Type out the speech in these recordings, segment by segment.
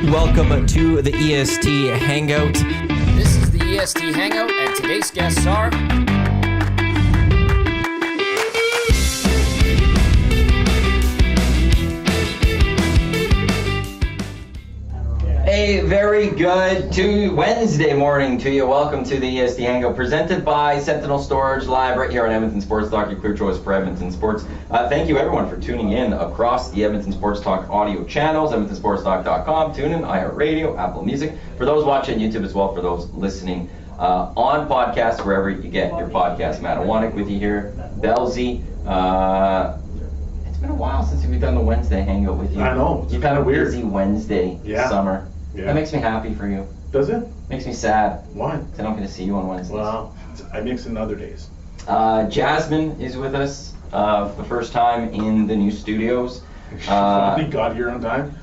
Welcome to the EST Hangout. This is the EST Hangout, and today's guests are... A very good Wednesday morning to you. Welcome to the EST Hangout, presented by Sentinel Storage, live right here on Edmonton Sports Talk, your clear choice for Edmonton Sports. Thank you everyone for tuning in across the Edmonton Sports Talk audio channels, edmontonsportstalk.com, TuneIn, iHeartRadio, Apple Music. For those watching YouTube as well, for those listening on podcasts, wherever you get your podcast. Matt Iwanyk with you here. Bellsy. It's been a while since we've done the Wednesday Hangout with you. I know. You've had a busy Wednesday summer. Yeah. That makes me happy for you. Does it? Makes me sad. Why? Because I don't get to see you on Wednesdays. Well, I mix in other days. Jasmine is with us for the first time in the new studios. She finally got here on time.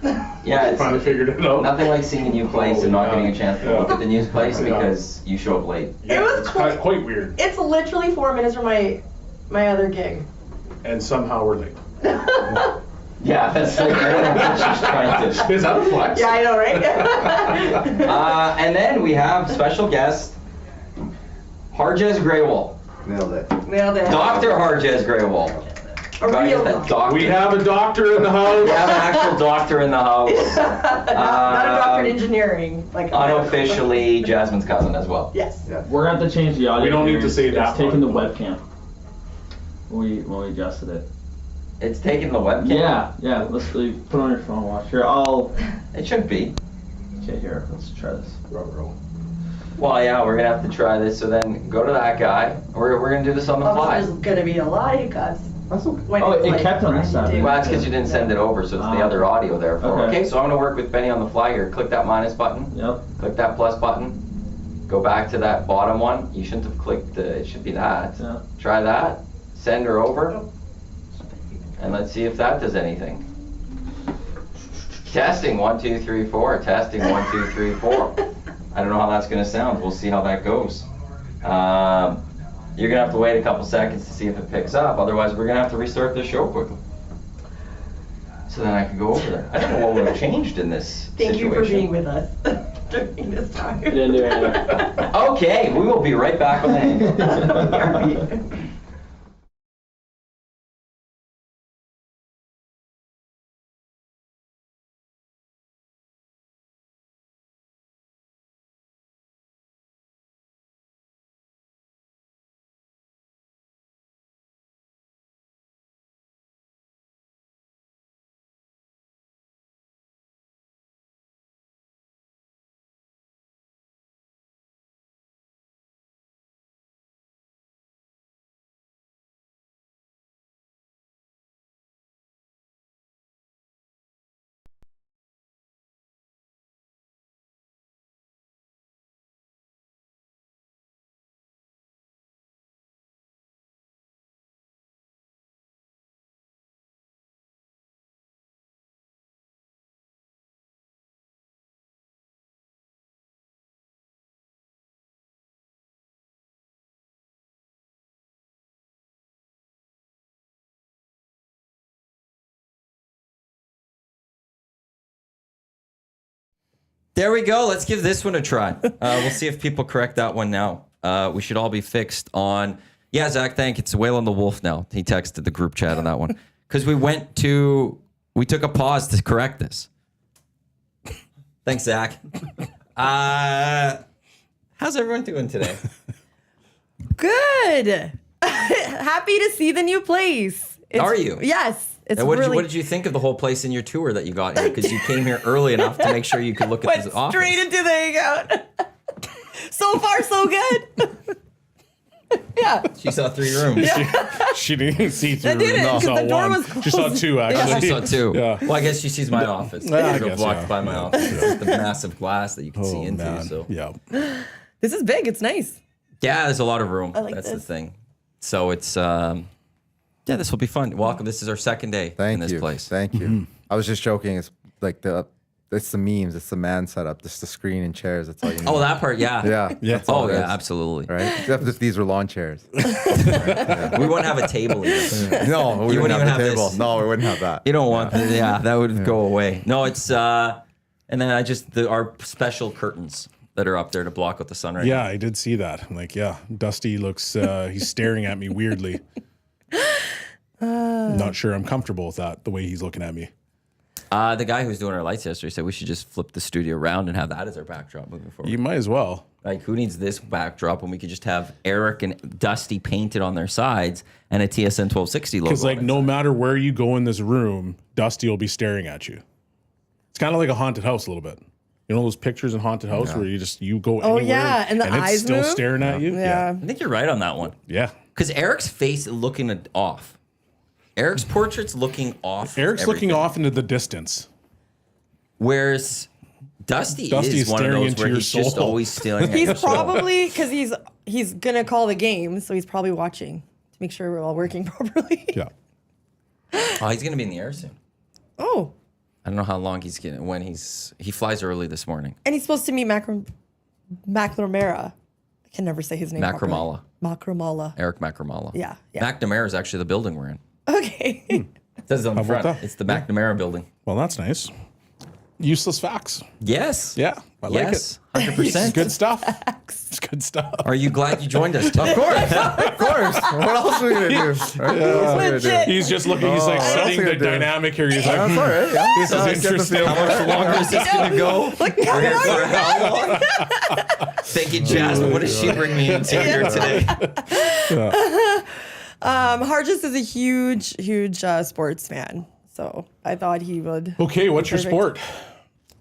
Yeah, it's finally figured it out. nothing like seeing a new place and not getting a chance to look at the new place Yeah. because you show up late. Yeah, It was it's quite- quite weird. It's literally 4 minutes from my other gig. And somehow we're late. Yeah, that's like she's trying to. Is that a flex? Yeah, I know, right? And then we have special guest, Harjas Grewel. Nailed it. Nailed it. Dr. Harjas Grewel. A Gotta real get that doctor. We have a doctor in the house. We have an actual doctor in the house. not a doctor in engineering. Like Unofficially, Jasmine's cousin as well. Yes. Yeah. We're gonna have to change the audio. We don't need here. to say that It's taking the part. webcam. When we adjusted it. It's taking the webcam. Yeah. Let's put on your phone. Watch here. It should be. Okay, here. Let's try this. Well, yeah, we're gonna have to try this. So then go to that guy. We're gonna do this on the fly. There's gonna be a lot of hiccups. That's okay. when Oh, it's, it like, kept on this trying to side. do- Well, that's because you didn't send it over, so it's the other audio there. Okay. So I'm gonna work with Benny on the fly here. Click that minus button. Yep. Click that plus button. Go back to that bottom one. You shouldn't have clicked. It should be that. Yeah. Try that. Send her over. And let's see if that does anything. Testing 1 2 3 4. Testing 1 2 3 4. I don't know how that's gonna sound. We'll see how that goes. You're gonna have to wait a couple seconds to see if it picks up. Otherwise, we're gonna have to restart the show quickly. So then I can go over there. I don't know what would have changed in this Thank situation. you for being with us during this time. It didn't do anything. Okay, we will be right back on the Hangout. There we go. Let's give this one a try. We'll see if people correct that one now. We should all be fixed on... Yeah, Zach, thank you. It's Whale on the Wolf now. He texted the group chat on that one. Because we took a pause to correct this. Thanks, Zach. How's everyone doing today? Good. Happy to see the new place. Are you? Yes. It's What really did you think of the whole place in your tour that you got here? Because you came here early enough to make sure you could look at went this office. straight into the hangout. So far, so good. Yeah. She saw 3 rooms. She didn't see through. I didn't, No, 'cause saw the door one. was She saw closed. 2 actually. She saw 2. Yeah. Well, I guess she sees my office. I She guess, walked yeah. by my office. It's the massive glass that you can see into. Man. So Yeah. This is big. It's nice. yeah, there's a lot of room. I like That's the this. thing. So it's yeah, this will be fun. Welcome. This is our second day in this place. Thank you. I was just joking. It's like it's the memes. It's the man setup. Just the screen and chairs. That's all you need. Oh, that part, yeah. Yeah. That's all Oh, it yeah, is, absolutely. Right? Except if these were lawn chairs. We wouldn't have a table either. No, we You wouldn't wouldn't have even the have table. this. No, we wouldn't have that. You don't want, yeah, that would go away. No, it's And then our special curtains that are up there to block out the sun right Yeah, now. I did see that. I'm like, yeah, Dusty looks, he's staring at me weirdly. Not sure I'm comfortable with that, the way he's looking at me. The guy who was doing our lights yesterday said we should just flip the studio around and have that as our backdrop moving forward. You might as well. Like, who needs this backdrop when we could just have Eric and Dusty painted on their sides and a TSN 1260 logo? Because, like, no matter where you go in this room, Dusty will be staring at you. It's kind of like a haunted house a little bit. You know those pictures in haunted house where you go anywhere and the it's eyes still move? staring at you? Yeah. I think you're right on that one. Yeah. Because Eric's face is looking off. Eric's portrait's looking off. Eric's looking everything. off into the distance. Whereas Dusty Dusty's is one of staring those into where your he's just soul. always staring at your He's soul. probably, because he's going to call the game, so he's probably watching to make sure we're all working properly. Yeah. Oh, he's going to be in the air soon. Oh, I don't know how long he's getting, he flies early this morning. and he's supposed to meet McNamara. I can never say his name Macramala. properly. Macramala. Eric Macramala. Yeah, yeah. McNamara is actually the building we're in. Okay. It says it on the How about front. that? It's the McNamara building. Well, that's nice. Useless facts. Yes. Yeah. I like Yes. it. 100%. Good stuff. It's good stuff. Are you glad you joined us today? Of course. What else are we gonna do? Right? What else are we gonna do? Legit. He's just looking, he's like what else studying are the you gonna do? dynamic here. He's like, That's all right. Yeah. this I is get the interesting. feel. How much longer is this going to go? Look, We're here for how long? Thank you, Jasmine. What does she bring me into here today? Harjas is a huge sports fan, so I thought he would Okay, what's your Perfect. sport?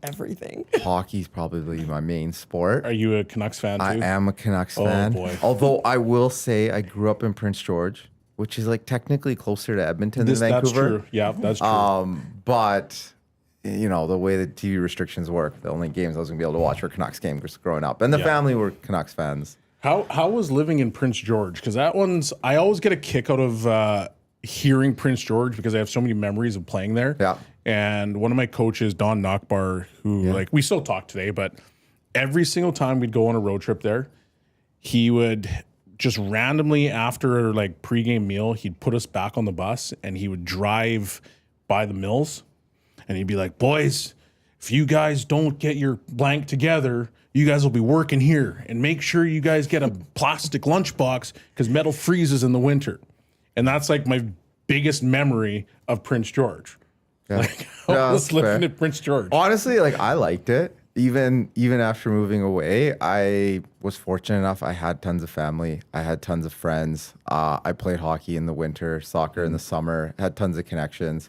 everything. Hockey's probably my main sport. Are you a Canucks fan too? I am a Canucks Oh, fan. boy. Although I will say I grew up in Prince George, which is like technically closer to Edmonton That's than Vancouver. true. Yeah, that's true. But you know, the way the TV restrictions work, the only games I was gonna be able to watch were Canucks games growing up. And the Yeah. family were Canucks fans. How was living in Prince George? Because that one's, I always get a kick out of hearing Prince George because I have so many memories of playing there. Yeah. And one of my coaches, Don Knockbar, who like we still talk today, but every single time we'd go on a road trip there, he would just randomly after like pregame meal, he'd put us back on the bus and he would drive by the mills and he'd be like, boys, if you guys don't get your blank together, you guys will be working here and make sure you guys get a plastic lunchbox because metal freezes in the winter. And that's like my biggest memory of Prince George. Yeah. Like, Yeah, I was that's living fair. in Prince George. Honestly, like I liked it. Even after moving away, I was fortunate enough. I had tons of family. I had tons of friends. I played hockey in the winter, soccer in the summer. Had tons of connections.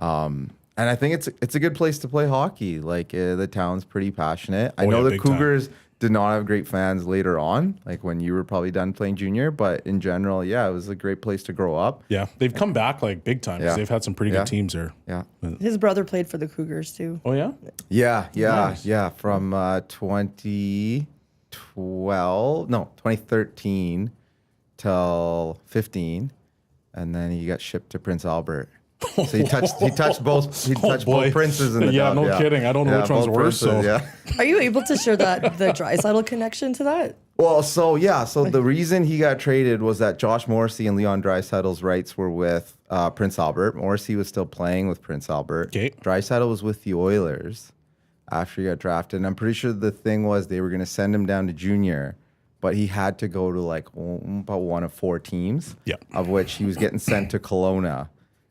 And I think it's a good place to play hockey. Like the town's pretty passionate. I know yeah, the big time. Cougars did not have great fans later on, like when you were probably done playing junior. But in general, yeah, it was a great place to grow up. Yeah, they've come back like big time because Yeah. they've had some pretty Yeah. good teams there. Yeah. His brother played for the Cougars too. Oh yeah, Yeah. From 2013 till 15, and then he got shipped to Prince Albert. So he touched both boy. princes in the Yeah, dub, no kidding. I don't know which one's both worse, so- Yeah. Are you able to share the Draisaitl connection to that? Well, so the reason he got traded was that Josh Morrissey and Leon Draisaitl's rights were with Prince Albert. Morrissey was still playing with Prince Albert. Okay. Draisaitl was with the Oilers after he got drafted. And I'm pretty sure the thing was they were going to send him down to junior, but he had to go to like about one of 4 teams, of which he was getting sent to Kelowna.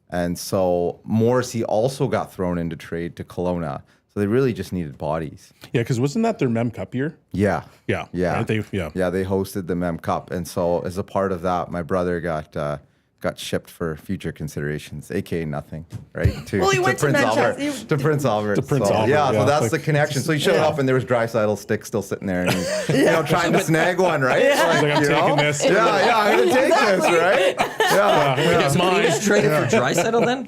And so Morrissey also got thrown into trade to Kelowna. So they really just needed bodies. yeah. Because wasn't that their Mem Cup year? Yeah. Yeah, Yeah. right? They They hosted the Mem Cup. And so as a part of that, my brother got shipped for future considerations, aka nothing, right? Well, he went to Manchester. To Prince Albert. To Prince So, Albert, Yeah, yeah. so that's Like- the connection. So he showed up and there was Draisaitl stick still sitting there and he's trying to snag one, right? He's like, I'm you taking know? this. Yeah, I'm gonna take this, right? Yeah. It's He mine. was traded for Draisaitl then?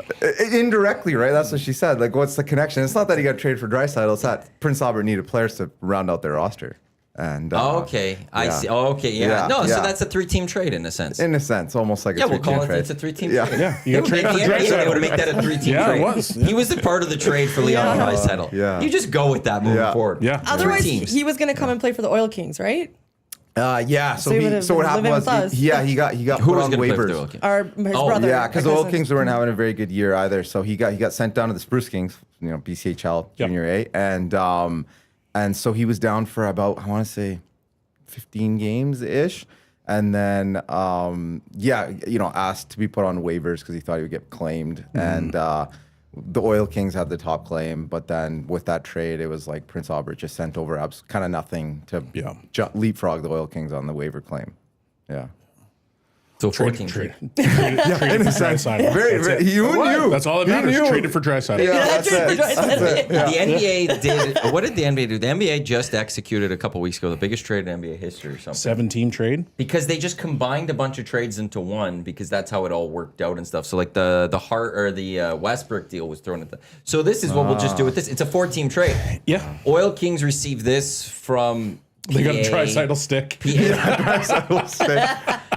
Indirectly, right? That's what she said. Like, what's the connection? It's not that he got traded for Draisaitl. It's that Prince Albert needed players to round out their roster. And Okay, I yeah. see. Oh, okay, yeah. Yeah, No, so yeah. that's a 3-team trade in a sense. in a sense, almost like a Yeah, we'll three-team call it. trade. It's a 3-team Yeah. trade. Yeah, you got They traded for would make Draisaitl. that a 3-team Yeah, it trade. was. He was a part of the trade for Leon Draisaitl. Yeah. You just go with that moving Yeah. forward. Yeah. Otherwise, 3 teams. he was going to come and play for the Oil Kings, right? Yeah. So he would've So what been happened living was, with us. he got Who put was on going to play for the waivers. Oil Kings? His Oh, brother. Yeah, because my the Oil cousin. Kings weren't having a very good year either. So he got sent down to the Spruce Kings, BCHL Junior A, and so he was down for about, I want to say, 15 games ish, and then asked to be put on waivers because he thought he would get claimed, and the Oil Kings had the top claim, but then with that trade, it was like Prince Albert just sent over kind of nothing to leapfrog the Oil Kings on the waiver claim. Yeah. So 14 trade. Traded for Draisaitl. Very, you knew. That's all that matters. Traded for Draisaitl. Yeah, that's it. That's it. Yeah. The NBA did. What did the NBA do? The NBA just executed a couple weeks ago the biggest trade in NBA history or something. 7-team trade. Because they just combined a bunch of trades into one because that's how it all worked out and stuff. So like the Westbrook deal was thrown at the. So this is what we'll just do with this. It's a 4-team trade. Yeah. Oil Kings received this from. They got a PA. Draisaitl stick.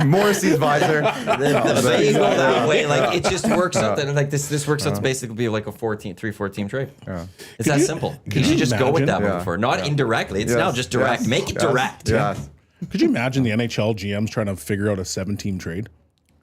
Morrissey's visor. They go that way. Like it just works out that like this works out to basically be like a 3-4 team trade. Yeah. It's that simple. You should just go with that one before. Not indirectly. It's now just direct. Make it direct. Yeah. Could you imagine the NHL GMs trying to figure out a 7-team trade?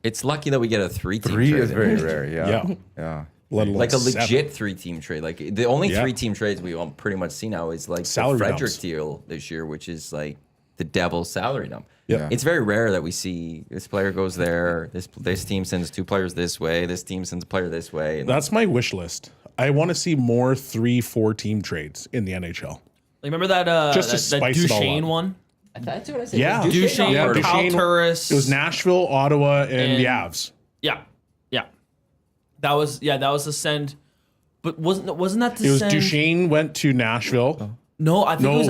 It's lucky that we get a 3-team Three trade. is very rare. Yeah. Yeah. Let alone Like a 7. legit 3-team trade. Like the only 3-team trades we all pretty much see now is like Salary the Frederick dumps. deal this year, which is like the devil's salary dump. Yeah. It's very rare that we see this player goes there, this team sends 2 players this way, this team sends a player this way. And That's my wish list. I want to see more 3-4 team trades in the NHL. Remember that Just to that spice it all Duchesne up. one? that's what I said. Yeah. Duchesne, Yeah, Kyle Duchesne- Turris. It was Nashville, Ottawa, and the Avs. Yeah. That was the send. But wasn't that the It was send? Duchesne went to Nashville. No, I think No. it was.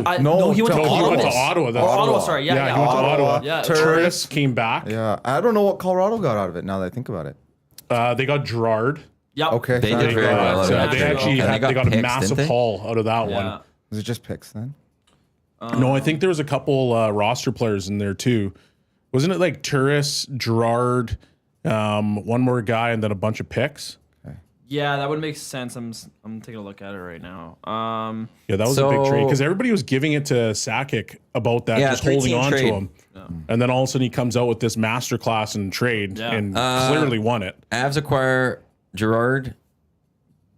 He went to No, he Ottawa. went to Ottawa. Or Ottawa, sorry. Yeah, he went to Ottawa. Yeah. Turris came back. Yeah. I don't know what Colorado got out of it now that I think about it. They got Gerard. Yep. Okay. They sorry. did very well. So out of they that. actually And they got a picks, massive didn't they? haul out of that Yeah. one. Was it just picks then? No, I think there was a couple roster players in there too. Wasn't it like Turris, Gerard, one more guy, and then a bunch of picks? Yeah, that would make sense. I'm taking a look at it right now. Yeah, that was a big trade So- because everybody was giving it to Sakic about that, Yeah, just holding 3-team on trade. to him. And then all of a sudden he comes out with this masterclass in trade Yeah. and clearly won it. Avs acquire Gerard,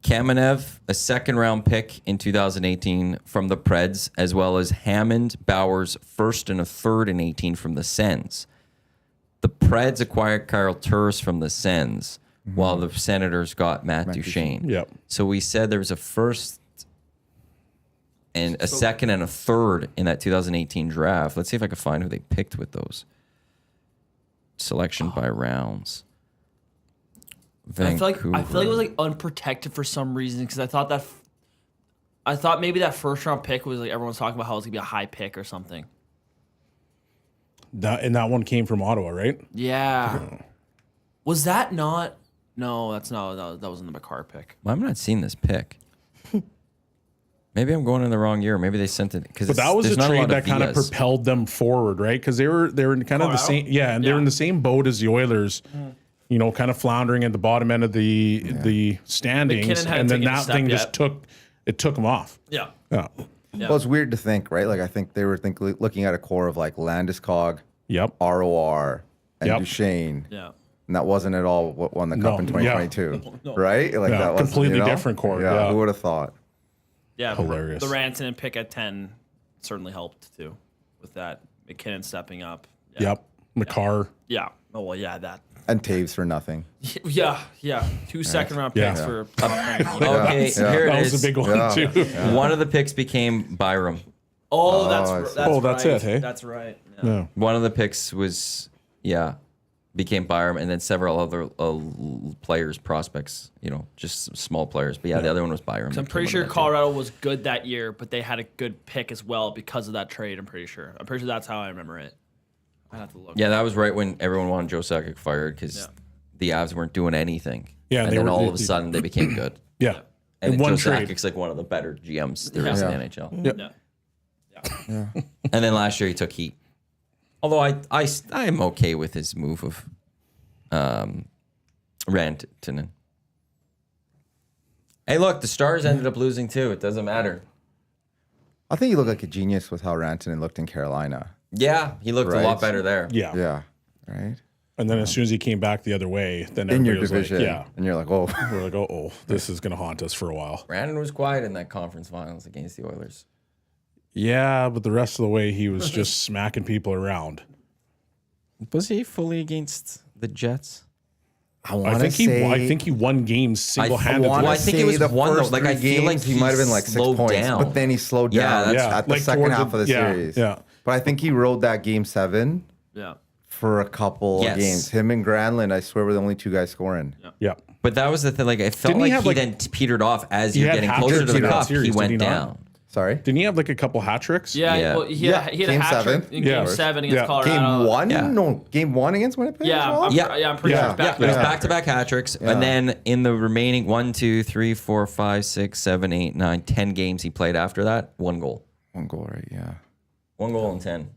Kamenev, a 2nd-round pick in 2018 from the Preds, as well as Hammond, Bowers, 1st and a 3rd in 18 from the Sens. The Preds acquired Kyle Turris from the Sens, while the Senators got Matt Duchesne. Yep. So we said there was a 1st and a 2nd and a 3rd in that 2018 draft. Let's see if I can find who they picked with selection by rounds. I feel like it Vancouver. was like unprotected for some reason because I thought maybe that 1st-round pick was like everyone's talking about how it's gonna be a high pick or something. That one came from Ottawa, right? Yeah. Was that not? No, that's not. That wasn't the McCarr pick. I'm not seeing this pick. Maybe I'm going in the wrong year. Maybe they sent it because. But that was a not trade lot that kind of Vias. propelled them forward, right? Because they were in kind of the same, and they're in the same boat as the Oilers. You know, kind of floundering at the bottom end of the standings, McKinnon hadn't and then taken a that step thing yet. just took them off. Yeah. Yeah. Well, it's weird to think, right? Like I think they were looking at a core of like Landeskog, Yep. ROR, and Yep. Duchesne. Yeah. And that wasn't at all what won the cup in No, yeah. 2022, right? Like Yeah, that was completely different core, yeah. Who would have thought? Yeah. Hilarious. The Rantanen pick at 10 certainly helped too, with that McKinnon stepping up. Yeah. Yep. McCarr. Yeah. Oh well, yeah. That. And Taves for nothing. Yeah. 2 second-round picks Yeah. for. Okay, Yeah. here it That is. was a big one Yeah. too. One of the picks became Byram. Oh, I that's see. that's Oh, that's right. it, hey? That's right. Yeah. Yeah. One of the picks was became Byram, and then several other players, prospects. You know, just small players. But the other one was Byram. I'm pretty sure Colorado was good that year, but they had a good pick as well because of that trade. I'm pretty sure that's how I remember it. I have to look. Yeah, that was right when everyone wanted Joe Sakic fired because the Avs weren't doing anything. Yeah, and they then were- all of a sudden they became good. Yeah. And In one Joe trade. Sakic's like one of the better GMs there is in the NHL. Yeah. And then last year he took heat. Although I am okay with his move of Rantanen. Hey, look, the Stars ended up losing too. It doesn't matter. I think you look like a genius with how Rantanen looked in Carolina. Yeah, he looked a Right. lot better there. Yeah. Yeah. Right. And then as soon as he came back the other way, then In your everybody was division. like, yeah. And you're like, oh. We're like, oh, this is going to haunt us for a while. Brandon was quiet in that conference finals against the Oilers. Yeah, but the rest of the way, he was just smacking people around. Was he fully against the Jets? I think he won games single-handedly. Well, I think it was the one though. first Like I three feel like games, he might have been like 6 slowed points, down. but then he slowed Yeah, down that's- at the like second towards half of the yeah, series. Yeah. But I think he rode that game 7 Yeah. for a couple Yes. of games. Him and Granlund, I swear, were the only 2 guys scoring. Yeah. But that was the thing. Like it felt Didn't he like have, he like- then petered off as He you're had getting hat closer to tricks the in that cup. series, He did went he not? down. Sorry? Didn't he have like a couple hat tricks? Yeah, Yeah. well, he had a Game hat trick 7. in Yeah. Game 7 against Yeah. Colorado. Game 1? Yeah. No, game 1 against Winnipeg? Yeah, as well? I'm pretty Yeah. sure it's back. It was Yeah. back-to-back hat tricks, Yeah. and then in the remaining 1, 2, 3, 4, 5, 6, 7, 8, 9, 10 games he played after that, 1 goal, 1 goal, right? Yeah. 1 goal in 10.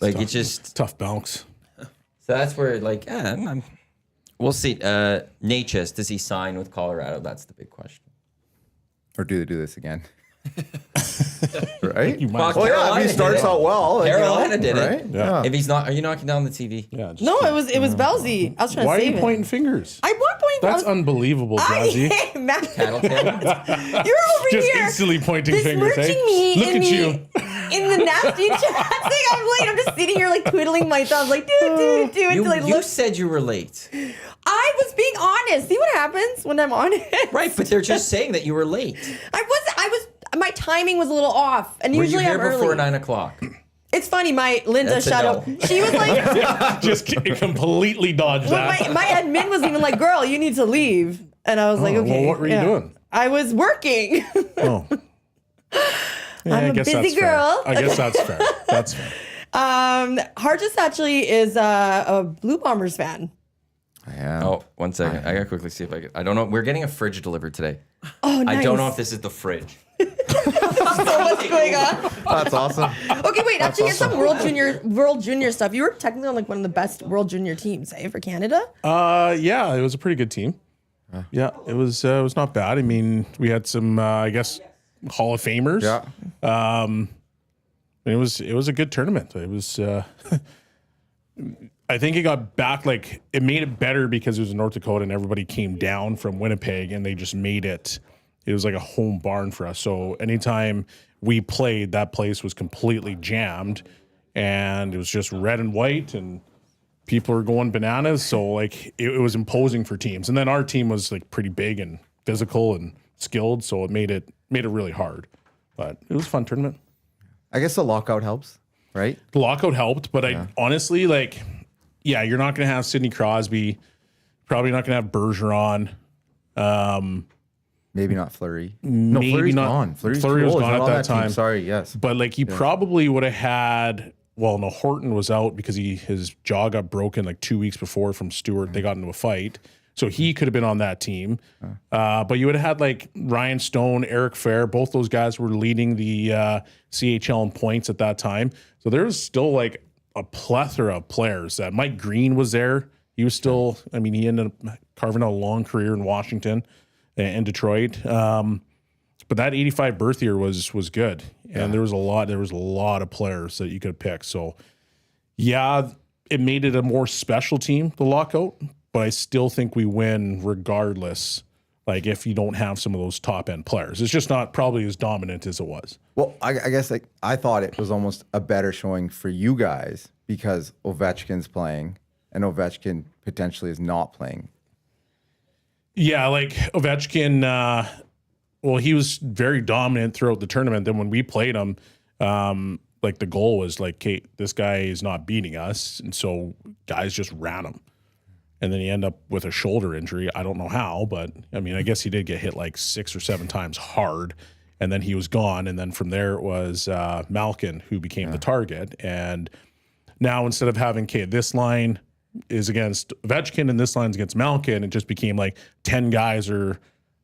Like it's just Tough bounce. so that's where like we'll see. Natchez, does he sign with Colorado? That's the big question. Or do they do this again? Right? You might Well, as well. Oh, yeah, if Carolina he did starts it. out well. like, Carolina did it. right? Yeah. If he's not, are you knocking down the TV? Yeah, just No, it was Belsey. I was trying Why to are save you it. pointing fingers? I was pointing. That's unbelievable, Jazzy. Matt, Tattletale. you're over Just here. instantly pointing fingers, besmirching hey? me Look in at the, you. in the nasty chat thing. I'm just sitting here like twiddling my thumbs, like do You, until I you look. said you were late. I was being honest. See what happens when I'm honest. Right, but they're just saying that you were late. I was. My timing was a little off, and Were you usually here I'm before early. 9 o'clock? It's funny. My Linda That's a Shadow. no. She was like, Just completely dodged well, that. my admin was even like, "Girl, you need to leave," and I was like, well, "Okay." what were you doing? I was working. Oh. Yeah, I'm I a guess busy that's girl. Fair. I guess that's fair. That's fair. Harjas actually is a Blue Bombers fan. I am. Oh, 1 second. I gotta quickly see if I can. I don't know. We're getting a fridge delivered today. Oh, nice. I don't know if this is the fridge. So what's going on? That's awesome. Okay, wait. Actually, here's some World Junior stuff. You were technically on like one of the best World Junior teams, eh, for Canada. Yeah, it was a pretty good team. Yeah, it was not bad. I mean, we had some, I guess, Hall of Famers. Yeah. It was a good tournament. It was. I think it got back, like, it made it better because it was in North Dakota and everybody came down from Winnipeg and they just made it. It was like a home barn for us. So anytime we played, that place was completely jammed and it was just red and white and people were going bananas. So, like, it was imposing for teams. And then our team was, like, pretty big and physical and skilled. So it made it really hard. But it was a fun tournament. I guess the lockout helps, right? The lockout helped, but I honestly, like, yeah, you're not going to have Sidney Crosby. Probably not going to have Bergeron. Maybe not Fleury. No, Maybe Fleury's not. gone. Fleury's Fleury was too old. gone He's at not on that team. time. Sorry, yes. But, like, he probably would have had, well, no, Horton was out because his jaw got broken like 2 weeks before from Stewart. They got into a fight. So he could have been on that team. But you would have had, like, Ryan Stone, Eric Fair. Both those guys were leading the CHL in points at that time. So there was still, like, a plethora of players. Mike Green was there. He was still, I mean, he ended up carving out a long career in Washington and Detroit. But that 85 birth year was good. And there was a lot of players that you could pick. So yeah, it made it a more special team, the lockout, but I still think we win regardless. Like, if you don't have some of those top end players, it's just not probably as dominant as it was. Well, I guess like I thought it was almost a better showing for you guys because Ovechkin's playing and Ovechkin potentially is not playing. Yeah, like Ovechkin, well, he was very dominant throughout the tournament. Then when we played him, like the goal was like, okay, this guy is not beating us. And so guys just ran him. And then he ended up with a shoulder injury. I don't know how, but I mean, I guess he did get hit like 6 or 7 times hard. And then he was gone. And then from there it was Malkin who became the target. And now instead of having, okay, this line is against Ovechkin and this line's against Malkin, it just became like 10 guys are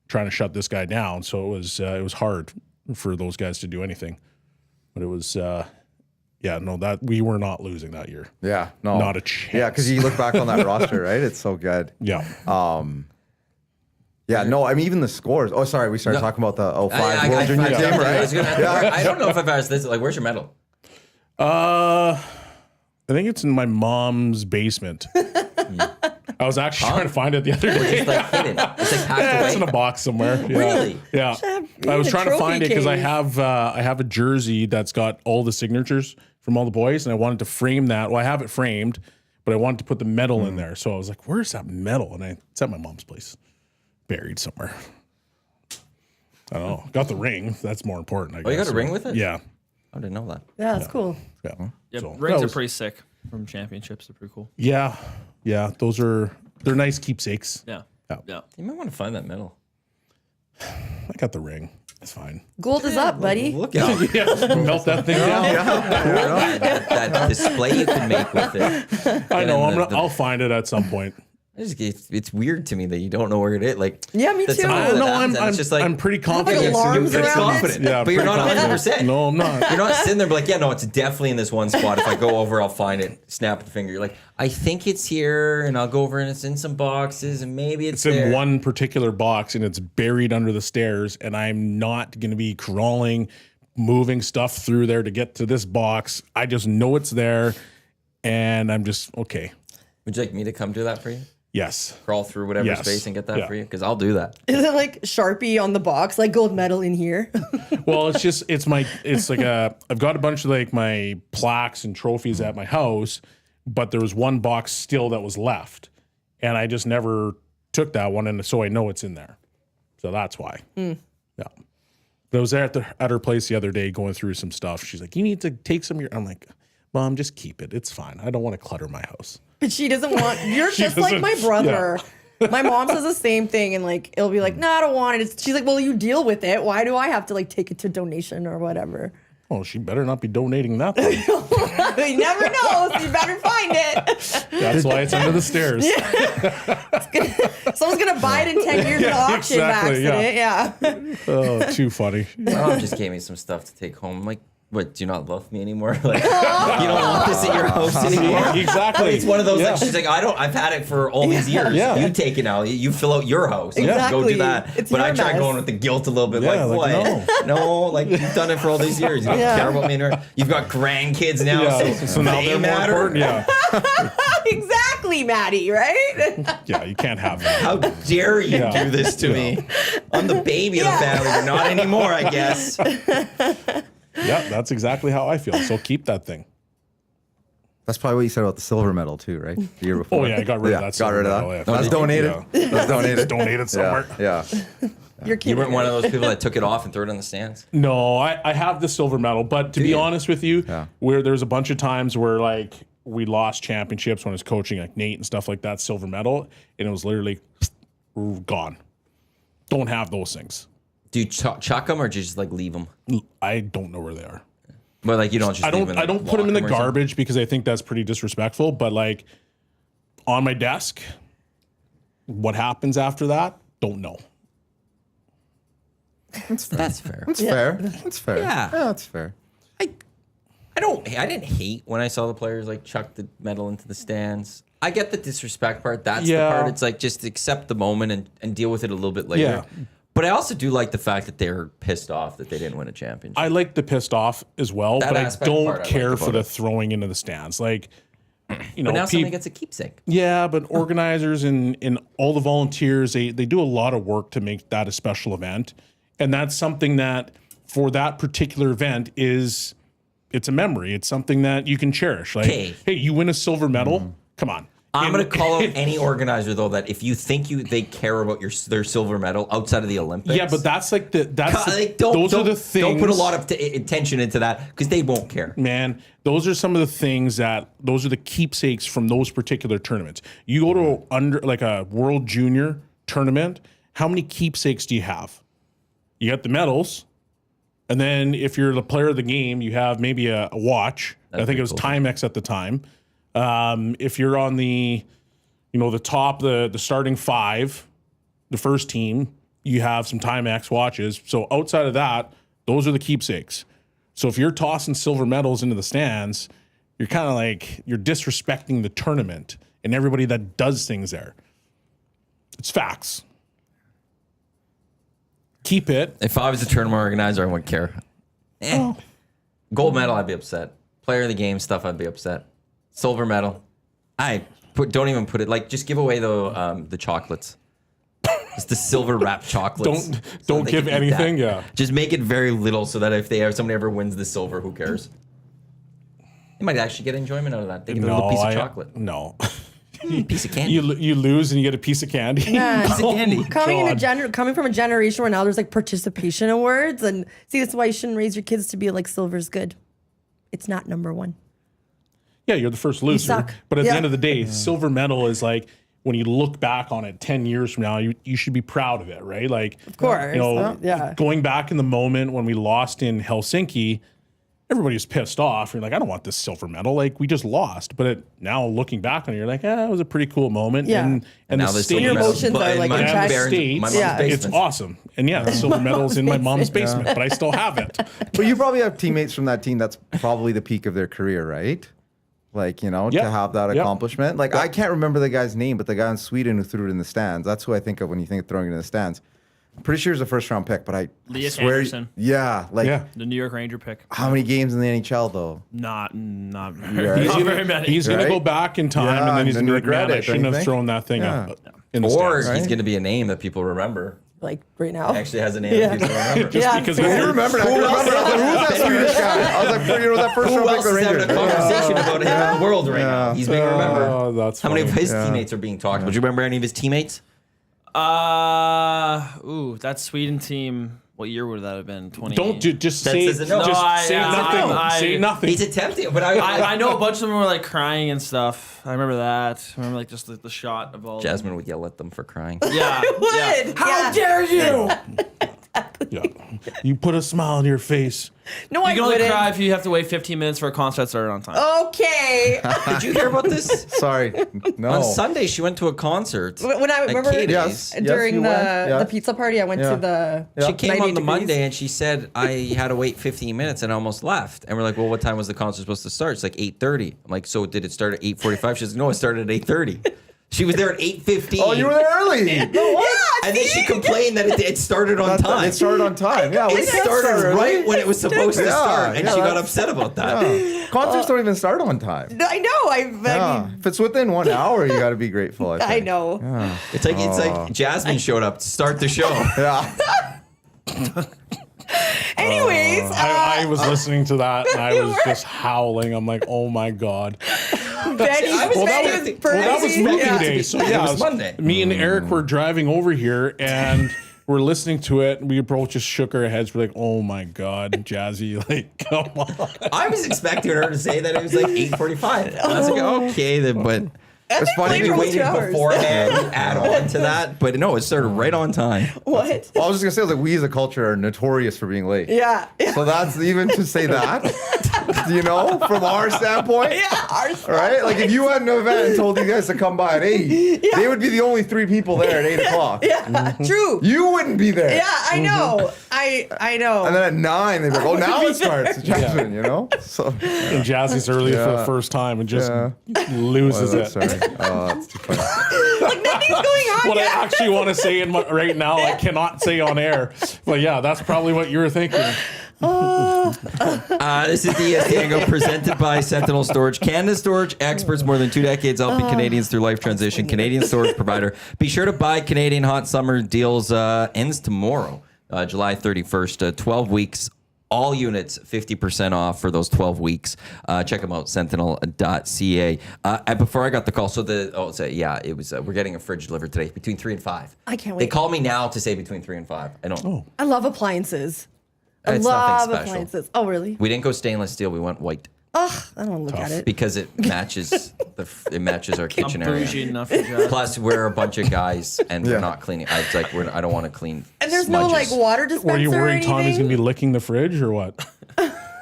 trying to shut this guy down. So it was hard for those guys to do anything. But it was, that we were not losing that year. Yeah, no. Not a chance. Yeah, because you look back on that roster, right? It's so good. Yeah. Yeah, no, I mean, even the scores. Oh, sorry, we started talking about the 05 World Junior team, right? I don't know if I've asked this. Like, where's your medal? I think it's in my mom's basement. I was actually trying to find it the other day. It's like hidden. It's like packed Yeah, it's away. in a box somewhere. Yeah. Really? Yeah. I was a trying to trophy find it because I case. have a jersey that's got all the signatures from all the boys, and I wanted to frame that. Well, I have it framed, but I wanted to put the medal in there. So I was like, "Where's that medal?" And it's at my mom's place, buried somewhere. I don't know. Got the ring. That's more important. I guess. Oh, you got a ring with it? Yeah. I didn't know that. Yeah, that's cool. Yeah. Yeah, So rings that are was- pretty sick from championships. They're pretty cool. Yeah. Yeah. They're nice keepsakes. Yeah. Yeah. Yeah. You might want to find that medal. I got the ring. It's fine. Gold is up, buddy. Look out. Yeah. Melt that thing down. that display you can make with it. I know. And I'll find it at some point. It's weird to me that you don't know where it is. Like, Yeah, me that too. somehow I that No, happens, and I'm it's just like, I'm pretty Like confident. alarms you're around confident, it. Yeah, but you're not pretty 100%. No, I'm not. You're not sitting there, but like, yeah, no, it's definitely in this one spot. If I go over, I'll find it. Snap the finger. You're like, I think it's here, and I'll go over, and it's in some boxes, and maybe it's It's there. in one particular box and it's buried under the stairs, and I'm not going to be crawling, moving stuff through there to get to this box. I just know it's there, and I'm just okay. Would you like me to come do that for you? Yes. Crawl through whatever Yes. space and get that Yeah. for you? Because I'll do that. Is it like Sharpie on the box, like gold medal in here? Well, it's like I've got a bunch of like my plaques and trophies at my house, but there was one box still that was left, and I just never took that one, and so I know it's in there. So that's why. Yeah. But I was there at her place the other day going through some stuff. She's like, "You need to take some of your." I'm like, "Mom, just keep it. It's fine. I don't want to clutter my house." But she doesn't want. You're She just like my doesn't- brother. My mom says the same thing, and like it'll be like, "No, I don't want it." She's like, "Well, you deal with it. Why do I have to like take it to donation or whatever?" Oh, she better not be donating that thing. You never know, so you better find it. That's why it's under the stairs. Someone's gonna buy it in 10 years at auction exactly, by accident. Yeah. Oh, too funny. My mom just gave me some stuff to take home. I'm like, what, do you not love me anymore? Like, you don't want this at your house anymore? Exactly. It's one of those, Yeah. like, she's like, I've had it for all these years. Yeah. You take it now. You fill out your house. Like, Go Exactly. do that. It's But I your try mess. going with the guilt a little bit. Yeah, like, like, what? No, like, you've done it for all these years. You don't Yeah. care about me anymore. You've got grandkids now, Yeah. so, So now they they're more matter. important. Yeah. Exactly, Maddie. Right? Yeah. You can't have that. How dare you Yeah. do this to me? I'm the baby of the family, but not anymore, I guess. Yeah, that's exactly how I feel. So keep that thing. That's probably what you said about the silver medal too, right? The year before. Oh yeah, I got rid of that. Got silver rid of medal, that. yeah. That's donated. Yeah. That's donated. Donate it somewhere. Yeah. You're You kidding. weren't one of those people that took it off and threw it in the stands? No, I have the silver medal, but to be you? honest with you, Yeah. where there's a bunch of times where like we lost championships when I was coaching like Nate and stuff like that, silver medal, and it was literally gone. Don't have those things. Do you chuck them or do you just like leave them? I don't know where they are. But like you don't just I leave don't. them I in don't put them in the locker 'em or something? garbage because I think that's pretty disrespectful. But like on my desk, what happens after that? Don't know. That's fair. That's fair. That's fair. Yeah. That's fair. I didn't hate when I saw the players like chuck the medal into the stands. I get the disrespect part. That's the Yeah. part. It's like just accept the moment and deal with it a little bit later. Yeah. But I also do like the fact that they're pissed off that they didn't win a championship. I like the pissed off as well, That but I aspect part I don't like care about for the it. throwing into the stands. Like, you know, but now somebody peop- gets a keepsake. yeah, but organizers and all the volunteers, they do a lot of work to make that a special event. And that's something that for that particular event it's a memory. It's something that you can cherish. Like, Okay. hey, you win a silver medal? Come on. I'm And- going to call out any organizer though that if you think they care about their silver medal outside of the Olympics. Yeah, but that's like those don't, are the things. Don't put a lot of attention into that because they won't care. Man, those are some of the things those are the keepsakes from those particular tournaments. You go to under like a World Junior tournament, how many keepsakes do you have? You got the medals, and then if you're the player of the game, you have maybe a watch. I think it was Timex at the time. If you're on the top, the starting five, the first team, you have some Timex watches. So outside of that, those are the keepsakes. So if you're tossing silver medals into the stands, you're kind of like you're disrespecting the tournament and everybody that does things there. It's facts. Keep it. If I was a tournament organizer, I wouldn't care. Gold medal, I'd be upset. Player of the game stuff, I'd be upset. Silver medal. Don't even put it, like, just give away the chocolates. Just the silver wrapped chocolates. Don't give anything. Yeah. Just make it very little so that if somebody ever wins the silver, who cares? They might actually get enjoyment out of that. They get a little piece of chocolate. No. Piece of candy. You lose and you get a piece of candy. Yeah. Piece of candy. Coming from a generation where now there's like participation awards, and see, that's why you shouldn't raise your kids to be like silver's good. It's not number one. Yeah, you're the first loser. suck. But at Yeah. the end of the day, silver medal is like, when you look back on it 10 years from now, you should be proud of it, right? Like, of course. Yeah. Going back in the moment when we lost in Helsinki, everybody's pissed off. You're like, I don't want this silver medal. Like, we just lost. But now looking back on it, you're like, it was a pretty cool moment. Yeah. And now the the state, silver Your medal- emotions are, like, my in and the check. States, my mom's Yeah. it's basement. awesome. And yeah, the silver medal's in my mom's basement, but I still have it. But you probably have teammates from that team that's probably the peak of their career, right? Like, to have that accomplishment. Like, I can't remember the guy's name, but the guy in Sweden who threw it in the stands. That's who I think of when you think of throwing it in the stands. I'm pretty sure he's a first-round pick, but I Elias swear... Anderson. Yeah. Like, Yeah. The New York Ranger pick. how many games in the NHL, though? Not Right. very many. He's going to Right? go back in time, Yeah, and then he's and going to regret regret it, I shouldn't don't you have think? thrown that thing Yeah. up in the Or stands. he's going to be a name that people remember. Like right now. Actually has a name that people remember. Just because I remember that. I remember. I was like, who's that Swedish guy? I was like, that first Who round pick else of the is having a Rangers. conversation about him in the world right now? He's being remembered. Oh, that's How many of funny. his teammates are being talked about? Do you remember any of his teammates? That Sweden team. What year would that have been? 20. Just That say, says it no. say nothing. Say nothing. He's attempting, but I know a bunch of them were like crying and stuff. I remember that. I remember like just the shot of all. Jasmine would yell at them for crying. Yeah. Would. How dare you? Yeah. You put a smile on your face. No, You I can only wouldn't. cry if you have to wait 15 minutes for a concert to start on time. Okay. Did you hear about this? Sorry. No. On Sunday, she went to a concert. When I at remember Katie's. Yes. during you the went. Yeah. the pizza party, I went to the. She came 98 on the degrees. Monday and she said, I had to wait 15 minutes and I almost left. And we're like, well, what time was the concert supposed to start? It's like 8:30. I'm like, so did it start at 8:45? She says, no, it started at 8:30. She was there at 8:15. Oh, you were there early. And then she complained that it started on time. It started on time. Yeah, It started right when it was supposed to start, and she got upset about that. Concerts don't even start on time. I know. I mean, If it's within 1 hour, you got to be grateful. I I think. know. It's like Jasmine showed up to start the show. Yeah. Anyways, I was listening to that and I was just howling. I'm like, oh my God. Betty, Well, that was movie yeah. day. So It yeah, was Monday. Me and Eric were driving over here and we're listening to it. And we both just shook our heads. We're like, oh my God, Jazzy, like, come on. I was expecting her to say that it was like 8:45. I was like, okay, then, but It's funny. maybe for waited 2 hours. beforehand to add on to that. But no, it started right on time. What? Well, I was just gonna say, like, we as a culture are notorious for being late. Yeah. So that's even to say that, from our standpoint. Yeah. Ours. Right? Like, if you had an event and told you guys to come by at 8, they would be the only 3 people there at 8 o'clock. Yeah. True. You wouldn't be there. Yeah, I know. I know. And then at 9, they'd be like, oh, now it starts. Jasmine, So, And Jazzy's early for the first time and just loses it. sorry. Oh, that's too funny. like nothing's going on What yet. I actually want to say right now, I cannot say on air. But yeah, that's probably what you were thinking. This is the EST Hangout presented by Sentinel Storage. Canada Storage experts, more than 2 decades helping Canadians through life transition. Canadian storage provider. Be sure to buy Canadian hot summer deals. Ends tomorrow, July 31st. 12 weeks. All units 50% off for those 12 weeks. Check them out, sentinel.ca. And before I got the call, it was we're getting a fridge delivered today between 3 and 5. I can't They wait. call me now to say between 3 and 5. I don't. I love appliances. I It's love nothing special. appliances. Oh, really? We didn't go stainless steel. We went white Ugh, I don't want to look at it. because it matches our I'm kitchen area. bougie enough for Jazz. Plus, we're a bunch of guys, and we're not cleaning. I don't want to clean. And there's no like smudges. water dispenser. Were you or worried Tommy's anything? going to be licking the fridge or what?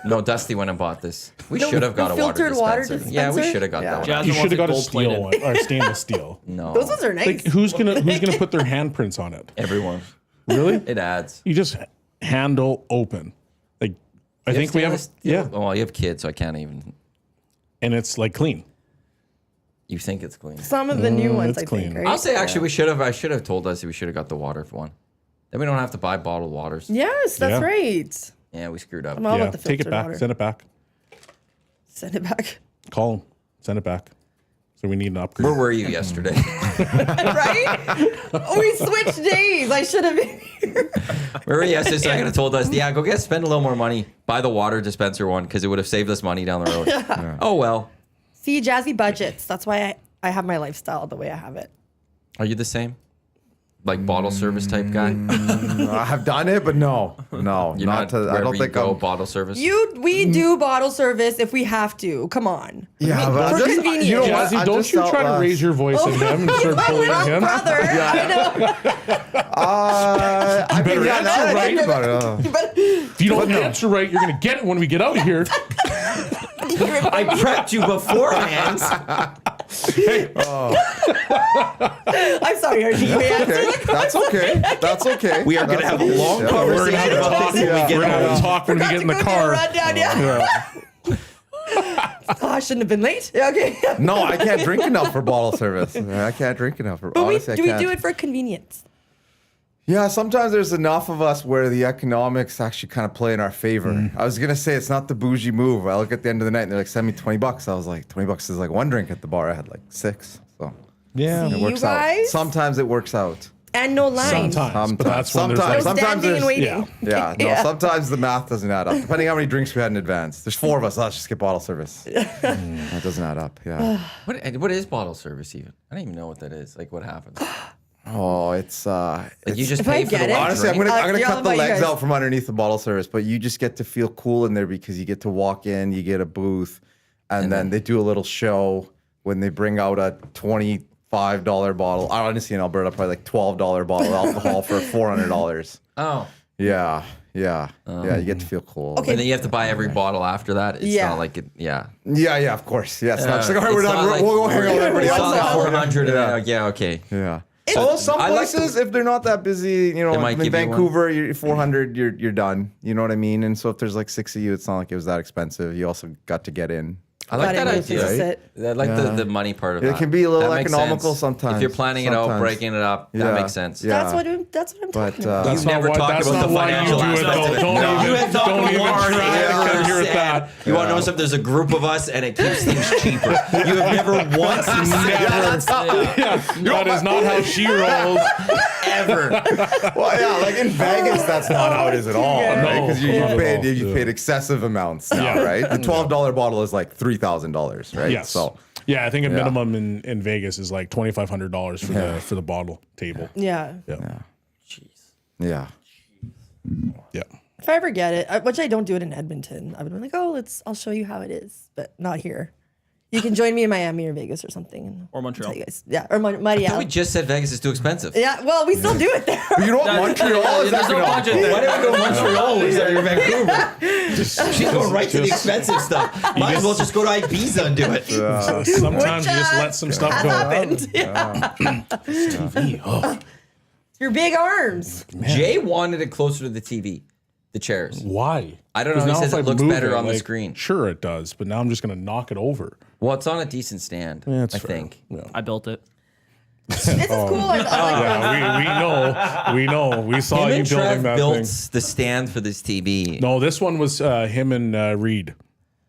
No, Dusty went and bought this. We No, should have got a filtered water dispenser. Yeah, we dispenser? should have got Yeah. that one. Jasmine You should have got a wants it steel gold-plated. one or stainless steel. No, Those ones are nice. Like who's gonna put their handprints on it? everyone. Really? It adds. You just handle open. Like I think we have Oh, you have kids, so I can't even. and it's like clean. You think it's clean? Some of the new ones, it's I think, clean. right? I'll say actually, I should have told us we should have got the water for one. Then we don't have to buy bottled waters. Yes, that's Yeah. right. Yeah, we screwed up. I'm all Yeah, about the take it filtered back. water. Send it back. Send it back. Call him. Send it back. So we need an upgrade. Where were you yesterday? Right? We switched days. I should have been here. Where were you yesterday? So I could have told us, yeah, go spend a little more money. Buy the water dispenser one because it would have saved us money down the road. Yeah. Oh, well. See, Jazzy budgets. That's why I have my lifestyle the way I have it. Are you the same? Like bottle service type guy? I have done it, but no. You're not I don't think go I'm. bottle service? We do bottle service if we have to. Come on. Yeah, but For convenience. You know what? Jazzy, I don't just you felt try to last- raise your voice at him and start My bullying little him? brother. I know. I better mean, answer now that I right. think about it, But If you don't answer right, you're going to get it when we get out of here. I prepped you beforehand. I'm sorry, Harjas. You may answer. okay, that's okay. That's okay. We are going to have a long We're conversation going to about this when we get have home. a talk when we get in the car. Rundown, Oh, I shouldn't have been late. Yeah, okay. No, I can't drink enough for bottle service. I can't drink enough for. But Honestly, do I we can't. do it for convenience? Yeah, sometimes there's enough of us where the economics actually kind of play in our favor. I was gonna say it's not the bougie move. I look at the end of the night and they're like, "Send me $20." I was like, $20 is like one drink at the bar. I had like 6, so Yeah. See? it works You out. guys? Sometimes it works out. And no line. Sometimes. But that's when there's Sometimes. like, No Sometimes standing and there's- waiting. Yeah, no. Sometimes the math doesn't add up. Depending how many drinks we had in advance. There's 4 of us. Let's just get bottle service. That doesn't add up. Yeah. What is bottle service even? I don't even know what that is. Like what happens? Oh, it's Like you just If I pay for the get it- one honestly, I'm drink? gonna yeah, cut how the about you legs guys? out from underneath the bottle service, but you just get to feel cool in there because you get to walk in, you get a booth, and then they do a little show when they bring out a $25 bottle. Honestly, in Alberta, probably like $12 bottle of alcohol for $400. Oh. Yeah, yeah. You get to feel cool. Okay. And then you have to buy every bottle after that. It's Yeah. not like it. Yeah. Yeah, of course. Yeah, it's not just like, all right, we're It's done. not like- We'll go hang out with everybody It's else not like now. 400. And Yeah. then, yeah. Okay. Yeah. Well, some I like places, if they're not that busy, you know, They might in give you one. Vancouver, you're 400, you're done. You know what I mean? And so if there's like 6 of you, it's not like it was that expensive. You also got to get in. I like that Glad I moved idea. to sit. I like the money part of It that. can be a little That makes economical sense. sometimes. If you're planning it out, Sometimes. breaking it up, that Yeah. makes sense. Yeah. That's what I'm But talking about. You've never talked about the financial do it, aspect though. of it. Don't No. even, You have not don't even once try to ever come here with said, that. You want to know something? There's a group of us and it keeps things cheaper. You have never once said That is not how she rolls. ever. Well, yeah, like in Vegas, that's not how it is at all, right? No, Because not at all. you paid excessive amounts now, Yeah. right? The $12 bottle is like $3,000, right? Yes. So, Yeah, I think a minimum in Vegas is like $2,500 for the bottle table. Yeah. Yeah. yeah. Yeah. If I ever get it, which I don't do it in Edmonton, I would be like, I'll show you how it is, but not here. You can join me in Miami or Vegas or something. And Or Montreal. I'll tell you guys. Yeah, or We Montreal. just said Vegas is too expensive. Yeah, well, we still do it there. But you know what? Montreal is There's no economical. budget there. Why did we go to Montreal instead of Vancouver? She's going right to the expensive stuff. Might as well just go to Ibiza and do it. Sometimes you just let some stuff has go. happened. Yeah. Your big arms. Jay wanted it closer to the TV, the chairs. Why? I don't know. 'Cause He now says if it I looks move better on the like, screen. Sure, it does, but now I'm just going to knock it over. Well, it's on a decent stand, Yeah, that's I fair. think. Yeah. I built it. This is cool. I like Yeah, we know. We saw Him you and building Trev that built thing. the stand for this TV. No, this one was him and Reed.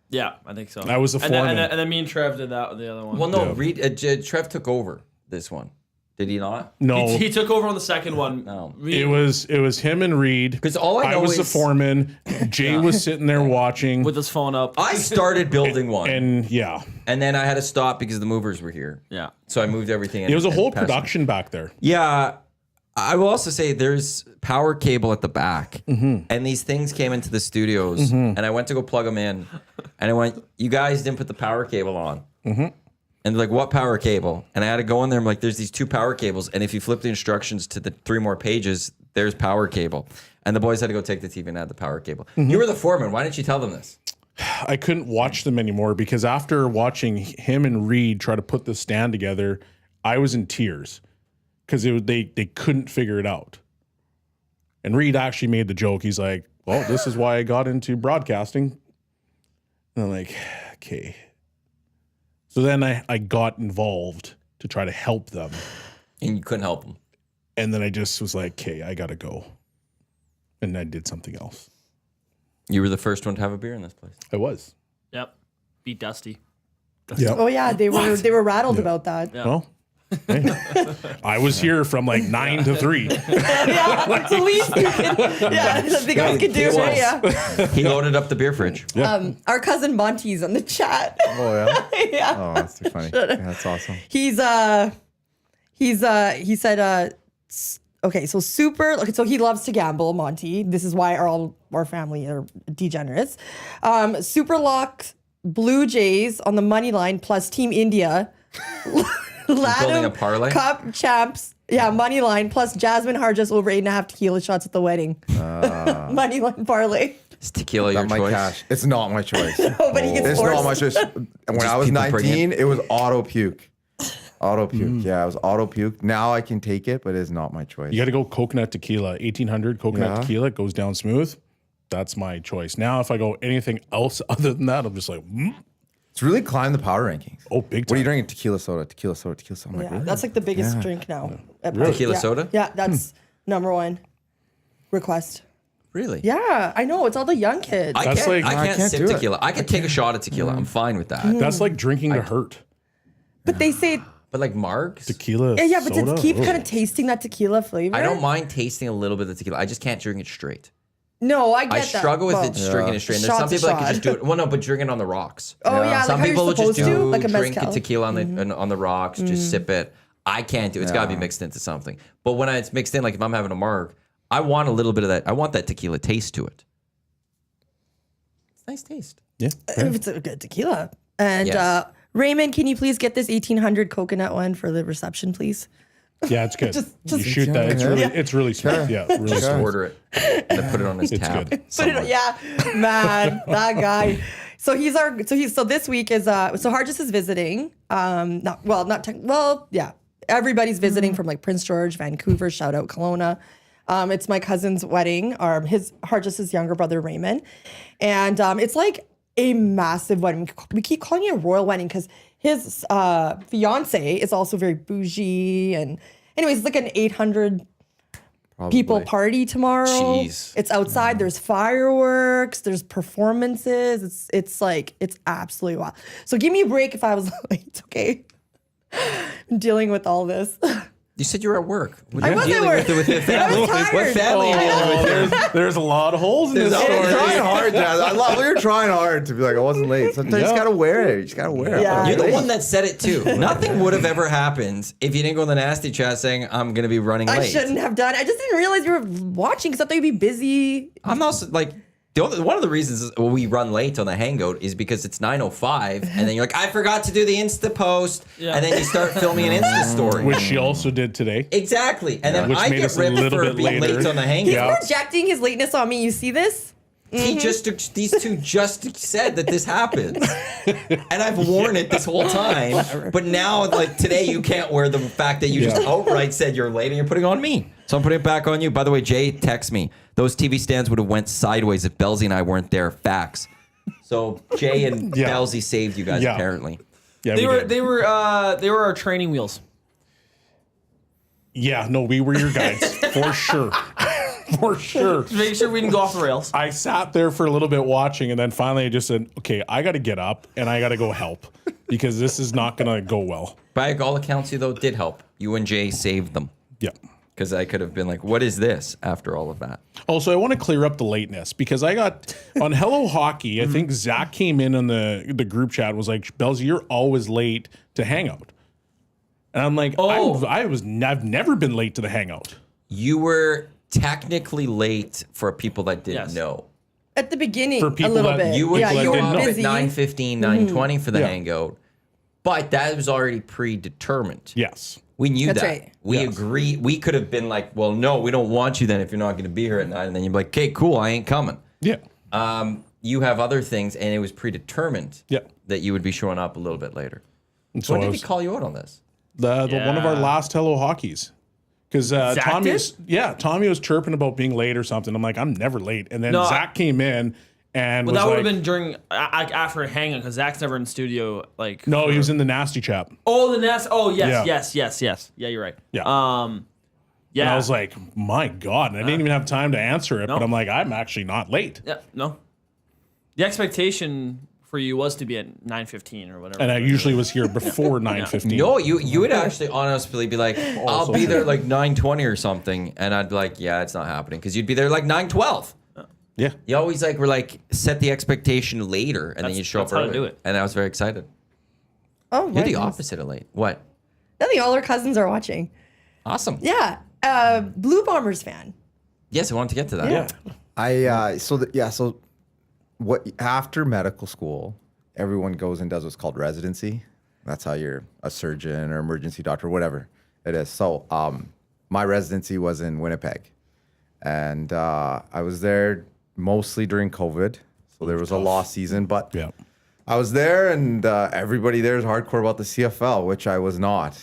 Yeah, I think so. I was the and then, foreman. and then me and Trev did that with the other one. Well, no, Yeah. Reed, Trev took over this one. Did he not? No, He took over on the second one. No. it was him and Reed. 'Cause all I know was the is- foreman. Jay was sitting there watching, with his phone up. I started building one, and yeah, and then I had to stop because the movers were here. Yeah. So I moved everything. it was a and whole passed it. production back there. Yeah. I will also say there's power cable at the back, and these things came into the studios, and I went to go plug them in, and I went, "You guys didn't put the power cable on." And they're like, "What power cable?" And I had to go in there. I'm like, "There's these 2 power cables, and if you flip the instructions to the 3 more pages, there's power cable." And the boys had to go take the TV and add the power cable. You were the foreman. Why didn't you tell them this? I couldn't watch them anymore because after watching him and Reed try to put the stand together, I was in tears because they couldn't figure it out. And Reed actually made the joke. He's like, "Well, this is why I got into broadcasting." And I'm like, okay. So then I got involved to try to help them. And you couldn't help them. And then I just was like, okay, I got to go. And I did something else. You were the first one to have a beer in this place. I was. Yep. beat Dusty. Yeah. Oh yeah, they were rattled about that. Yeah. Well, hey, I was here from like 9 to 3. Yeah, so at least you can, the guys can do it. Yeah. He loaded up the beer fridge. Our cousin Monty's on the chat. Oh yeah. Yeah. Oh, that's too funny. Yeah, that's awesome. He said okay, so so he loves to gamble, Monty. This is why all our family are degenerates. Super locks Blue Jays on the money line plus Team India. Building a parlay? Cup champs. Yeah, money line plus Jasmine Harjas over 8.5 tequila shots at the wedding. Money line parlay. Is tequila your Not my choice? cash. It's not my choice. Oh, but he gets It's forced. not my choice. When I was people 19, pregnant. it was auto puke. Auto puke. Yeah, it was auto puke. Now I can take it, but it's not my choice. You got to go coconut tequila. 1800 coconut Yeah. tequila goes down smooth. That's my choice. Now, if I go anything else other than that, I'm just like, It's really climbed the power rankings. oh, big What are you time. drinking? Tequila soda, tequila soda, tequila soda. I'm like, Yeah, really? that's like the biggest drink now. Tequila Yeah. soda? Yeah, that's number one request. Really? Yeah, I know. It's all the young kids. I That's can't, like- I I can't can't sip do it. tequila. I could take a shot of tequila. I'm fine with that. That's like drinking to hurt. But they say, But like Mark's, Tequila. yeah, but soda? to keep Ugh. kind of tasting that tequila flavor. I don't mind tasting a little bit of tequila. I just can't drink it straight. No, I get I that. struggle with Well, it just drinking it straight. And there's some Shot to people that can shot. just do it. Well, no, but drinking on the rocks. Oh yeah, Some like how people you're will just supposed to, do like a drink mezcal. a tequila on the rocks, just sip it. I can't do it. It's got to be mixed into something. But when it's mixed in, like if I'm having a marg, I want a little bit of that. I want that tequila taste to it. It's a nice taste. Yeah. If it's a good tequila. And Yes. Raymond, can you please get this 1800 coconut one for the reception, please? Yeah, it's good. Just- you shoot that. It's really, it's really smooth. Yeah, really Just smooth. order it and then put it on his It's tab. good. But yeah, man, that guy. So so this week is so Harjas is visiting. Everybody's visiting from like Prince George, Vancouver, shout out Kelowna. It's my cousin's wedding, or Harjas's younger brother Raymond. And it's like a massive wedding. We keep calling it a royal wedding because his fiance is also very bougie. And anyways, it's like an 800 people Probably. party tomorrow. Jeez. It's outside. There's fireworks. There's performances. It's absolutely wild. So give me a break if I was late, okay? I'm dealing with all this. You said you were at work. What I are you was at dealing work. with your family? I was What tired. family are you dealing with? There's a lot of holes in this You're story. trying hard, Jazz. I love when you're trying hard to be like, I wasn't late. Sometimes you just gotta wear it. You just gotta wear it. Yeah. You're the Late. one that said it too. Nothing would have ever happened if you didn't go in the nasty chat saying I'm gonna be running late. I shouldn't have done. I just didn't realize you were watching because I thought you'd be busy. I'm not like one of the reasons we run late on the Hangout is because it's 9:05 and then you're like I forgot to do the Insta post Yeah. and then you start filming an Insta story. Which she also did today. Exactly, and then Which I made get us a ripped little for bit being later. late on the He's Hangout. projecting his lateness on me. You see this? These two just said that this happens, and I've worn it this whole time. But now, like today, you can't wear the fact that you just outright said you're late, and you're putting it on me. So I'm putting it back on you. By the way, Jay, text me. Those TV stands would have went sideways if Belsey and I weren't there. Facts. So Jay and Yeah. Belsey saved you guys Yeah. apparently. Yeah, They we were did. they were our training wheels. Yeah, no, we were your guides for sure. For sure. Make sure we didn't go off the rails. I sat there for a little bit watching, and then finally I just said, okay, I got to get up and I got to go help because this is not going to go well. By all accounts, you though did help. You and Jay saved them Yeah. because I could have been like, "What is this?" After all of that. Also, I want to clear up the lateness because I got on Hello Hockey. I think Zach came in on the group chat and was like, "Belzy, you're always late to Hangout," and I'm like, Oh. I've never been late to the Hangout." You were technically late for people that didn't Yes. know. At the beginning, For a people little that- bit. You would yeah, you show didn't up were know. at busy. 9:15, 9:20 for the Mm-hmm. Hangout, but that was already predetermined. Yes. We knew That's that. right. We Yes. agreed. We could have been like, well, no, we don't want you then if you're not going to be here at 9. And then you'd be like, okay, cool, I ain't coming. Yeah. You have other things, and it was predetermined Yeah. that you would be showing up a little bit later. And so When I did was, he call you out on this? the one of our Yeah. last Hello Hockeys. Because Tommy was chirping about being late or something. I'm like, I'm never late. And then No, Zach came in and Well, was that would like, have been during after a hangout because Zach's never in studio. Like no, he was in the nasty chap. Oh, the nest. Oh, yes, Yeah. yes. Yeah, you're right. Yeah. Yeah. And I was like, my God. And I didn't even have time to answer it. No. But I'm like, I'm actually not late. yeah, no. The expectation for you was to be at 9:15 or whatever. And I usually was here before 9:15. No, you would actually honestly be like, I'll be there like 9:20 or something, and I'd be like, yeah, it's not happening, because you'd be there like 9:12. Yeah. You always were like set the expectation later, and then you show up that's how to early. do it. And I was very excited. Oh, You're the right. opposite of late. What? Nothing. All our cousins are watching. Awesome. Yeah. Blue Bombers fan. Yes, I wanted to get to that. Yeah. So what after medical school, everyone goes and does what's called residency. That's how you're a surgeon or emergency doctor, whatever it is. So my residency was in Winnipeg, and I was there mostly during COVID. So there was a lost season, but Yeah. I was there, and everybody there is hardcore about the CFL, which I was not.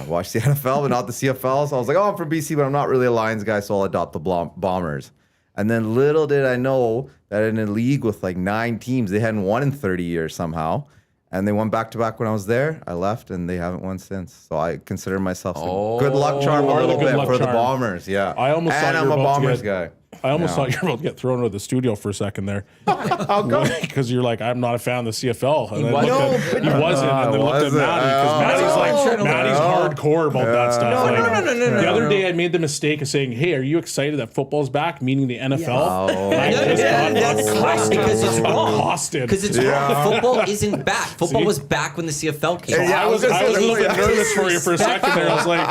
Watched the NFL, but not the CFL. So I was like, I'm from BC, but I'm not really a Lions guy, so I'll adopt the Bombers. And then little did I know that in a league with like 9 teams, they hadn't won in 30 years somehow. And they won back-to-back when I was there. I left, and they haven't won since. So I consider myself a good luck charm a are the little good bit luck for the charm. Bombers. Yeah. I almost thought and you I'm were a about to Bombers get- guy. I almost thought you were about to get thrown out of the studio for a second there. How come? Because you're like, I'm not a fan of the CFL. And He then wasn't. looked at, he wasn't. And then looked at wasn't. Maddie. Because Oh. Maddie's like, No. Maddie's hardcore about that stuff. No, Like, no. The other day I made the mistake of saying, hey, are you excited that football's back? Meaning the NFL. Oh. And I just got accosted. Because it's wrong. Accosted. Because it's wrong. Football isn't back. Football See? was back when the CFL came. Yeah, I was a little bit nervous for you for a second there. I was like,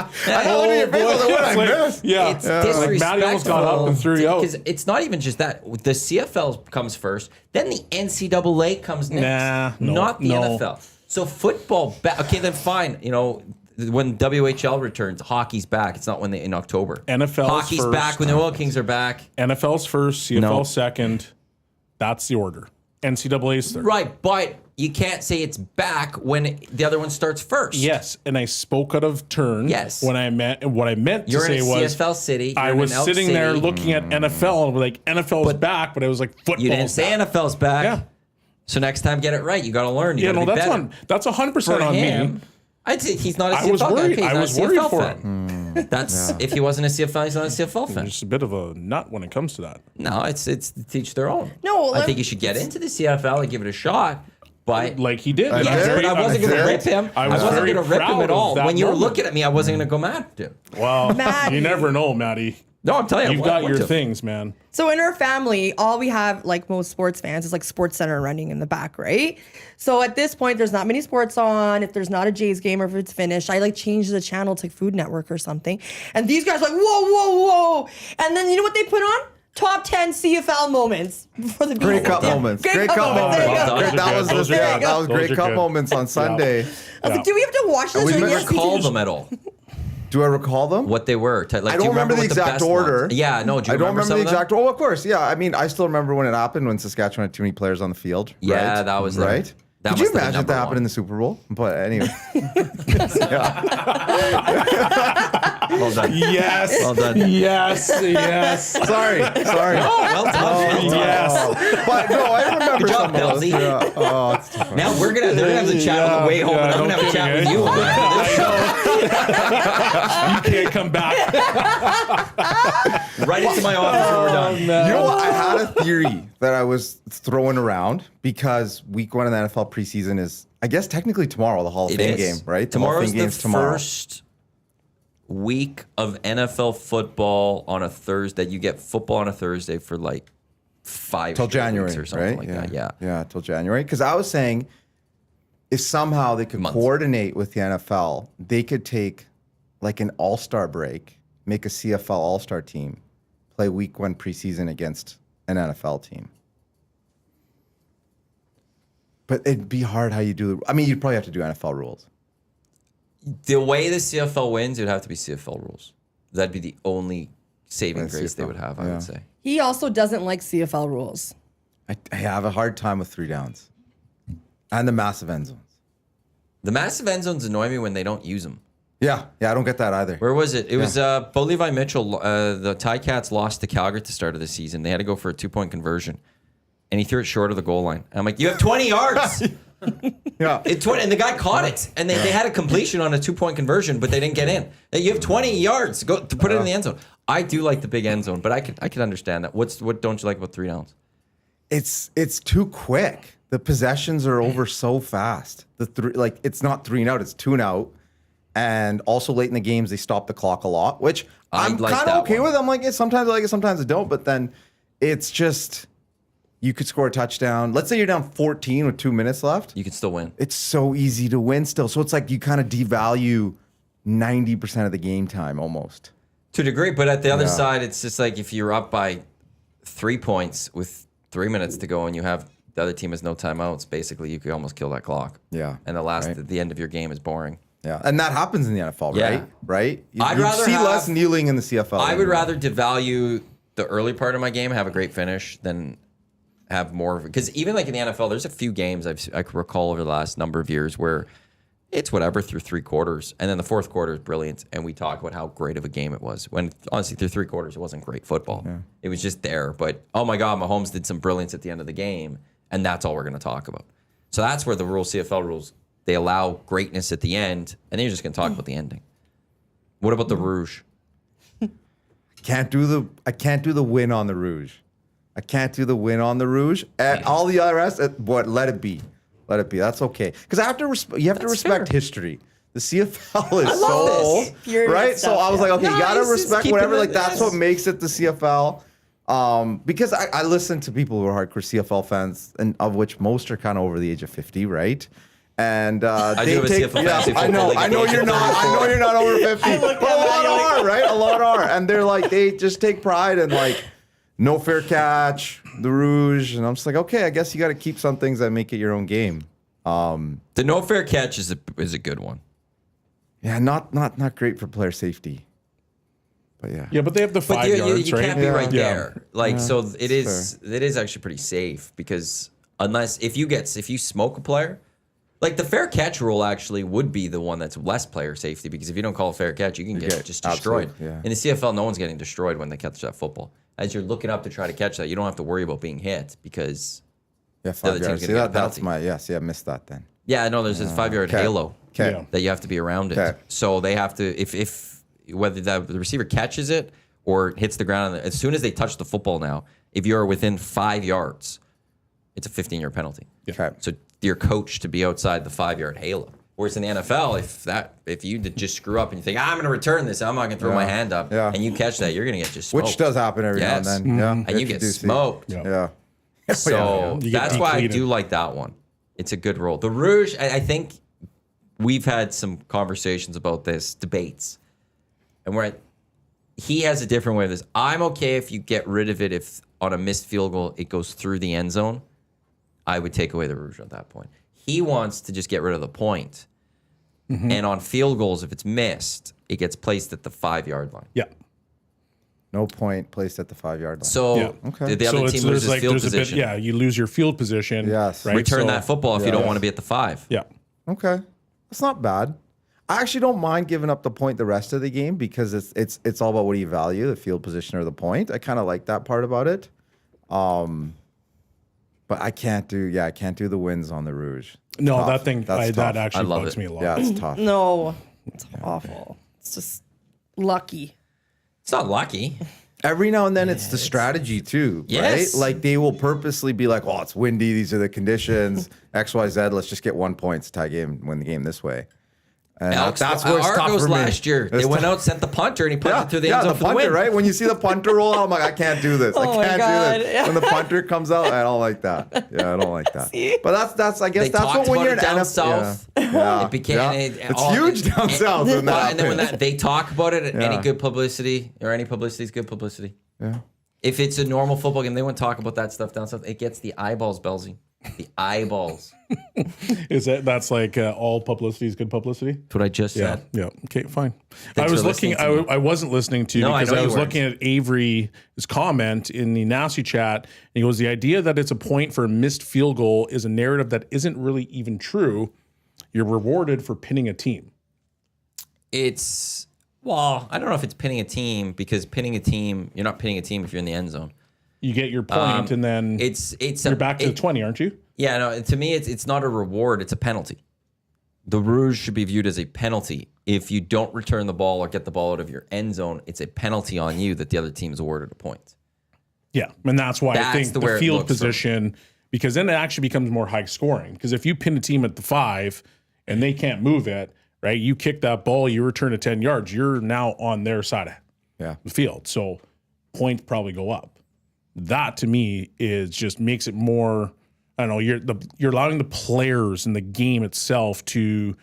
know, what are your boy. people that what I It's like, missed? yeah. It's Like Maddie almost got up and threw you out. Because it's not even just that. The CFL comes first, then the NCAA comes next. Nah, not the no. NFL. So football back. Okay, then fine. You know, when WHL returns, hockey's back. It's not when they in October. NFL's hockey's first. back when the Oil Kings are back. NFL's first, CFL No. second. That's the order. NCAA's third. Right, but you can't say it's back when the other one starts first. Yes, and I spoke out of turn. Yes. When I meant what I meant You're to in say a was CFL city. I you're in was an Elks sitting there city. looking at NFL and like NFL's back, but I was like football's You didn't say back. NFL's back. Yeah. So next time, get it right. You got to learn. You Yeah, gotta no, be that's better. that's 100% For on him, me. I'd say he's not a I CFL was guy. worried. Okay, he's I not was a worried CFL for fan. him. That's if he wasn't a CFL fan, he's not a CFL fan. Just a bit of a nut when it comes to that. No, it's to teach their own. No, I think you should get into the CFL and give it a shot. But Like he did. I And did. I'm yes, very- but I wasn't I'm going to very- rip him. I I was wasn't very going to rip him proud at of all. that When you were moment. looking at me, I wasn't going to go mad at him. Well, Maddie. you never know, Maddie. No, I'm telling you, You've I got want your to. things, man. So in our family, all we have, like most sports fans, is like Sports Center running in the back, right? So at this point, there's not many sports on. If there's not a Jays game or if it's finished, I like change the channel to Food Network or something. And these guys are like, whoa. And then you know what they put on? Top 10 CFL moments for the Great BC. cup moments. Great cup moments. There you Well go. done. Great, that was Those the, are yeah, good. that was Those great are cup good. moments on Sunday. I was like, do we have to watch this? We Or never yes, we Recall do. them at all. Do I recall them? What they were. Like, I do don't you remember the what exact best order. ones? Yeah, no. Do you I don't remember some the of them? exact order. Well, of course, yeah. I mean, I still remember when it happened when Saskatchewan had too many players on the field. Yeah, right? that was right. them. That Could you must have been imagine if that number happened one. in the Super Bowl? But anyway, Well done. Yes. Well done. Yes. sorry. Well done. Yes. But no, I remember Good job, some of those. Belsey. Yeah. Oh, it's tough. Now they're gonna have the chat on the way home, and I'm no gonna have a chat kidding, with you. You can't come back. Right into my office when we're done. You know what? I had a theory that I was throwing around because week 1 of the NFL preseason is, I guess, technically tomorrow, the Hall of It Fame is. game, right? The Hall of Tomorrow's Fame the game's tomorrow. first week of NFL football on a Thursday. You get football on a Thursday for like 5 Till straight January, weeks or something right? like that. Yeah. Yeah, till January. Because I was saying, if somehow they could Month. coordinate with the NFL, they could take like an all-star break, make a CFL all-star team, play week 1 preseason against an NFL team. But it'd be hard how you do. I mean, you'd probably have to do NFL rules. The way the CFL wins, it would have to be CFL rules. That'd be the only saving That's grace they CFL, would have, I yeah. would say. He also doesn't like CFL rules. I have a hard time with 3 downs and the massive end zones. The massive end zones annoy me when they don't use them. Yeah, I don't get that either. Where was it? It was Bo Levi Mitchell. The Ticats lost to Calgary at the start of the season. They had to go for a 2-point conversion, and he threw it short of the goal line. I'm like, you have 20 yards. Yeah. And the guy caught it, and they had a completion on a 2-point conversion, but they didn't get in. You have 20 yards. Go to put it in the end zone. I do like the big end zone, but I could understand that. What don't you like about 3 downs? It's too quick. the possessions are over so fast. It's not 3 and out, it's 2 and out. And also late in the games, they stop the clock a lot, which I'm like kind that of okay one. with. I'm like, sometimes I like it, sometimes I don't. But then it's just, you could score a touchdown. Let's say you're down 14 with 2 minutes left. You can still win. It's so easy to win still. So it's like you kind of devalue 90% of the game time almost. To a degree, but at the other side, it's just like if you're up by 3 points with 3 minutes to go and you have the other team has no timeouts, basically you could almost kill that clock. Yeah. And the end of your game is boring. Yeah, and that happens in the NFL, Yeah. right? Right? I'd You rather see have- less kneeling in the CFL. I would rather devalue the early part of my game, have a great finish, than have more of it. Because even like in the NFL, there's a few games I can recall over the last number of years where it's whatever through 3 quarters, and then the fourth quarter is brilliant, and we talk about how great of a game it was. When honestly, through 3 quarters, it wasn't great football. Yeah. It was just there. But oh my God, Mahomes did some brilliance at the end of the game, and that's all we're going to talk about. So that's where the CFL rules, they allow greatness at the end, and then you're just going to talk about the ending. What about the Rouge? I can't do the win on the Rouge. I can't do the win on the Rouge. And all the other rest, let it be. Let it be. That's okay. Because you have to respect history. The CFL is so this. Period right. So stuff, I was like, okay, you gotta Nice, just respect keep whatever. it Like like that's this. what makes it the CFL. Because I listen to people who are hardcore CFL fans, and of which most are kind of over the age of 50, right? And I do have a CFL fantasy I football know, league I at know the age you're of not. I know 34. you're not over 50. But a lot are, right? A lot are, and they're like, they just take pride in like no fair catch, the Rouge, and I'm just like, okay, I guess you got to keep some things that make it your own game. The no fair catch is a good one. Yeah, not great for player safety, but yeah. Yeah, but they have the But 5 you yards, right? can't be right Yeah. there. Like so, it that's is actually pretty safe because if you smoke a player, like the fair catch rule actually would be the one that's less player safety because if you don't call a fair catch, you can get just destroyed. absolutely, yeah. In the CFL, no one's getting destroyed when they catch that football. As you're looking up to try to catch that, you don't have to worry about being hit because Yeah, other 5 team's yards. gonna See, get a that's penalty. I missed that then. I know there's this 5-yard halo Okay. Yeah. that you have to be around it. Okay. So they have to if whether the receiver catches it or hits the ground, as soon as they touch the football now, if you're within 5 yards, it's a 15-yard penalty. Okay. So you're coached to be outside the 5-yard halo. Whereas in the NFL, if you just screw up and you think, I'm going to return this, I'm not going to throw my hand up, Yeah. and you catch that, you're going to get just smoked. Which does happen every now and Yes. then. Yeah. And you get do see. smoked. Yeah. Yeah. So You get that's why I depleted. do like that one. It's a good role. The Rouge, I think we've had some conversations about this, debates. And he has a different way of this. I'm okay if you get rid of it if on a missed field goal it goes through the end zone. I would take away the Rouge at that point. He wants to just get rid of the point. Mm-hmm. And on field goals, if it's missed, it gets placed at the 5-yard line. Yeah. No point placed at the 5-yard line. So Yeah. Okay. the other team loses field position. you lose your field position. Yes. Right? Return So- that football if you don't want to be at the 5. Yeah. Okay, that's not bad. I actually don't mind giving up the point the rest of the game because it's all about what do you value, the field position or the point. I kind of like that part about it. But I can't do the wins on the Rouge. No, Tough. that thing That's that tough. actually I love bugs it. me a lot. Yeah, it's tough. No, it's awful. It's just lucky. It's not lucky. Every now and then it's the strategy too, Yes. right? Like they will purposely be like, "Oh, it's windy. These are the conditions. X, Y, Z. Let's just get 1 point to tie game, win the game this way." And Elks, that's where it's tough Argos for me. last year. They It's went tough. out, sent the punter, and he punted through the end the zone for the punter, win. right? When you see the punter roll out, I'm like, I can't do this. Oh my I can't God. do this. When the punter comes out, I don't like that. Yeah, I don't like that. But that's I guess They that's talked what when about you're it an down NFL south. Yeah. It became it's huge down south when that Well, and then when happens. they talk about it, any Yeah. good publicity or any publicity is good publicity. Yeah. If it's a normal football game, they wouldn't talk about that stuff down south. It gets the eyeballs, Belsey. The eyeballs. That's like all publicity is good publicity? That's what I just Yeah. said. Yeah. Okay, fine. Thanks I was for looking, listening to me. I wasn't listening to you No, I because know I you was weren't. looking at Avery's comment in the Nasty chat. And he goes, the idea that it's a point for a missed field goal is a narrative that isn't really even true. You're rewarded for pinning a team. Well, I don't know if it's pinning a team because pinning a team, you're not pinning a team if you're in the end zone. You get your point and then It's you're back to the 20, aren't you? Yeah, no, to me, it's not a reward, it's a penalty. The Rouge should be viewed as a penalty. If you don't return the ball or get the ball out of your end zone, it's a penalty on you that the other team is awarded a point. Yeah. And that's why I That's think where the it field looks from. position because then it actually becomes more high scoring. Because if you pin a team at the 5 and they can't move it, right? You kick that ball, you return it 10 yards, you're now on their side of the field. So points probably go up. That to me is just makes it more, I don't know, you're allowing the players in the game itself to,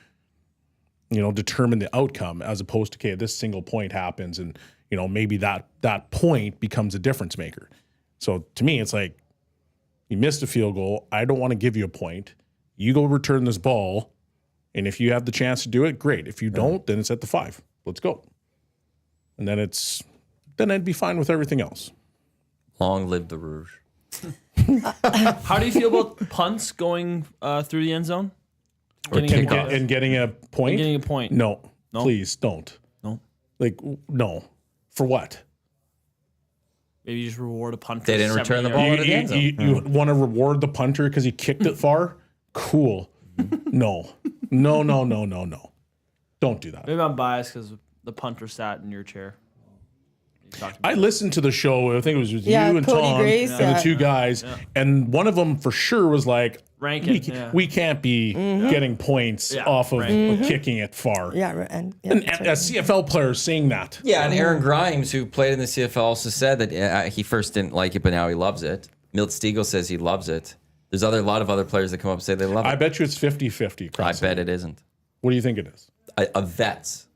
determine the outcome, as opposed to, okay, this single point happens and, maybe that point becomes a difference maker. So to me, it's like, you missed a field goal. I don't want to give you a point. You go return this ball, and if you have the chance to do it, great. If you don't, then it's at the 5. Let's go. And then I'd be fine with everything else. Long live the Rouge. How do you feel about punts going through the end zone? And getting a point? Getting a point. No, please don't. No. No. For what? Maybe you just reward a punter. They didn't return the ball out of the end zone. You want to reward the punter because he kicked it far? Cool. No. Don't do that. Maybe I'm biased because the punter sat in your chair. I listened to the show. I think it was with you and Cody Tom Grace, and the two guys, and one of them for sure was like, we can't be getting points off of kicking it far. And a CFL player saying that. Yeah, and Aaron Grimes, who played in the CFL, also said that he first didn't like it, but now he loves it. Milt Stegall says he loves it. There's a lot of other players that come up and say they love it. I bet you it's 50-50. I bet it isn't. What do you think it is? A vets.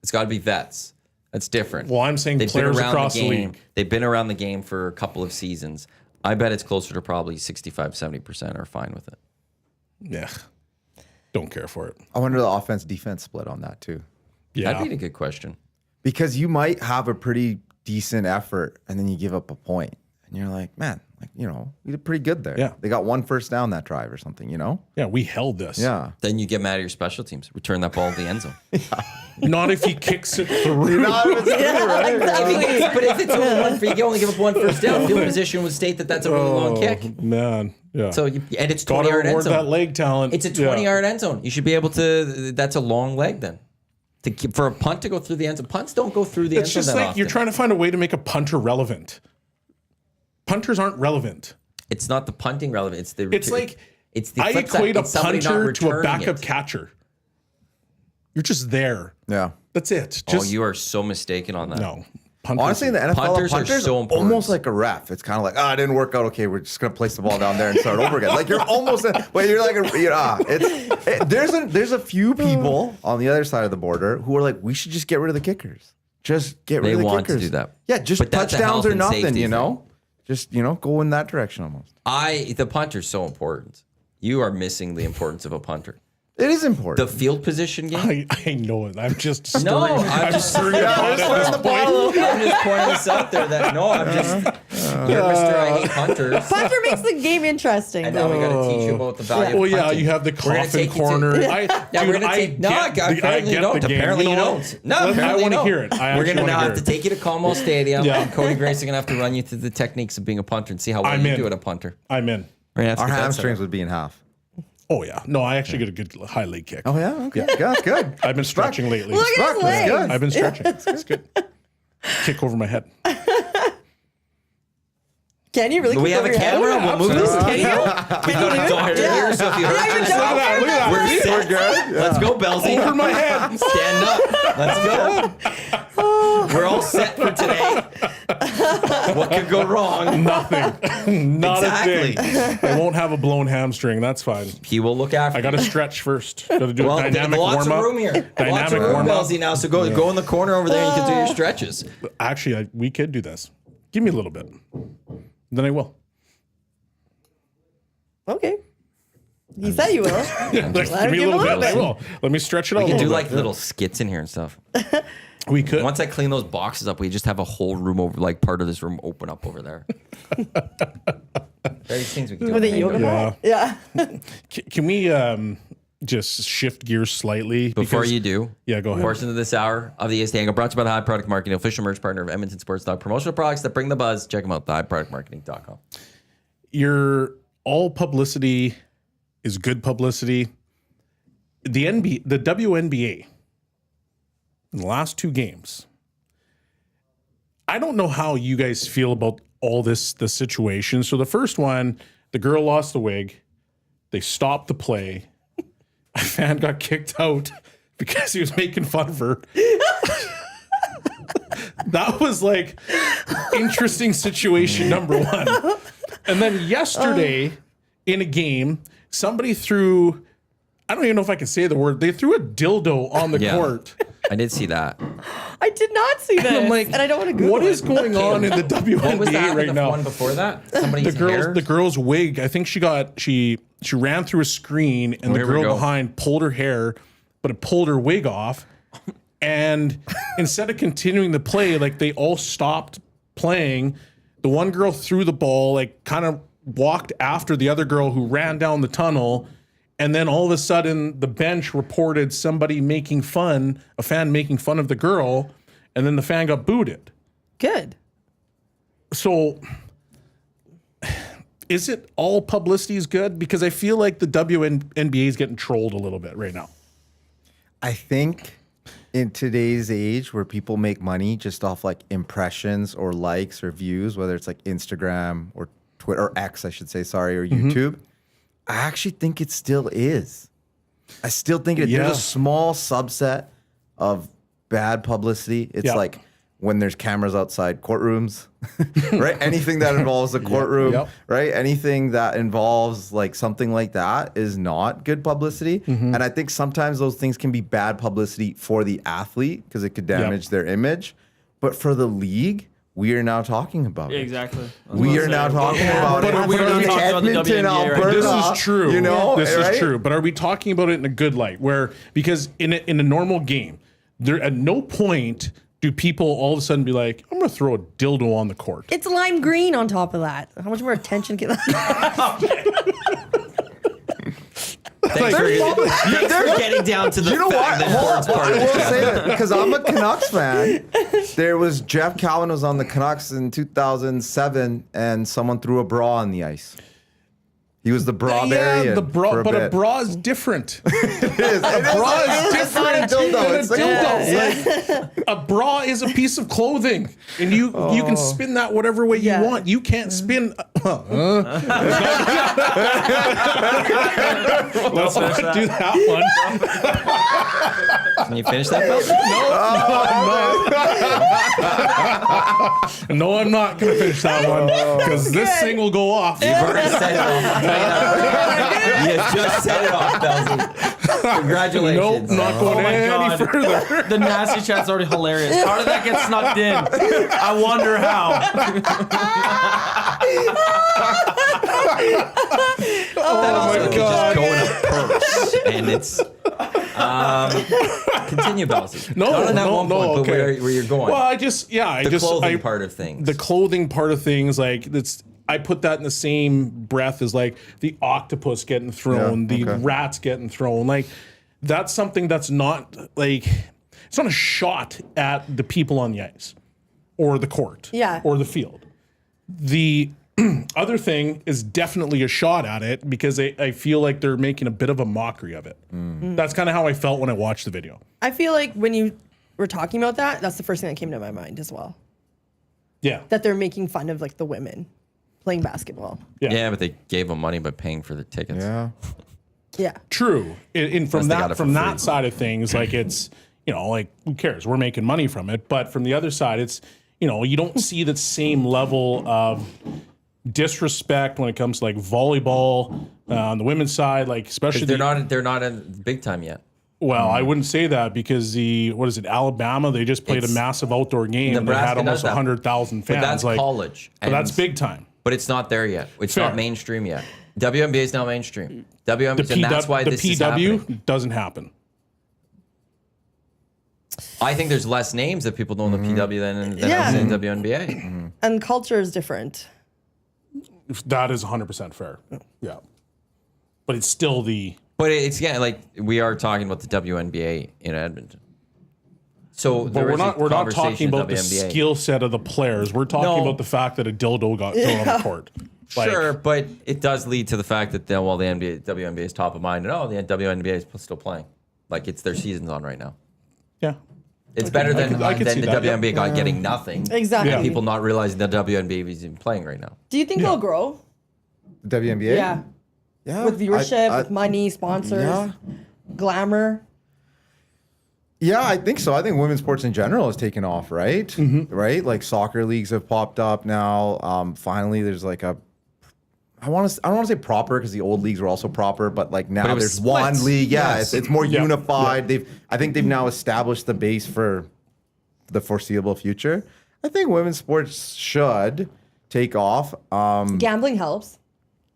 It's got to be vets. That's different. Well, I'm saying players across the league. They've been around the game for a couple of seasons. I bet it's closer to probably 65-70% are fine with it. Yeah. Don't care for it. I wonder the offense-defense split on that too. Yeah. That'd be a good question. Because you might have a pretty decent effort and then you give up a point. And you're like, man, we did pretty good there. Yeah. They got 1 first down that drive or something, Yeah, we held this. Yeah. Then you get mad at your special teams. Return that ball to the end zone. Not if he kicks it through. But if it's only one, you only give up 1 first down. Field position would state that's a really long kick. Man, yeah. So and it's 20 Gotta yard end reward zone. that leg talent. It's a 20-yard end zone. You should be able to. That's a long leg then. For a punt to go through the end zone. Punts don't go through the end zone. It's just like you're trying to find a way to make a punter relevant. Punters aren't relevant. It's not the punting relevant. It's the. It's the I flip side. equate a It's somebody not punter to a returning backup it. catcher. You're just there. Yeah. That's it. You are so mistaken on that. No. Punters, Honestly, in the NFL, Punters are punter's so important. almost like a ref. It's kind of like, it didn't work out. Okay, we're just gonna place the ball down there and start over again. Like you're almost, you're like, there's a few people on the other side of the border who are like, we should just get rid of the kickers. Just get rid of the kickers. They want to do that. Yeah, just But that's a touchdowns health or and nothing. safety thing. Just go in that direction almost. The punter's so important. You are missing the importance of a punter. It is important. The field position game. I know it. I'm just stirring. No, I'm stirring the pot at this point. I'm just pointing this out there that you're Mr. I hate punters. Punter makes the game interesting. And now we got to teach you about the value Well, of punting. you have the coffin corner. Apparently you don't. Apparently you don't. No, I want to hear it. We're going to now have to take you to Como Stadium, and Cody Grace is going to have to run you through the techniques of being a punter and see how well you do at a punter. I'm in. Our hamstrings would be in half. Oh, yeah. No, I actually get a good high leg kick. Oh, yeah? Okay. Yeah, that's good. I've been stretching lately. Look at his legs. Good. I've been stretching. It's good. Kick over my head. Can you really? Do we have a camera? We'll move this. Can you? We've got a doctor here, so if you hurt yourself, we're set. Let's go, Belsy. Over my head. Stand up. Let's go. We're all set for today. What could go wrong? Nothing. Not Exactly. a thing. I won't have a blown hamstring. That's fine. He will look after I got to stretch first. Got to do a dynamic lots warm-up. of room here. Lots Dynamic of room, warm-up. Belsy, now. So go in the corner over there and you can do your stretches. Actually, we could do this. Give me a little bit. Then I will. Okay. You said you will. Give me a little bit. I will. Let me stretch it out. We a can do little like bit. little skits in here and stuff. We could. Once I clean those boxes up, we just have a whole room over, like part of this room open up over there. Various things we can do. With a yoga mat? Yeah. Can we just shift gears slightly? Before Because- you do, Yeah, go ahead. portion of this hour of the EST Hangout brought to you by the High Product Marketing, official merch partner of Edmonton Sports Dog. Promotional products that bring the buzz. Check them out, thehighproductmarketing.com. Your all publicity is good publicity. The WNBA, in the last 2 games, I don't know how you guys feel about all the situation. So the first one, The girl lost the wig. They stopped the play. A fan got kicked out because he was making fun of her. That was like interesting situation number one. And then yesterday in a game, somebody threw, I don't even know if I can say the word, they threw a dildo on the court. I did see that. I did not see this. And I'm like, and I don't want to Google what is going on in the What was WNBA that? right The now? one before that? Somebody's hair? The girl's wig. I think she ran through a screen and the There we girl go. behind pulled her hair, but it pulled her wig off. And instead of continuing the play, like they all stopped playing. The one girl threw the ball, like kind of walked after the other girl who ran down the tunnel. And then all of a sudden the bench reported somebody making fun, a fan making fun of the girl. And then the fan got booted. Good. So is it all publicity is good? Because I feel like the WNBA is getting trolled a little bit right now. I think in today's age where people make money just off like impressions or likes or views, whether it's like Instagram or Twitter or X, I should say, sorry, or YouTube, I actually think it still is. I still think there's a small subset of bad publicity. It's like when there's cameras outside courtrooms, right? Anything that involves the courtroom, right? Anything that involves like something like that is not good publicity. And I think sometimes those things can be bad publicity for the athlete because it could damage their image. But for the league, we are now talking about it. Exactly. We are now talking about it. But we are in talking about the Edmonton, WNBA right now. Alberta. This is true. You know, this right? is true. But are we talking about it in a good light? Because in a normal game, there at no point do people all of a sudden be like, I'm going to throw a dildo on the court. It's lime green on top of that. How much more attention can that? They're getting down to the You know what? fact that Ford's part I of will the say that because I'm a Canucks fan. There was Jeff Cowan was on the Canucks in 2007, and someone threw a bra on the ice. He was the bra-barian for a but a bit. bra is different. It is. A bra is It's not a different dildo. than a It's like dildo. Like, a bra is a piece of clothing, and you can spin that whatever way you want. You can't spin. Let's not do that one. Can you finish that, Belle? No, I'm not going to finish that one because this thing will go off. You've already said it off. You just said it off, Bellsy. Congratulations. Nope, not going my any God. further. The nasty chat's already hilarious. How did that get snuck in? I wonder how. That also my could God. just go in a purse, and it's. Continue, Bellsy. No, Not on that no, one no, point, but okay. where you're going. Well, I just the clothing part of things. The clothing part of things, like I put that in the same breath as like the octopus getting thrown, the rats getting thrown. Like that's something that's not like it's not a shot at the people on the ice or the court or the field. The other thing is definitely a shot at it because I feel like they're making a bit of a mockery of it. That's kind of how I felt when I watched the video. I feel like when you were talking about that, that's the first thing that came to my mind as well. Yeah. That they're making fun of like the women playing basketball. Yeah, but they gave them money by paying for the tickets. Yeah. Yeah. True. And from Unless they got it for that free. side of things, like it's, like who cares? We're making money from it. But from the other side, it's, you don't see the same level of disrespect when it comes to like volleyball on the women's side, like especially They're not in big time yet. Well, I wouldn't say that because Alabama, they just played a massive outdoor game and they had Nebraska almost does that. 100,000 fans. But that's like, college. But that's big time. But it's not there yet. It's Fair. not mainstream yet. WNBA is now mainstream. WNBA, The and that's why the this is happening. PW doesn't happen. I think there's less names that people know in the PW than Yeah. in WNBA. And culture is different. That is 100% fair. Yeah. But it's still But it's like we are talking about the WNBA in Edmonton. So But we're not talking about the WNBA. skill set of the players. We're talking No. about the fact that a dildo got thrown on the court. Like, Sure, but it does lead to the fact that the WNBA is top of mind, and the WNBA is still playing. Like it's their season's on right now. Yeah. It's better than I could see the that, yeah. WNBA guy getting nothing. Exactly. Yeah. People not realizing the WNBA is even playing right now. Do you think they'll grow? WNBA? Yeah. With viewership, with money, sponsors, glamour. Yeah, I think so. I think women's sports in general has taken off, right? Right? Like soccer leagues have popped up now. Finally, there's like a. I don't want to say proper because the old leagues were also proper, but like now it was there's one splits. league. Yeah, Yes. it's more unified. I think they've now established the base for the foreseeable future. I think women's sports should take off. Gambling helps.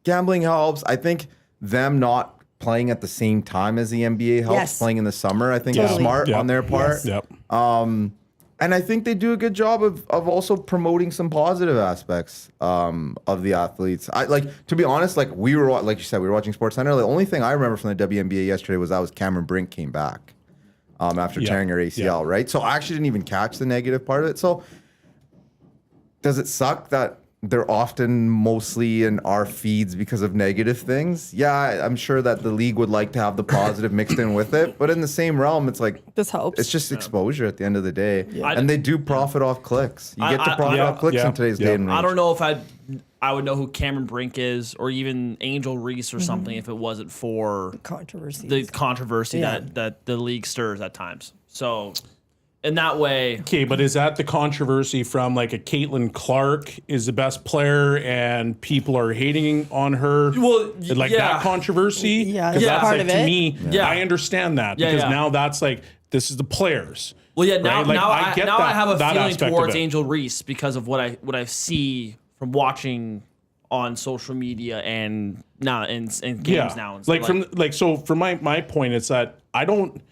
Gambling helps. I think them not playing at the same time as the NBA helps. Yes. Playing in the summer, I think Totally. is smart Yep. on their part. Yep. And I think they do a good job of also promoting some positive aspects of the athletes. I like, to be honest, like we were, like you said, we were watching SportsCenter. The only thing I remember from the WNBA yesterday was Cameron Brink came back after tearing her ACL, right? So I actually didn't even catch the negative part of it. So does it suck that they're often mostly in our feeds because of negative things? Yeah, I'm sure that the league would like to have the positive mixed in with it, but in the same realm, it's like This helps. it's just exposure at the end of the day, and they do profit off clicks. You get to profit off clicks in today's day and age. I don't know if I would know who Cameron Brink is, or even Angel Reese or something, if it wasn't for Controversy. the controversy that the league stirs at times. So in that way, Okay, but is that the controversy from like a Caitlin Clark is the best player and people are hating on her? Well, like yeah. that controversy? Yeah, 'Cause that's part like, of to it. me, Yeah. I understand that Yeah, because yeah. now that's like this is the players. well, yeah. Now, right? Like, now I, get now I have a that feeling aspect of towards it. Angel Reese because of what I see from watching on social media and now in games now. And like stuff. from my point, it's that I don't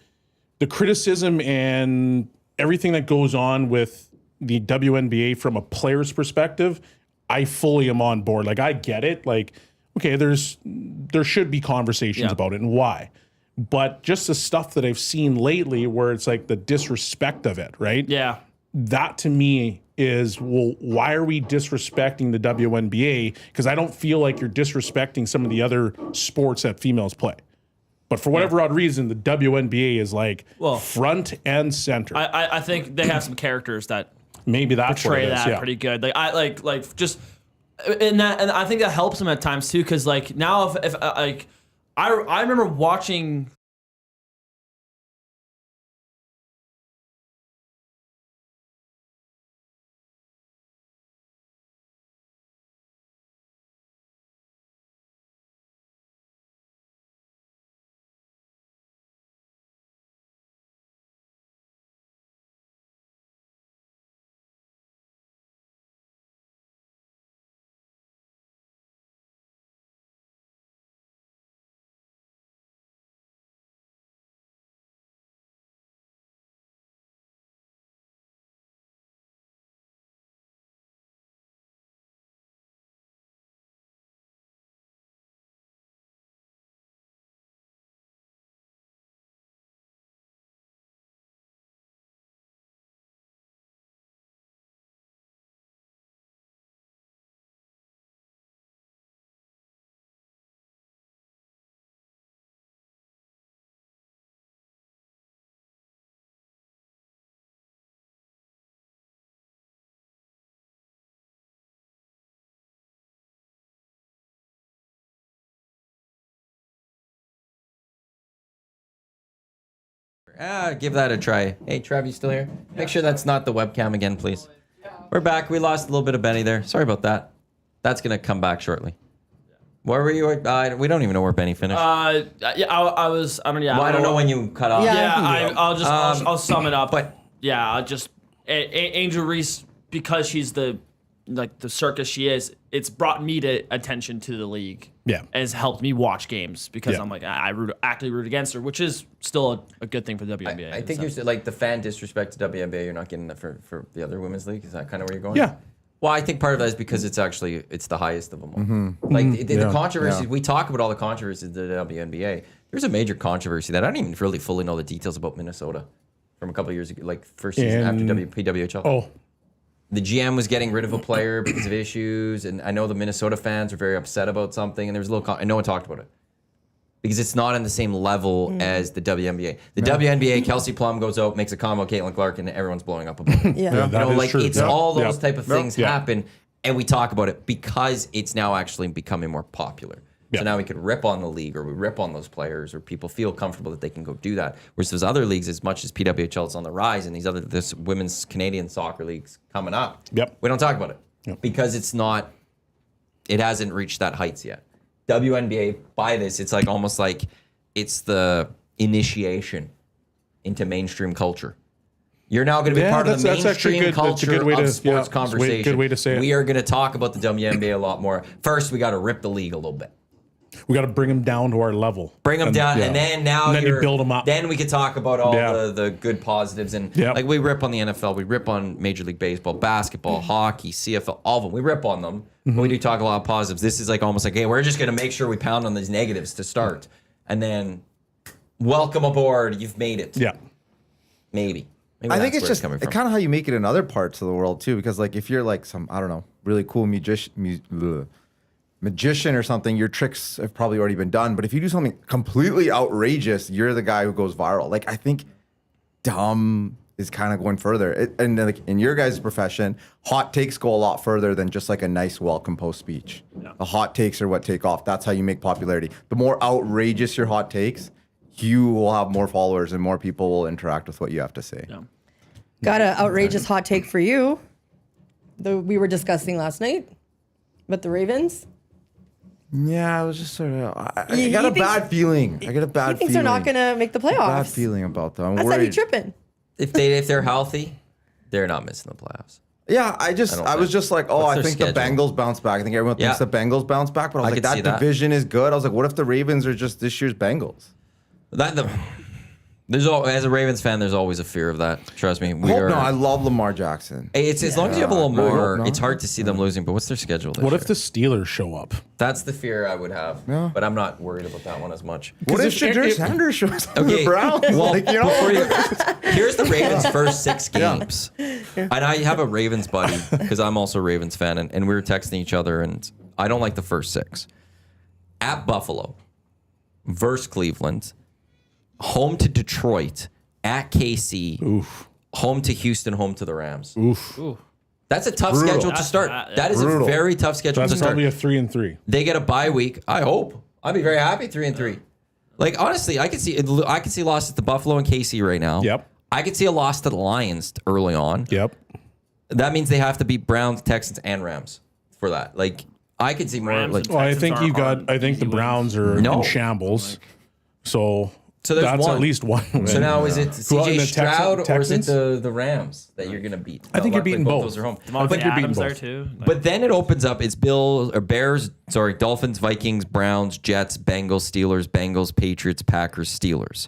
the criticism and everything that goes on with the WNBA from a player's perspective, I fully am on board. Like I get it. Like, okay, there should be conversations about it and why. But just the stuff that I've seen lately where it's like the disrespect of it, right? Yeah. That to me is, well, why are we disrespecting the WNBA? Because I don't feel like you're disrespecting some of the other sports that females play. But for whatever odd reason, the WNBA is like front and center. I think they have some characters that Maybe that's what portray it is. that Yeah. pretty good. Like I just and I think that helps them at times too. Because like now if like I remember watching. Give that a try. Hey, Trav, you still here? Make sure that's not the webcam again, please. We're back. We lost a little bit of Benny there. Sorry about that. That's going to come back shortly. Where were you? We don't even know where Benny finished. Yeah, I was. I mean, yeah. Well, I don't know when you cut off. Yeah. I'll sum it up. but- yeah, I'll just Angel Reese, because she's the circus she is. It's brought me to attention to the league. Yeah. And it's helped me watch games because Yeah. I'm like I actively root against her, which is still a good thing for the WNBA. I think you're like the fan disrespect to WNBA. You're not getting that for the other women's league. Is that kind of where you're going? Yeah. Well, I think part of that is because it's the highest of them all. Like the controversies, we talk about all the controversies of the WNBA. There's a major controversy that I don't even really fully know the details about Minnesota from a couple of years ago, like first season after PWHL. Oh, The GM was getting rid of a player because of issues, and I know the Minnesota fans were very upset about something, and there was a little. And no one talked about it because it's not on the same level as the WNBA. The WNBA, Kelsey Plum goes out, makes a comment about Caitlin Clark, and everyone's blowing up about it. Yeah. that You know, is like true. it's Yeah. all those Yeah. type of things Yeah. happen, and we talk about it because it's now actually becoming more popular. Yeah. So now we could rip on the league, or we rip on those players, or people feel comfortable that they can go do that. Whereas those other leagues, as much as PWHL is on the rise, and this women's Canadian soccer leagues coming up, we don't talk about it because it hasn't reached that heights yet. WNBA, by this, it's like almost like it's the initiation into mainstream culture. You're now going to be part of the mainstream culture of sports conversation. Good way to say it. We are going to talk about the WNBA a lot more. First, we got to rip the league a little bit. We got to bring them down to our level. Bring them down, and then you build them up. Then we could talk about all the good positives. And like we rip on the NFL, we rip on Major League Baseball, basketball, hockey, CFL, all of them. We rip on them. But we do talk a lot of positives. This is like almost like, hey, we're just going to make sure we pound on these negatives to start. And then welcome aboard. You've made it. Yeah. Maybe I think it's just kind of how you make it in other parts of the world too. Because like if you're like some, I don't know, really cool magician or something, your tricks have probably already been done. But if you do something completely outrageous, you're the guy who goes viral. Like I think dumb is kind of going further. And like in your guys' profession, hot takes go a lot further than just like a nice, well-composed speech. Yeah. The hot takes are what take off. That's how you make popularity. The more outrageous your hot takes, you will have more followers and more people will interact with what you have to say. Yeah. Got an outrageous hot take for you. We were discussing last night with the Ravens. Yeah, I was just sort of. I got a bad feeling. I got a bad feeling. He thinks they're not going to make the playoffs. Bad feeling about them. I said he's tripping. If they're healthy, they're not missing the playoffs. Yeah, I was just like, I think schedule? the Bengals bounce back. I think everyone thinks the Bengals bounce back, but I was like, that division is good. I was like, what if the Ravens are just this year's Bengals? As a Ravens fan, there's always a fear of that. Trust me. I love Lamar Jackson. It's as long as you have a little more. It's hard to see them losing. But what's their schedule? What if the Steelers show up? That's the fear I would have. Yeah. But I'm not worried about that one as much. What if Shadur Sanders shows up in the Browns? Well, here's the Ravens' first 6 games, and I have a Ravens buddy because I'm also a Ravens fan, and we were texting each other, and I don't like the first 6. At Buffalo, versus Cleveland. Home to Detroit, at KC, home to Houston, home to the Rams. Oof. That's a tough schedule to start. That is a very tough schedule to start. That's probably a 3-3. They get a bye week. I hope. I'd be very happy 3-3. Like honestly, I could see losses to Buffalo and KC right now. Yep. I could see a loss to the Lions early on. Yep. That means they have to beat Browns, Texans, and Rams for that. Like I could see more. I think the Browns are in shambles. So that's one. At least one win. So now is it CJ Stroud or is it the Rams that you're going to beat? I think you're beating both. Those are home. I think you're beating both. There too. But then it opens up. It's Dolphins, Vikings, Browns, Jets, Bengals, Steelers, Bengals, Patriots, Packers, Steelers.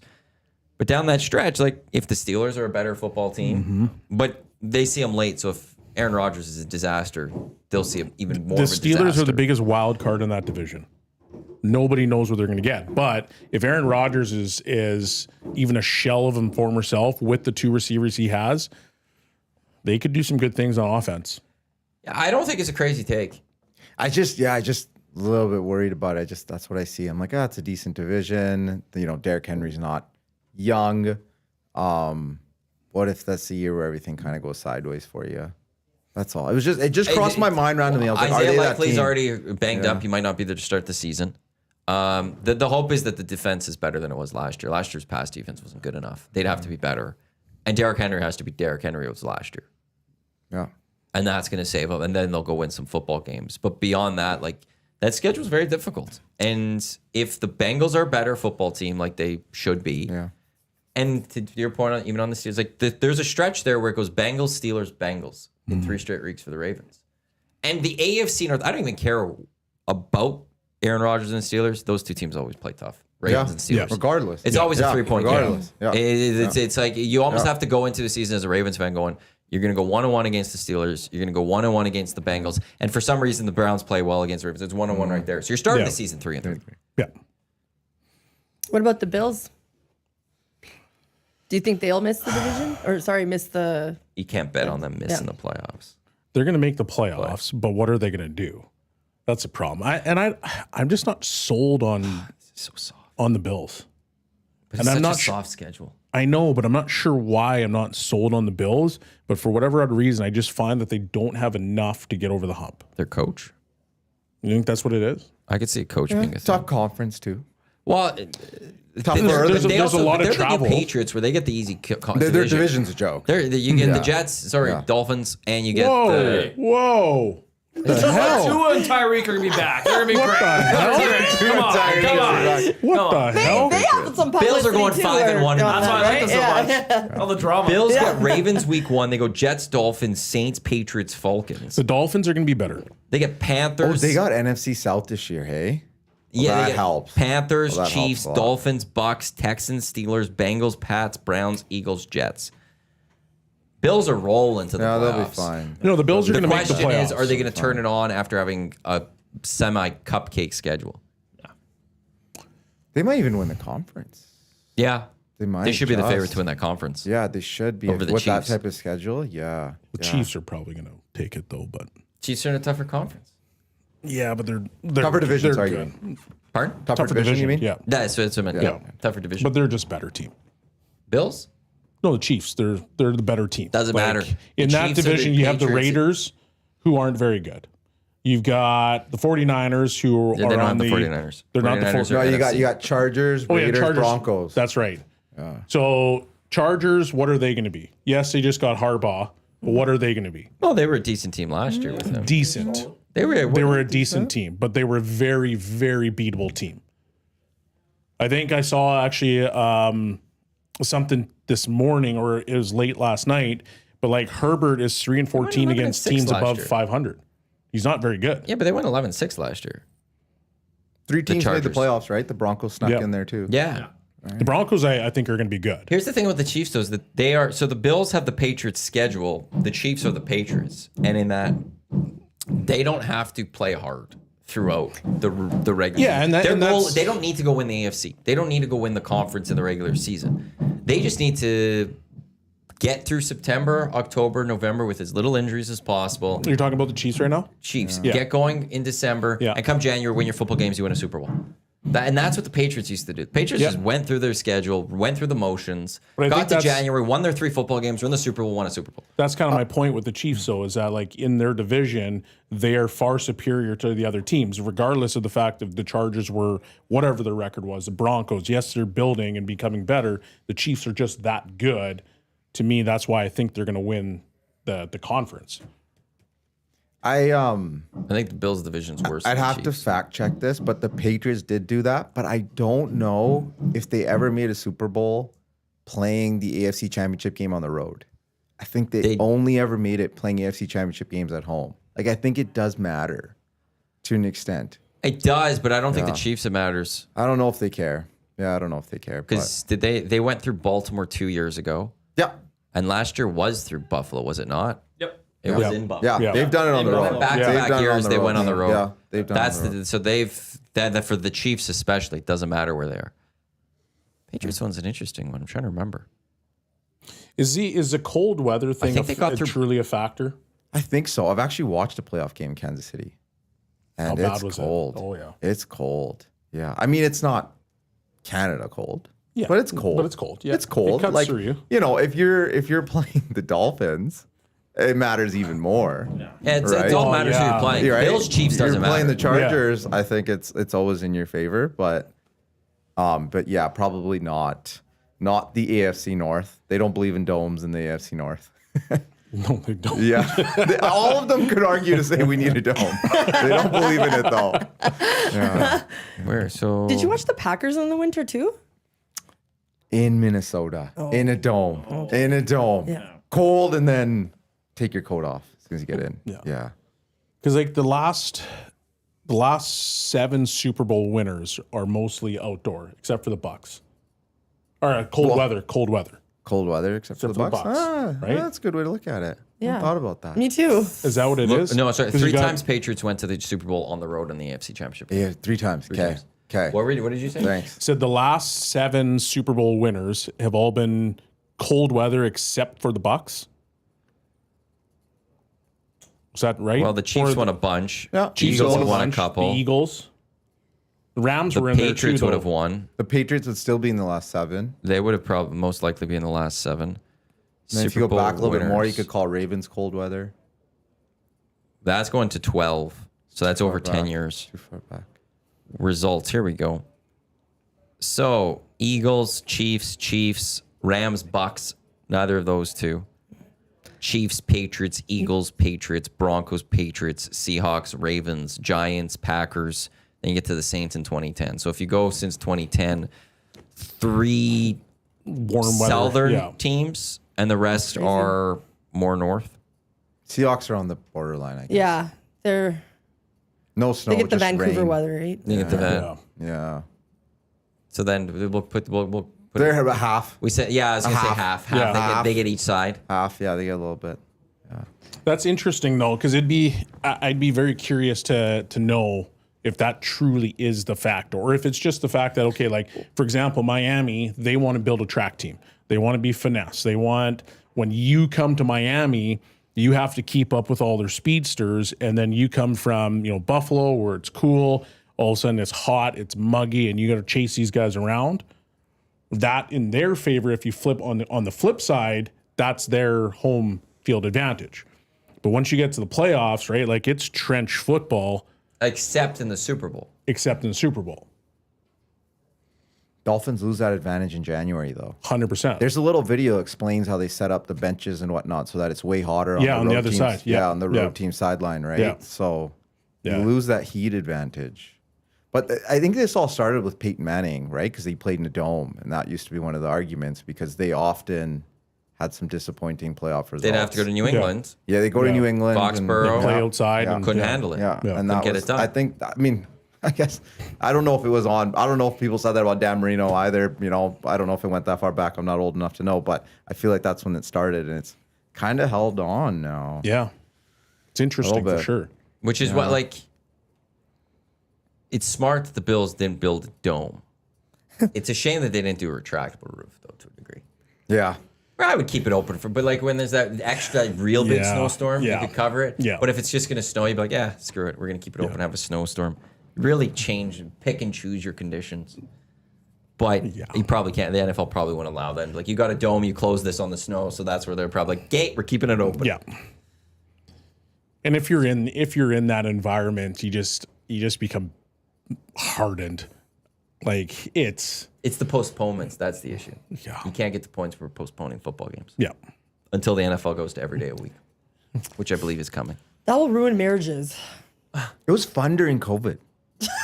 But down that stretch, like if the Steelers are a better football team, but they see them late, so if Aaron Rodgers is a disaster, they'll see him even more. The Steelers are the biggest wild card in that division. Nobody knows what they're going to get. But if Aaron Rodgers is even a shell of his former self with the 2 receivers he has, they could do some good things on offense. Yeah, I don't think it's a crazy take. I just a little bit worried about it. That's what I see. I'm like, it's a decent division. Derrick Henry's not young. What if that's the year where everything kind of goes sideways for you? That's all. It just crossed my mind randomly. I was like, Isaiah Likely's already banged up. He might not be there to start the season. The hope is that the defense is better than it was last year. Last year's pass defense wasn't good enough. They'd have to be better. And Derrick Henry has to be Derrick Henry was last year. Yeah. And that's going to save them. And then they'll go win some football games. But beyond that, like that schedule is very difficult. And if the Bengals are a better football team like they should be, and to your point, even on the Steelers, like there's a stretch there where it goes Bengals, Steelers, Bengals in 3 straight weeks for the Ravens. And the AFC North, I don't even care about Aaron Rodgers and the Steelers. Those 2 teams always play tough. Ravens and Steelers. Yeah, regardless. It's always a 3-point game. Yeah. It's like you almost have to go into the season as a Ravens fan going, you're going to go 1-1 against the Steelers. You're going to go 1-1 against the Bengals. And for some reason, the Browns play well against the Ravens. It's 1-1 right there. So you're starting the season 3-3. Yeah. What about the Bills? Do you think they'll miss the division? Miss the... You can't bet on them missing the playoffs. They're going to make the playoffs, but what are they going to do? That's a problem. I'm just not sold on the Bills. But it's such a soft schedule. I know, but I'm not sure why I'm not sold on the Bills. But for whatever other reason, I just find that they don't have enough to get over the hump. Their coach. You think that's what it is? I could see a coach being a Tough conference too. Well, There's a lot of they're travel. the Patriots where they get the easy Their division's a joke. You get the Jets, Dolphins, and you get the. Whoa. The hell? Tua and Tyreek are gonna be back. They're gonna be great. Come on. What the hell? They have some publicity Bills are going too, 5-1. That's why I like this so Yeah. much. All the drama. Bills get Ravens week 1. They go Jets, Dolphins, Saints, Patriots, Falcons. The Dolphins are going to be better. They get Panthers. Oh, they got NFC South this year, hey? Yeah, that they get helps. Panthers, Well, that Chiefs, helps a lot. Dolphins, Bucks, Texans, Steelers, Bengals, Pats, Browns, Eagles, Jets. Bills are rolling to the playoffs. They'll be fine. No, the Bills are The going to make the question playoffs. is, are they going to turn it on after having a semi-cupcake schedule? They might even win the conference. Yeah. They might. They should be the just. favorite to win that conference. Yeah, they should be. Over the With that Chiefs. type of schedule, yeah. The Chiefs are probably going to take it though, but Chiefs are in a tougher conference. yeah, but they're Tougher division, they're sorry. good. Pardon? Tougher division, you mean? Yeah, That's what I meant. Yeah. Tougher division. but they're just better team. Bills? No, the Chiefs. They're the better team. Doesn't matter. In The that Chiefs are the division, you have the Patriots. Raiders, who aren't very good. You've got the 49ers, who Yeah, are they don't on have the 49ers. They're not the 49ers 49ers. are No, NFC. you got Chargers, Oh yeah, Raiders, Chargers. Broncos. That's right. So Chargers, what are they going to be? Yes, they just got Harbaugh, but what are they going to be? Well, they were a decent team last year with him. Decent. They were A decent team, but they were a very, very beatable team. I think I saw actually something this morning, or it was late last night. But like Herbert is 3-14 against 11-6 teams last above year. 500. He's not very good. Yeah, but they went 11-6 last year. 3 teams made the Chargers. playoffs, right? The Broncos snuck Yeah. in there too. Yeah. The Broncos, I think, are going to be good. Here's the thing with the Chiefs, though, is that they are. So the Bills have the Patriots schedule. The Chiefs are the Patriots. And in that, they don't have to play hard throughout the regular Yeah, and season. Their and goal, that's- they don't need to go win the AFC. They don't need to go win the conference in the regular season. They just need to get through September, October, November with as little injuries as possible. You're talking about the Chiefs right now? Chiefs, Yeah. get going in December, Yeah. and come January, win your football games, you win a Super Bowl. And that's what the Patriots used to do. The Patriots Yeah. just went through their schedule, went through the motions, But I got think to that's- January, won their 3 football games, won the Super Bowl, won a Super Bowl. That's kind of my point with the Chiefs, though, is that like in their division, they are far superior to the other teams, regardless of the fact that the Chargers were whatever their record was. The Broncos, yes, they're building and becoming better. The Chiefs are just that good. To me, that's why I think they're going to win the conference. I think the Bills' division's worse. I'd than the have to Chiefs. fact check this, but the Patriots did do that. But I don't know if they ever made a Super Bowl playing the AFC Championship game on the road. I think they only ever made it playing AFC Championship games at home. Like, I think it does matter to an extent. It does, but I don't think the Chiefs it matters. I don't know if they care. Yeah, I don't know if they care. Because they went through Baltimore 2 years ago, Yeah. and last year was through Buffalo, was it not? Yep. It was in Buffalo. Yeah, they've done it on the road. Back to They've back done it years, on they the went on the road. Yeah, they've done it on the road. So that for the Chiefs especially, it doesn't matter where they are. Patriots one's an interesting one. I'm trying to remember. Is the cold weather thing think they got through- truly a factor? I think so. I've actually watched a playoff game in Kansas City. And How bad it's was it? cold. Oh, yeah. It's cold. Yeah. I mean, it's not Canada cold. Yeah, But it's cold. but it's cold, yeah. It's cold. It cuts like, through you. know, if you're playing the Dolphins, it matters even more. Yeah, it Right? all Oh, matters who yeah. you're playing. You're right. Bills Chiefs doesn't You're playing matter. the Chargers, I think it's always in your favor, but yeah, probably not the AFC North. They don't believe in domes in the AFC North. No, they don't. Yeah. All of them could argue to say we need a dome. They don't believe in it though. Yeah. Where? So Did you watch the Packers in the winter too? In Minnesota, in a dome, in a dome, Yeah. cold, and then take your coat off as soon as you get in. Yeah. Yeah. Because like the last 7 Super Bowl winners are mostly outdoor, except for the Bucks. All right, cold weather. Cold weather, except for the Bucks. right? That's a good way to look at it. I Yeah. hadn't thought about that. Me too. Is that what it is? No, sorry. 'Cause 3 you got- times Patriots went to the Super Bowl on the road in the AFC Championship. Yeah, 3 times. Okay. times. Okay. What did you say? Thanks. Said the last 7 Super Bowl winners have all been cold weather except for the Bucks. Is that right? Well, the Chiefs Or won a bunch. Yeah. Chiefs Eagles won have won a bunch, couple. The Eagles. The Rams The were in there too, Patriots would have though. won. The Patriots would still be in the last 7. They would have probably most likely be in the last 7. And then if you go Super back a Bowl little bit more, you winners. could call Ravens cold weather. That's going to 12. So that's over far 10 back. years. Too far back. Results. Here we go. So Eagles, Chiefs, Rams, Bucks. Neither of those two. Chiefs, Patriots, Eagles, Patriots, Broncos, Patriots, Seahawks, Ravens, Giants, Packers. Then you get to the Saints in 2010. So if you go since 2010, 3 Warm weather. southern Yeah. teams and the rest are more north. Seahawks are on the borderline, I guess. Yeah, they're No snow, they get the just Vancouver rain. weather, right? You get to that. Yeah. Yeah. So then we'll put They're about half. we said I was gonna say half. Yeah. They get each side. Half, yeah, they get a little bit. That's interesting though, because I'd be very curious to know if that truly is the fact, or if it's just the fact that, okay, like for example, Miami, they want to build a track team. They want to be finesse. They want, when you come to Miami, you have to keep up with all their speedsters, and then you come from, Buffalo where it's cool, all of a sudden it's hot, it's muggy, and you got to chase these guys around. That in their favor, if you flip on the flip side, that's their home field advantage. But once you get to the playoffs, right, like it's trench football, Except in the Super Bowl. except in the Super Bowl. Dolphins lose that advantage in January, though. 100%. There's a little video that explains how they set up the benches and whatnot so that it's way hotter on Yeah, the on the road other team's- side. Yeah, on the yeah. road team sideline, right? Yeah. So Yeah. you lose that heat advantage. But I think this all started with Peyton Manning, right? Because he played in a dome, and that used to be one of the arguments because they often had some disappointing playoff results. They'd have to go to New England. Yeah, they go to Yeah. New England. Foxborough. And, Play outside and Couldn't handle it. Yeah, Yeah. and Couldn't that get was, it done. I guess, I don't know if it was on. I don't know if people said that about Dan Marino either. I don't know if it went that far back. I'm not old enough to know, but I feel like that's when it started, and it's kind of held on now. Yeah. It's interesting for bit. sure. Which is what, like, it's smart that the Bills didn't build a dome. It's a shame that they didn't do a retractable roof, though, to a degree. Yeah. Or I would keep it open but like when there's that extra real big Yeah, snowstorm, yeah. you could cover it. Yeah. But if it's just going to snow, you'd be like, yeah, screw it. We're going to keep it open, have a snowstorm. Really change, pick and choose your conditions. But you probably can't. The NFL probably wouldn't allow that. Like, you got a dome, you close this on the snow, so that's where they're probably like, gate, we're keeping it open. Yeah. And if you're in that environment, you just become hardened. Like it's the postponements. That's the issue. Yeah. You can't get to points for postponing football games yeah. until the NFL goes to every day a week, which I believe is coming. That will ruin marriages. It was fun during COVID.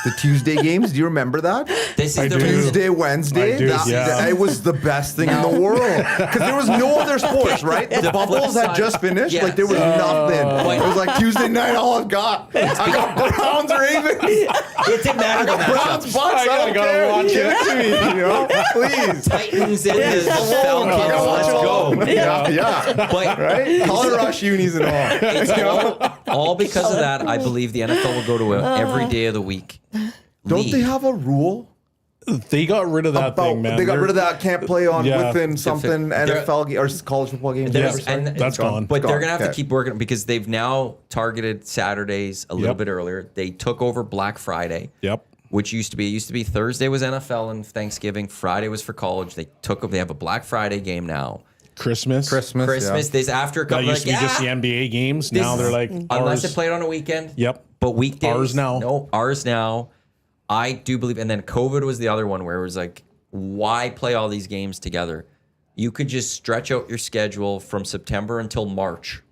The Tuesday games, do you remember that? This is I the do. reason. Tuesday, Wednesday. I do, yeah. It was the best thing in the world because there was no other sports, right? The Bubbles had just finished. Yes. Like there was nothing. But- It was like Tuesday night. All I've got. I got Browns, Ravens. It didn't matter. I got Browns, Bucks. I don't gotta care. watch Give it to me. Please. Titans and the Falcons. I gotta watch Let's it all. go. Yeah. But Right? Color Rush unis and all. it's all because of that. I believe the NFL will go to every day of the week. Don't they have a rule? They got rid of that thing, man. They got rid of that. Can't play on Yeah. within something NFL or college football games. There's- whatever, sorry. That's gone. But they're Gone. gonna have to Okay. keep working because they've now targeted Saturdays a little Yep. bit earlier. They took over Black Friday. Yep. Which used to be Thursday was NFL and Thanksgiving. Friday was for college. They have a Black Friday game now. Christmas. Christmas. This after a That couple used to be just the NBA games. Now they're like unless ours. they played on a weekend. Yep. But weekdays. Ours now. No, ours now. I do believe, and then COVID was the other one where it was like, why play all these games together? You could just stretch out your schedule from September until March.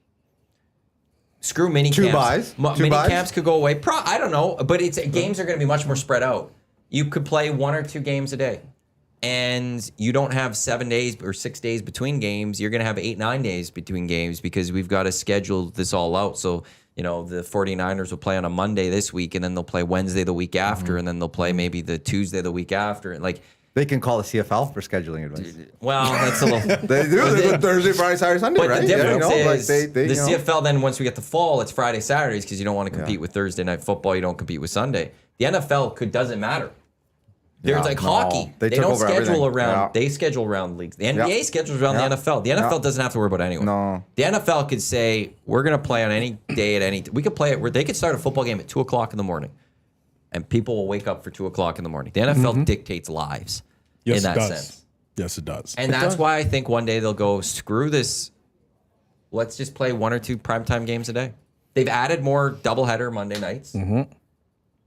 Screw mini Two camps. buys? Two Mini buys? camps could go away. I don't know, but games are going to be much more spread out. You could play 1 or 2 games a day, and you don't have 7 days or 6 days between games. You're going to have 8, 9 days between games because we've got to schedule this all out. So, the 49ers will play on a Monday this week, and then they'll play Wednesday the week after, and then they'll play maybe the Tuesday the week after. And like, They can call the CFL for scheduling advice. well, that's a little. They do. They go Thursday, Friday, Saturday, Sunday, But right? the difference is they, the CFL. Then once we get to fall, it's Friday, Saturdays because you don't want to compete with Thursday night football. You don't compete with Sunday. The NFL doesn't matter. There's Yeah, like no. hockey. They They took don't over schedule everything. around. Yeah. They schedule around leagues. The NBA Yeah. schedules around Yeah. the NFL. The NFL doesn't have to worry about anyone. No. The NFL could say we're going to play on any day at any. We could play it where they could start a football game at 2:00 in the morning, and people will wake up for 2 o'clock in the morning. The NFL dictates lives Yes, in that it does. sense. Yes, it does. And that's why I think one day they'll go, screw this. Let's just play 1 or 2 primetime games a day. They've added more doubleheader Monday nights.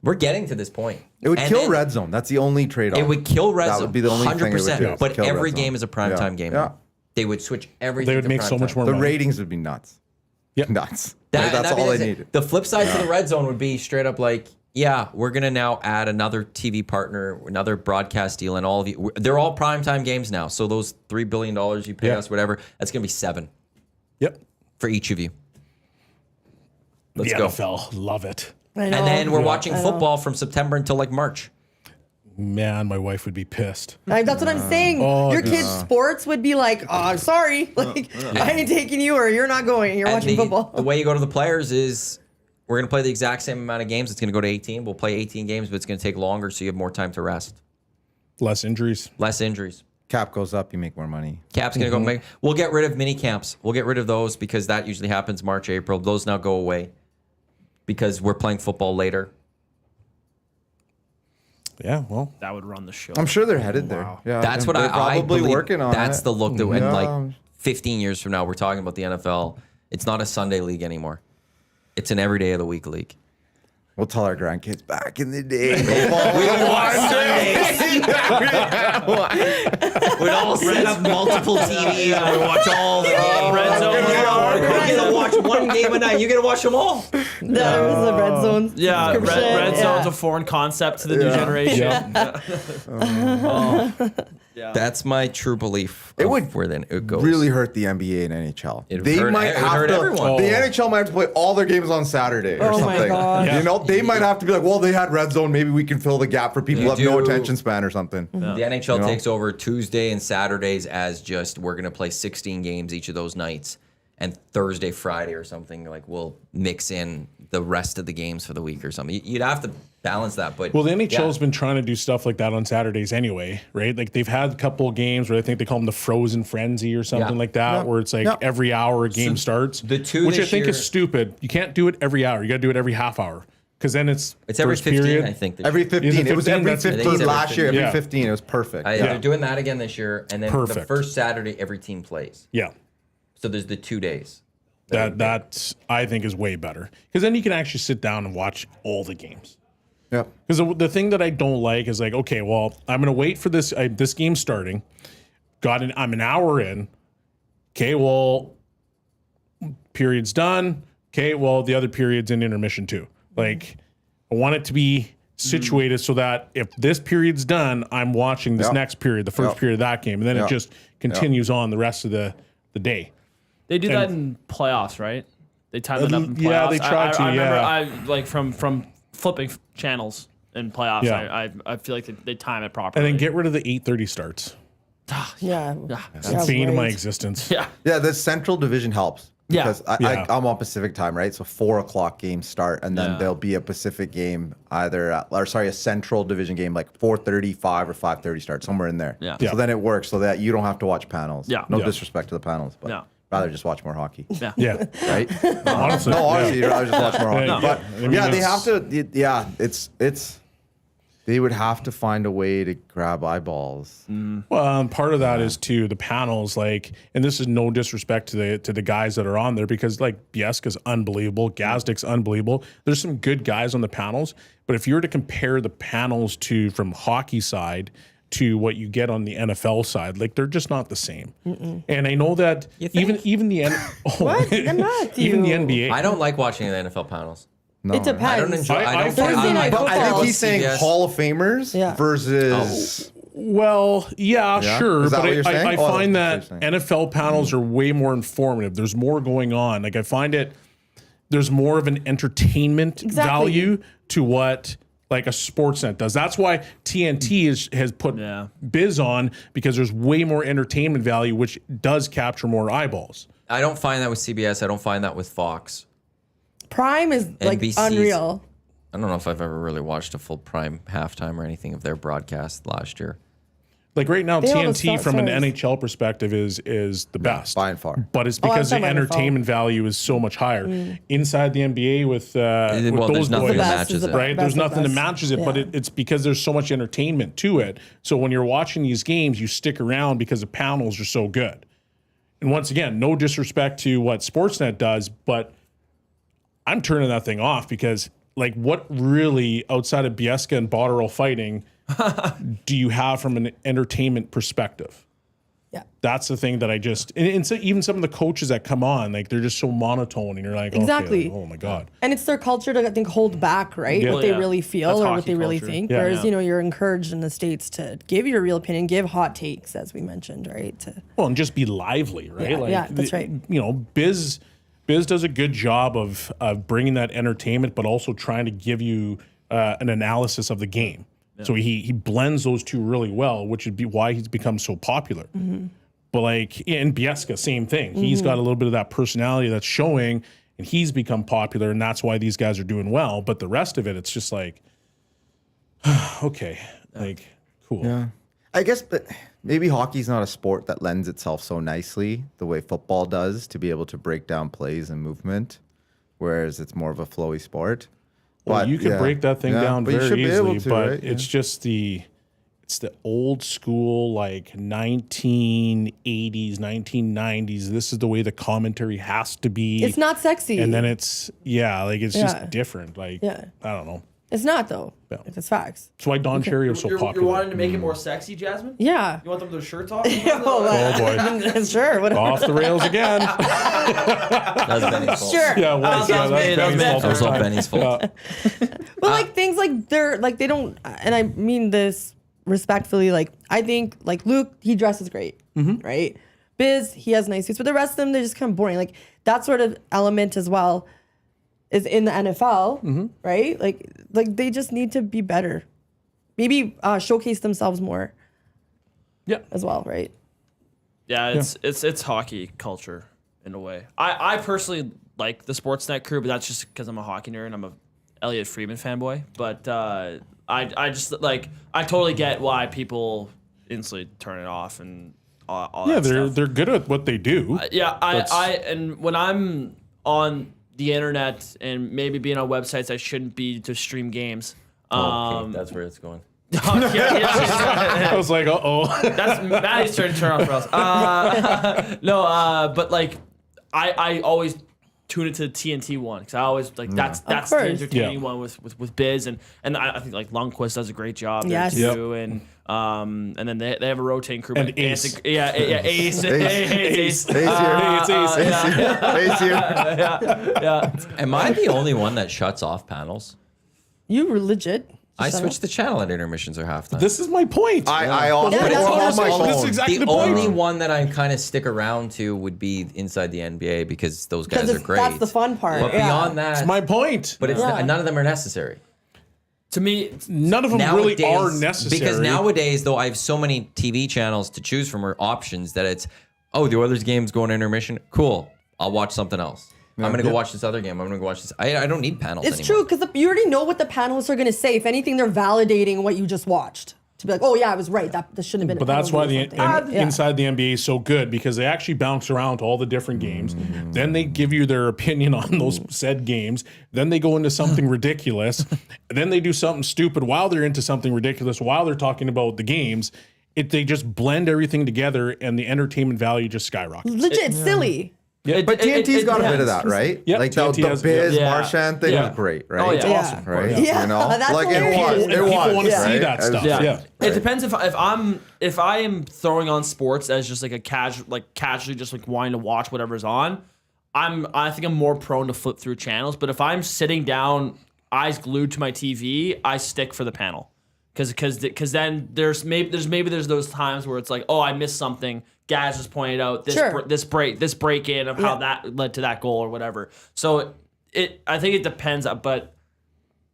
We're getting to this point. It would And kill then red zone. That's the only trade-off. It would kill red zone. That would be the only thing it would 100%. do, is But kill every red game zone. is a primetime game. Yeah. They would switch everything. They would to make so much primetime. more The money. ratings would be nuts. Yep. Nuts. That- That's that'd be all the they thing. needed. The flip side to the red zone would be straight up like, yeah, we're going to now add another TV partner, another broadcast deal, and all of you. They're all primetime games now. So those $3 billion you pay us, whatever, that's going to be 7 Yep. for each of you. Let's the go. NFL, love it. I know. And then we're watching I know. football from September until like March. Man, my wife would be pissed. That's what I'm saying. Your kids' sports would be like, oh, sorry, like I ain't taking you, or you're not going. You're And watching football. The way you go to the players is we're going to play the exact same amount of games. It's going to go to 18. We'll play 18 games, but it's going to take longer, so you have more time to rest. Less injuries. Less injuries. Cap goes up, you make more money. Cap's going to go make. We'll get rid of mini camps. We'll get rid of those because that usually happens March, April. Those now go away because we're playing football later. Yeah, well, That would run the show. I'm sure they're headed there. Yeah, That's and what they're I probably believe. working on. That's it. the look that, and Yeah. like 15 years from now, we're talking about the NFL. It's not a Sunday league anymore. It's an every day of the week league. We'll tell our grandkids back in the day. We'd all set up multiple TVs and we'd watch all the games. Red zone. We're gonna watch one game a night. You're gonna watch them all. That was the red zone. Yeah, subscription. red zone's Yeah. a foreign concept to the new generation. That's my true belief. It of would where then it goes. really hurt the NBA and NHL. It would They hurt- might it would have hurt to. everyone. The NHL might have to play all their games on Saturday or Oh my something. God. You know, they might have to be like, well, they had red zone. Maybe we can fill the gap for people who have no do. attention span or something. The NHL You know? takes over Tuesday and Saturdays as just we're gonna play 16 games each of those nights, and Thursday, Friday, or something like we'll mix in the rest of the games for the week or something. You'd have to balance that, but well, the NHL's been trying to do stuff like that on Saturdays anyway, right? Like they've had a couple of games where I think they call them the Frozen Frenzy or something Yeah. like that, where it's like every hour a game starts. the two which I this think year- is stupid. You can't do it every hour. You got to do it every half hour because then it's every first 15, period. I think. Every Is 15. it It was 15? every That's it. 15 It is every last year. 15. Every Yeah. 15. It was perfect. They're doing that again this year, and then the Perfect. first Saturday every team plays. Yeah. So there's the 2 days. That I think is way better because then you can actually sit down and watch all the games. Yep. Because the thing that I don't like is like, okay, well, I'm gonna wait for this this game starting. I'm an hour in. Okay, well, period's done. Okay, well, the other period's in intermission too. Like, I want it to be situated so that if this period's done, I'm watching this Yep. next period, the first Yep. period of that game, and then Yep. it just continues on the rest of the day. They do that in playoffs, right? They time it up in playoffs. Yeah, they try to, I remember yeah. I like from flipping channels in playoffs. Yeah. I feel like they time it properly. And then get rid of the 8:30 starts. Yeah. It's the bane of my existence. yeah. Yeah, the Central Division helps. Yeah. Because Yeah. I'm on Pacific time, right? So 4 o'clock games start, and then Yeah. there'll be a Pacific game a Central Division game like 4:35 or 5:30 start, somewhere in there. Yeah. Yeah. So then it works so that you don't have to watch panels. Yeah. No Yeah. disrespect to the panels, but Yeah. rather just watch more hockey. Yeah. Yeah. Right? Honestly. No, honestly, yeah. you'd rather just watch more hockey. Yeah. But I mean, yeah, they it's- have to. Yeah, it's. They would have to find a way to grab eyeballs. Well, part of that is too the panels, like, and this is no disrespect to the guys that are on there because like Bieska's unbelievable, Gazdik's unbelievable. There's some good guys on the panels, but if you were to compare the panels to from hockey side to what you get on the NFL side, like they're just not the same. And I know that You think? even the What? I'm not. even the you. NBA. I don't like watching the NFL panels. No, It depends. I don't enjoy. I I don't. Thursday night But I think football. he's saying CBS. Hall of Famers Yeah. versus. Well, yeah, Yeah? sure. Is that But what you're saying? I Oh, find that's that what you're saying. NFL panels are way more informative. There's more going on. Like I find there's more of an entertainment Exactly. value to what like a Sportsnet does. That's why TNT has put Yeah. Biz on because there's way more entertainment value, which does capture more eyeballs. I don't find that with CBS. I don't find that with Fox. Prime is like NBC's unreal. I don't know if I've ever really watched a full Prime halftime or anything of their broadcast last year. Like right now, They all TNT have from an stars. NHL perspective is the best by and far. But it's I'm because the talking about entertainment value is so much higher inside the NBA with Well, those there's nothing boys. that Best matches is the it. best. Right, Best there's of nothing that best. matches it, but Yeah. it's because there's so much entertainment to it. So when you're watching these games, you stick around because the panels are so good. And once again, no disrespect to what Sportsnet does, but I'm turning that thing off because, like, what really outside of Biesca and Botterill fighting do you have from an entertainment perspective? Yeah. That's the thing that I just, and so even some of the coaches that come on, like they're just so monotone, and you're like, Exactly. okay, like, oh my god. And it's their culture to, I think, hold back, right? Yeah. What they Yeah. really That's feel or what hockey they really culture. think. Yeah. Whereas, Yeah. you know, you're encouraged in the States to give your real opinion, give hot takes, as we mentioned, right? Well, and just be lively, right? Yeah, that's right. You know, Biz does a good job of bringing that entertainment, but also trying to give you an analysis of the game. So he blends those two really well, which would be why he's become so popular. But like in Biesca, same thing. He's got a little bit of that personality that's showing, and he's become popular, and that's why these guys are doing well. But the rest of it, it's just like, okay, like cool. Yeah. I guess, but maybe hockey's not a sport that lends itself so nicely the way football does to be able to break down plays and movement, whereas it's more of a flowy sport. Well, But, you can yeah. break that thing Yeah, down but you very should be able easily, to, but right? it's just the old school, like 1980s, 1990s. This is the way the commentary has to be. It's not sexy. And then it's like it's Yeah. just different. Like Yeah. I don't know. It's not, though. Yeah. It's facts. That's why Don Cherry was so You're popular. wanting to make it more sexy, Jasmine? Yeah. You want them to their shirts off? Oh boy, Sure. Whatever. off the rails again. That's Benny's fault. Sure. Yeah, well, That was me, that was Benny's me. fault That was this all time. Benny's fault. But like things like they're like they don't, and I mean this respectfully. Like I think like Luke, he dresses great, right? Biz, he has nice suits, but the rest of them they're just kind of boring. Like that sort of element as well is in the NFL, right? Like they just need to be better. Maybe showcase themselves more. Yeah. As well, right? Yeah, it's hockey culture in a way. I personally like the Sportsnet crew, but that's just because I'm a hockey nerd and I'm a Elliot Friedman fanboy. But I just like I totally get why people instantly turn it off and all Yeah, that stuff. they're good at what they do. Yeah, and when I'm on the internet and maybe being on websites I shouldn't be to stream games. Okay, that's where it's going. I was like, That's Maddie's turn to turn off for us. But like, I always tune into the TNT one because I always like that's the course. entertaining Yeah. one with Biz and I think like Lundqvist does a great job Yes. there too and then they have a rotating crew. And but Ace. Ace. Ace. Ace here. Am I the only one that shuts off panels? You were legit. I Shut switch up. the channel at intermissions or halftime. this is my point. I also Yeah, put it that's on my awesome. phone. This is exactly the the point. only one that I kind of stick around to would be inside the NBA because those guys Because are great. that's the fun part. But yeah. beyond that, It's my point. but it's Yeah. none of them are necessary. To me, None of them really are necessary. Because nowadays, though, I have so many TV channels to choose from or options that it's, oh, the Oilers game's going to intermission. Cool. I'll watch something else. I'm going to go watch this other game. I'm going to go watch this. I don't need panels It's anymore. true because you already know what the panelists are going to say. If anything, they're validating what you just watched to be like, oh yeah, I was right. That shouldn't have been. But a that's why penalty the or something. Yeah. inside the NBA is so good because they actually bounce around to all the different games. Then they give you their opinion on those said games. Then they go into something ridiculous. Then they do something stupid while they're into something ridiculous while they're talking about the games. They just blend everything together and the entertainment value just skyrockets. Legit silly. But TNT's got a bit of depends. that, right? Yep, Like the TNT has- Biz yeah. Marchand thing Yeah. was great, right? Oh, yeah. It's awesome. Right? Yeah, You know? that's like hilarious. it was. And It people was. want to see right? that stuff. Yeah. It depends if I am throwing on sports as just like a casually just like wanting to watch whatever's on. I think I'm more prone to flip through channels. But if I'm sitting down, eyes glued to my TV, I stick for the panel. Because then there's those times where it's like, oh, I missed something. Gaz just pointed out this Sure. this break in of how that led to that goal or whatever. So I think it depends. But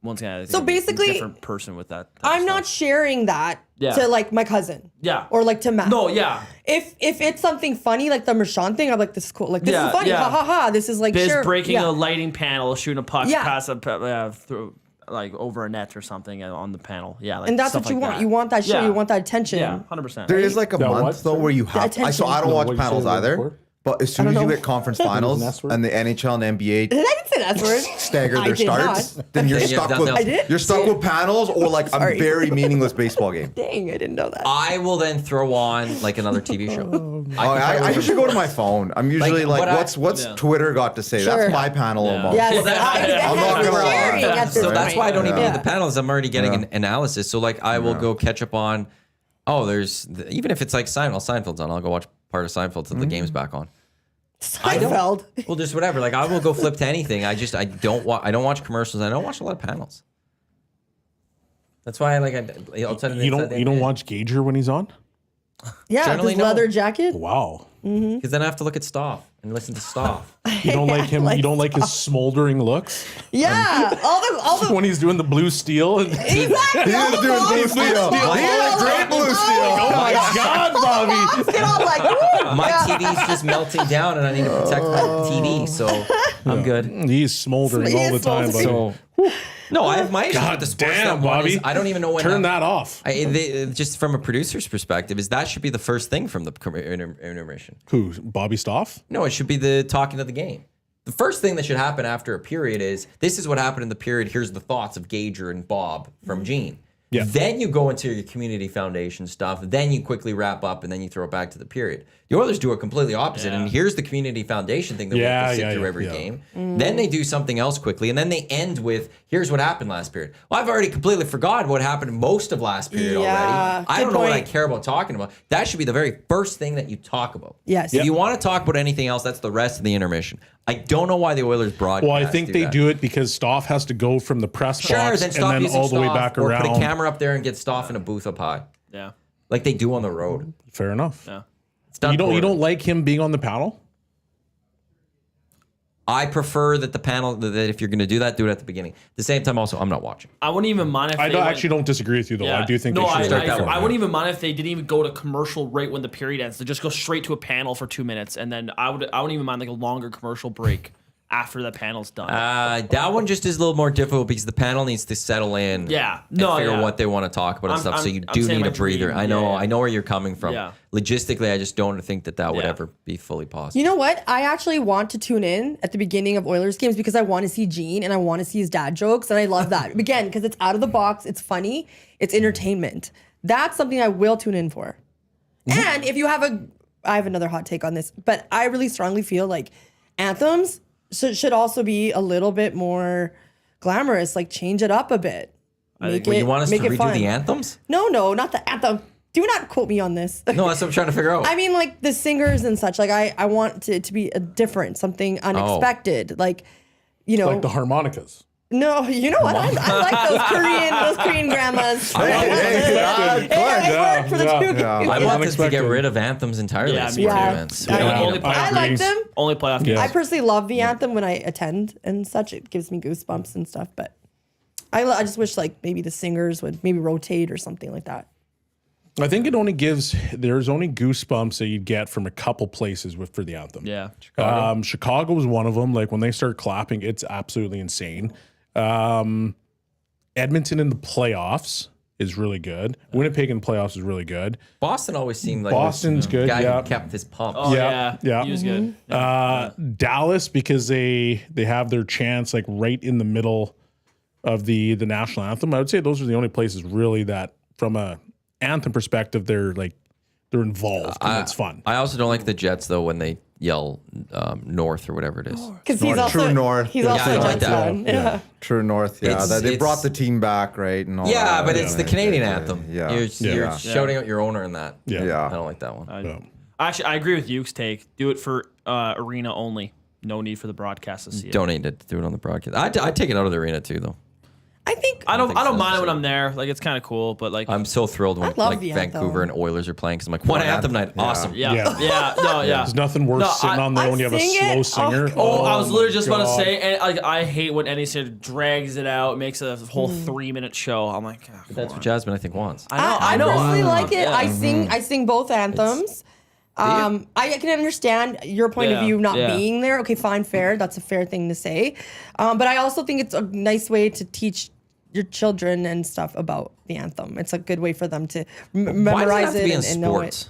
once again, I think So I'm basically, a different person with that. type of I'm not stuff. sharing that Yeah. to like my cousin. Yeah. Or like to Matt. No, yeah. If it's something funny like the Marchand thing, I'm like, this is cool. Like this Yeah, is funny. yeah. Ha ha ha. This is like Biz sure. breaking yeah. a lighting panel, shooting a puck, Yeah. pass through. like over a net or something on the panel. Yeah, like And that's stuff what you like want. that. You want that show. Yeah. You want that attention. Yeah, 100%. There is like a That month what, though sorry? where you have. attention. I don't No, watch what'd you say panels the word either. before? But as soon I as don't you know. get conference finals That's word. and the NHL and NBA Did I say that word? stagger I their did starts, not. then you're Then you have stuck nothing with else. I did? you're stuck with panels or like a Sorry. very meaningless baseball game. Dang, I didn't know that. I will then throw on like another TV show. I usually go to my phone. I'm usually Like, like, what what's Twitter got to say? Sure. That's my panel Yeah. almost. Yes, I'm not gonna lie. sharing at this So that's point. why I don't even Yeah. need the panels. I'm already getting Yeah. an analysis. So like I will go catch up on. Oh, even if it's like Seinfeld's on, I'll go watch part of Seinfeld till the game's back on. Seinfeld. Well, just whatever. Like I will go flip to anything. I don't watch commercials. I don't watch a lot of panels. That's why I'll tell You don't watch Gager when he's on? Yeah, Generally, this no. leather jacket. Wow. because then I have to look at Stoff and listen to Stoff. You don't like him. Like you don't like his smoldering looks Yeah, all the when he's doing the blue steel. And, exactly. He all was the doing balls- blue steel. Why- He had great blue steel. oh my God, Bobby! balls get all like, woo. My Yeah. TV's just melting down, and I need to protect my TV, so I'm good. He's smoldering He all is the time. smoldering. Buddy. So no, I have my issue God with the sports. damn, Net one Bobby! is I don't even know when Turn that off. Just from a producer's perspective, is that should be the first thing from the intermission. Who? Bobby Stoff? No, it should be the talking of the game. The first thing that should happen after a period is this is what happened in the period. Here's the thoughts of Gager and Bob from Gene. Yeah. Then you go into your community foundation stuff. Then you quickly wrap up, and then you throw it back to the period. The Oilers do it completely opposite. And here's the community foundation thing that we have to sit through every game. Then they do something else quickly, and then they end with here's what happened last period. Well, I've already completely forgotten what happened most of last period Yeah, already. I good don't know what I point. care about talking about. That should be the very first thing that you talk about. Yes. If you want to talk about anything else, that's the rest of the intermission. I don't know why the Oilers broadcast. Well, I think they that. do it because Stoff has to go from the press Sure, box then and stop then using all the way Stoff, back or around. put a camera up there and get Stoff in a booth up high, Yeah. like they do on the road. Fair enough. Yeah. It's done You don't poorly. like him being on the panel? I prefer that the panel that if you're going to do that, do it at the beginning. At the same time, also, I'm not watching. I wouldn't even mind if I they don't, went- actually don't disagree with you though. Yeah. I do think no, they should start that I way. wouldn't even mind if they didn't even go to commercial right when the period ends. They just go straight to a panel for 2 minutes, and then I wouldn't even mind like a longer commercial break after the panel's done. That one just is a little more difficult because the panel needs to settle in. Yeah. and No, figure yeah. what they want to talk about and stuff. So you I'm do saying need my a breather. dream. I know. Yeah. I know where you're coming from. Yeah. Logistically, I just don't think that would Yeah. ever be fully possible. You know what? I actually want to tune in at the beginning of Oilers games because I want to see Gene and I want to see his dad jokes, and I love that. Again, because it's out of the box, it's funny, it's entertainment. That's something I will tune in for. And if you have I have another hot take on this, but I really strongly feel like anthems should also be a little bit more glamorous, like change it up a bit. Make Well, you want us to make it redo fun. the anthems? No, not the anthem. Do not quote me on this. No, that's what I'm trying to figure out. I mean, like the singers and such. Like I want it to be a different, something unexpected. Like, you know, Like the harmonicas. no, you know what? I like those Korean grandmas. It worked for the Yeah. 2 Yeah. games. I want them to get unexpected. rid of anthems entirely. Yeah, at me sporting too. events. Yeah. We don't Only need them. playoff I agree. like them. Only playoff Yeah. games. I personally love the anthem when I attend and such. It gives me goosebumps and stuff. But I just wish like maybe the singers would maybe rotate or something like that. I think there's only goosebumps that you'd get from a couple places for the anthem. Yeah. Chicago was one of them. Like when they start clapping, it's absolutely insane. Edmonton in the playoffs is really good. Winnipeg in the playoffs is really good. Boston always seemed like Boston's the good, guy yeah. who kept his pump. Oh Yeah, yeah. yeah. He was good. Dallas because they have their chance like right in the middle of the national anthem. I would say those are the only places really that from a anthem perspective they're involved and it's fun. I also don't like the Jets though when they yell North or whatever it is. Because he's also True North. He's Yeah, also I a like Jets that. fan. Yeah. True North, yeah. It's- They brought it's- the team back, right? And all Yeah, that. but it's the Canadian anthem. Yeah. You're shouting out your owner in that. Yeah. Yeah. I don't like that one. Actually, I agree with Yuke's take. Do it for arena only. No need for the broadcast to see it. Don't need to do it on the broadcast. I'd take it out of the arena too, though. I think I don't think so. mind it when I'm there. Like it's kind of cool, but like I'm so thrilled when I love like the Vancouver anthem. and Oilers are playing because I'm like, one anthem night, awesome. yeah, Yeah. yeah, no, yeah. There's nothing worse No, sitting on there I when you have a sing slow it. singer. Oh, I was my literally just about to God. say, and like I hate when any sort of drags it out, makes a whole 3-minute show. I'm like, oh, come That's on. what Jasmine I think wants. I personally like it. Yeah. I sing both anthems. I can understand your point of Yeah, view not yeah. being there. Okay, fine, fair. That's a fair thing to say. But I also think it's a nice way to teach your children and stuff about the anthem. It's a good way for them to Why does it memorize have to it be in and know sports? it.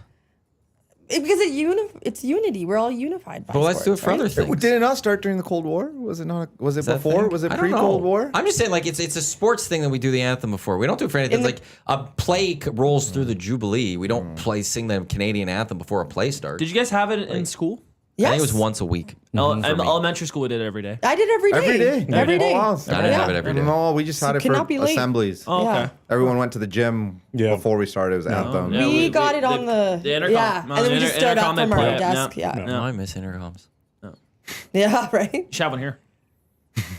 Because it's unity. We're all unified by Well, let's do it sports, for right? other things. Did it not start during the Cold War? Was it not? Was it Is that a before? thing? Was it I don't pre-Cold know. War? I'm just saying, like, it's a sports thing that we do the anthem before. We don't do it for anything. In It's like a play rolls through the Jubilee. We don't sing the Canadian anthem before a play starts. Did you guys have it in school? Yes. I think it was once a week. In for me. elementary school, we did it every day. I did every day. Every day? Every day. Oh, wow. I didn't have it every day. No, we just had it cannot be for late. assemblies. Oh, okay. Yeah. Everyone went to the gym before we started. It was anthem. Yeah, We got it on the intercom. yeah, On and then the we just stood up intercom, they from our play it. desk. Yeah. Yeah. No, I miss intercoms. Yeah, right. You should have one here.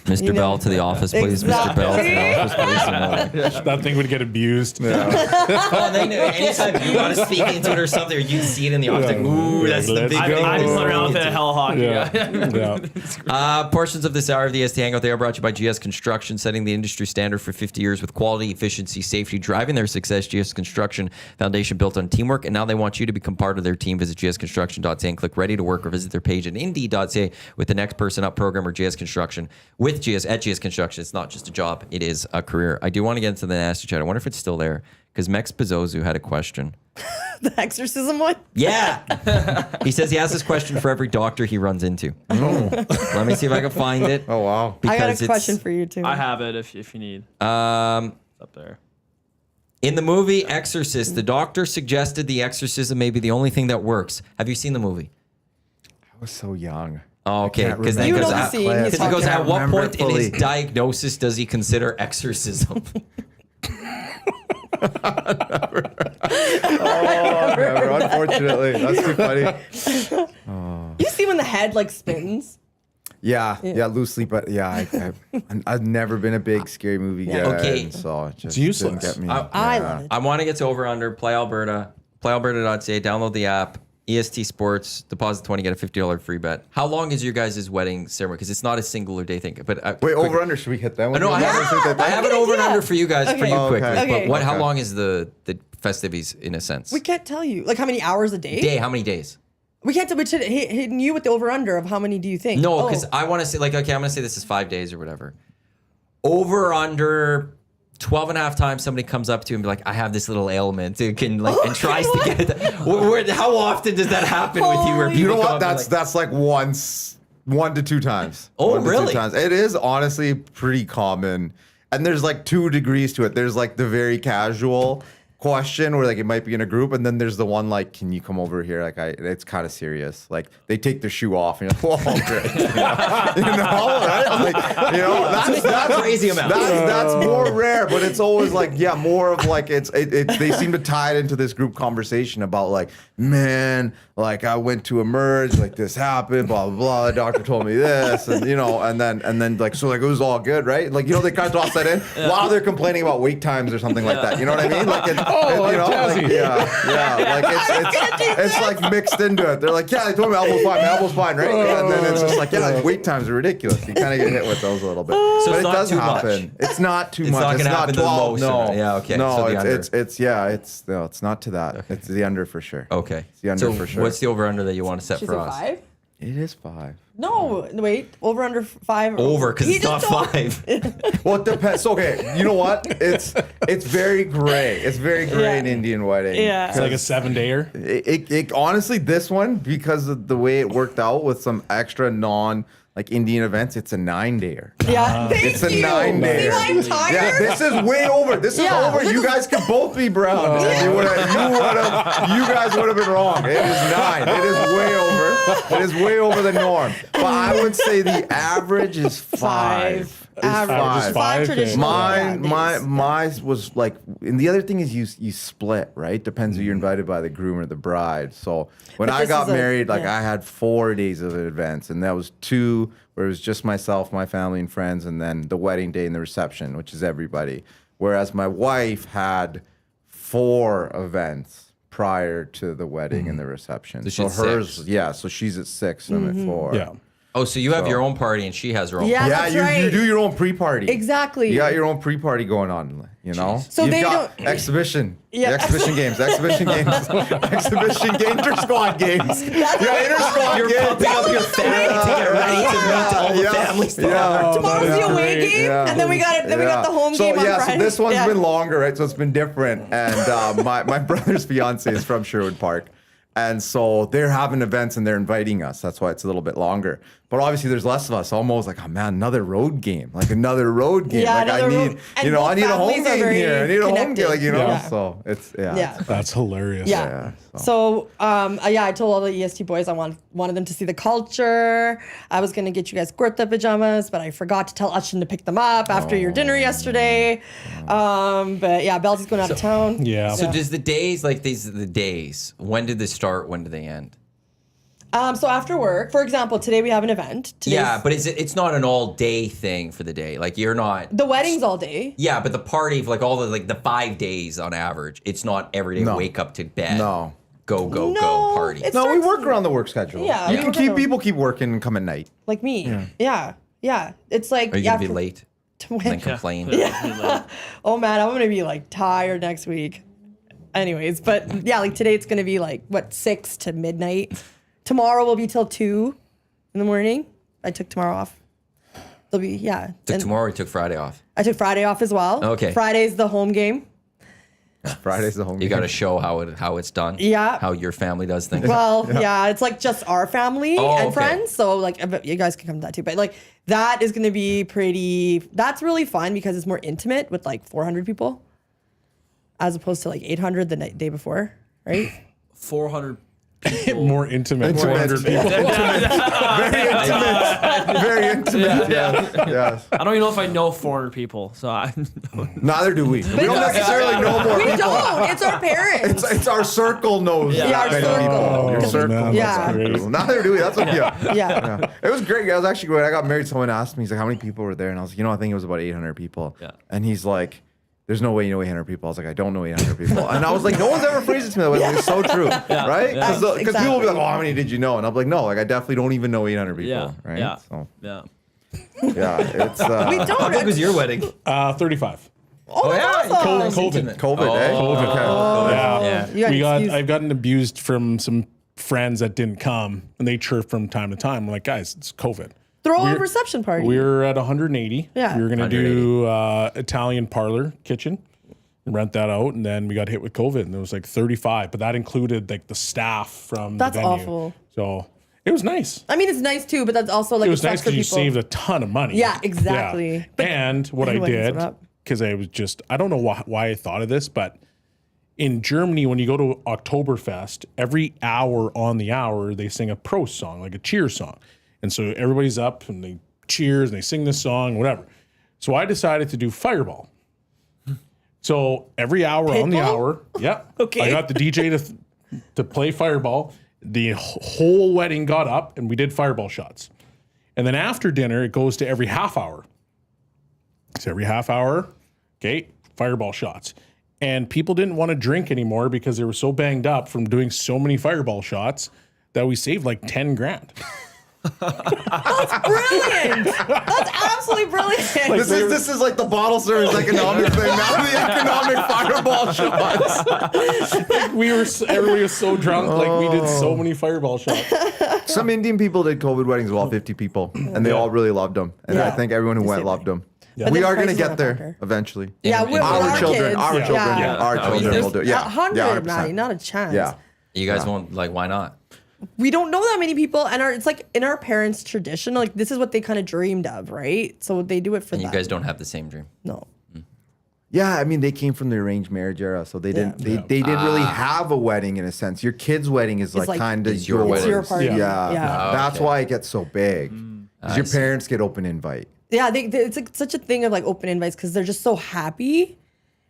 Mr. Bell to the office, please. Mr. Bell to the office, please. That thing would get abused. Oh, they know. Anytime you want to speak into it or something, or you see it in the office, like, ooh, that's the Let's big go. I didn't put around with it at Hell Hockey. Yeah. Portions of this hour of the EST Hangout, they are brought to you by GS Construction, setting the industry standard for 50 years with quality, efficiency, safety, driving their success. GS Construction, foundation built on teamwork, and now they want you to become part of their team. Visit gsconstruction.ca and click ready to work, or visit their page at indeed.ca with the Next Person Up program or GS Construction with GS Construction. It's not just a job, it is a career. I do want to get into the nasty chat. I wonder if it's still there, because Mex Bezozu had a question. The exorcism one. Yeah. He says he has this question for every doctor he runs into. Let me see if I can find it. Oh, wow. I got Because a it's- question for you too. I have it if you need. Um, It's up there. in the movie Exorcist, the doctor suggested the exorcism may be the only thing that works. Have you seen the movie? I was so young. Oh, okay. can't Because remember You know the at, scene he's because it goes, talking at about. what Remember point in his fully. diagnosis does he consider exorcism? Never, unfortunately. That's too funny. You see when the head like spins? Yeah, loosely, but yeah, I've never been a big scary movie guy. Okay. and so it just It's didn't useless. get me. I love it. I want to get to over under. Play Alberta. PlayAlberta.ca. Download the app. EST Sports. Deposit 20. Get a $50 free bet. How long is your guys' wedding ceremony? Because it's not a singular day thing. But Wait, quick- over under? Should we hit that one? No, I have an over and under for you guys for you Oh, quickly. okay. But Okay. what? How Okay. long is the festivities in a sense? We can't tell you like how many hours a day. Day? How many days? We can't tell. We should hit you with the over under of how many do you think? No, Oh. because I want to say, like, okay, I'm going to say this is 5 days or whatever. Over under 12 and a half times somebody comes up to you and be like, I have this little ailment. It can, like, and tries to get it. How often does that happen with you? Where Holy- people You know come what? up and That's like one to two times. Oh, 1 to 2 really? times. It is honestly pretty common. And there's like 2 degrees to it. There's like the very casual question where like it might be in a group, and then there's the one like, can you come over here? Like it's kind of serious. Like they take their shoe off and you're like, whoa, great. You know, right? Like, you know, that's crazy amount. That's more rare, but it's always like, yeah, more of like they seem to tie it into this group conversation about like, man, like I went to emerge, like this happened, blah blah blah. The doctor told me this, and you know, and then like so like it was all good, right? Like, you know, they kind of toss that in while they're complaining about wait times or something like that. You know what I mean? Like you know, like, yeah, like it's like mixed into it. They're like, yeah, they told me my elbow's fine, right? And then it's just like, yeah, like wait times are ridiculous. You kind of get hit with those a little bit, So but it's it not does too happen. much. It's not too It's much. not It's gonna not happen to the 12. most, No, right? Yeah, okay. No, So the under. it's not to that. Okay. It's the under for sure. Okay. It's the under So for sure. what's the over under that you want to set She for said us? 5? It is 5. No, wait. Over under 5. Over, because He it's not just told- 5. Well, it depends. Okay, you know what? It's very gray. It's very gray Yeah. in Indian wedding. Yeah. It's like a 7-dayer. It honestly, this one, because of the way it worked out with some extra like Indian events, it's a 9-dayer. Yeah, thank It's a you. 9-dayer. See why I'm tired? Yeah, this is way over. This is Yeah. over. You guys could both be brown. You guys would have been wrong. It is 9. It is way over. It is way over the norm. But I would say the average is 5. Average. 5. 5 traditional. Mine days. was like, and the other thing is you split, right? Depends if you're invited by the groom or the bride. So when But I this got is a- married, like yeah. I had 4 days of events, and that was 2 where it was just myself, my family and friends, and then the wedding day and the reception, which is everybody. Whereas my wife had 4 events prior to the wedding and the reception. So So she's hers, 6. yeah. So she's at 6, and I'm at 4. Yeah. Oh, so you have your own party and she has her own Yeah, party. Yeah, that's you right. do your own pre-party. Exactly. You got your own pre-party going on, you know? So You've they got don't- exhibition. Yeah. Exhibition games. Exhibition games. Exhibition games. Inter-squad games. Yeah, inter-squad You're games. pumping up your family to get ready to meet all the family stuff. Yeah. Tomorrow's the away game, and then we got we got the home game on Friday. So this one's Yeah. been longer, right? So it's been different. And my brother's fiance is from Sherwood Park. And so they're having events and they're inviting us. That's why it's a little bit longer. But obviously there's less of us. Almost like, oh man, another road game. Like another road game. Yeah, like I another need, road- and both I need a home families are game very here. I need a home game, connected. like, you know. Yeah. So it's Yeah. That's hilarious. Yeah. Yeah, So, I told all the EST boys I wanted them to see the culture. I was gonna get you guys kurta pajamas, but I forgot to tell Ushin to pick them up after your dinner yesterday. But yeah, Belzy's going out of town. Yeah. So does the days, like these are the days, when did they start? When do they end? So after work, for example, today we have an event. Yeah, but it's not an all day thing for the day. Like you're not. The wedding's all day. Yeah, but the party, like all the 5 days on average, it's not every day No. wake up to bed. No. Go No, party. it's- No, we starts- work around the work schedule. Yeah, You we can work keep around- people keep working and come at night. Like me. Yeah. It's like Are you gonna be late? to And then when- complain. Oh man, I'm gonna be like tired next week. Anyways, but yeah, like today it's gonna be like 6 to midnight. Tomorrow will be till 2 in the morning. I took tomorrow off. It'll be Took and tomorrow. We took Friday off. I took Friday off as well. Okay. Friday's the home game. Friday's the home You game. got to show how it's done. Yeah. How your family does things. Well, yeah, it's like just our family Oh, and okay. friends. So like you guys can come to that too. But like that is gonna be that's really fun because it's more intimate with like 400 people as opposed to like 800 the day before, right? 400. More intimate. 400 people. Very intimate. Very intimate. Yes. I don't even know if I know 400 people. So Neither do we. We don't necessarily know more We people. don't. It's our parents. It's our circle knows. Yeah, our many circle. people. Your Oh, circle. man, knows Yeah. many people. Neither do we. That's what. Yeah. Yeah. It was great. I was actually when I got married. Someone asked me, he's like, "How many people were there?" And I was like, I think it was about 800 people. Yeah. And he's like, "There's no way you know 800 people." I was like, "I don't know 800 people." And I was like, "No one's ever phrased it to me that way." It's so true, right? Because people will be like, "Oh, how many did you know?" And I'm like, "No, like I definitely don't even know 800 people." yeah, Right? yeah, So yeah. yeah, it's We don't. How big was your wedding? 35. Oh, that's awesome. COVID. COVID, eh? COVID. Yeah. Yeah. You got excused. I've gotten abused from some friends that didn't come, and they chirp from time to time. I'm like, guys, it's COVID. Throw a We're- reception party. We're at 180. Yeah. We were gonna do Italian parlor kitchen, and rent that out, and then we got hit with COVID, and there was like 35, but that included like the staff from That's the venue. awful. So it was nice. I mean, it's nice too, but that's also like It was sucks nice for because you people. saved a ton of money. Yeah, exactly. Yeah. But And what I everyone ends did, it up. because I don't know why I thought of this, but in Germany, when you go to Oktoberfest, every hour on the hour, they sing a pro song, like a cheer song. And so everybody's up and they cheers and they sing this song, whatever. So I decided to do Fireball. So every hour on the Pitbull? hour, yeah. Okay. I got the DJ to play Fireball. The whole wedding got up and we did Fireball shots. And then after dinner, it goes to every half hour. So every half hour, okay, Fireball shots. And people didn't want to drink anymore because they were so banged up from doing so many Fireball shots that we saved like 10 grand. Brilliant. That's absolutely brilliant. This is like the bottle service economic thing. Now the economic fireball shots. Everybody was so drunk, like we did so many Fireball shots. Some Indian people did COVID weddings, well, 50 people, and they all really loved them. And I Yeah. think everyone who They went say loved them. Yeah. We then are going to prices get went there up. eventually. Yeah, with Our children, kids. our children, Yeah. our children will do it. Yeah, 100, yeah, Maddie, 100%. not a chance. Yeah. You guys won't, like, why not? We don't know that many people, and it's like in our parents' tradition, like this is what they kind of dreamed of, right? So they do it for And you them. guys don't have the same dream. No. Yeah, I mean, they came from the arranged marriage era, so they didn't. Yeah. They didn't really have a wedding in a sense. Your kid's wedding is like like- kind of Is your yours. wedding. It's your party. Yeah, Yeah. that's Okay. why it gets so big. 'Cause your I see. parents get open invite. Yeah, it's like such a thing of like open invites because they're just so happy,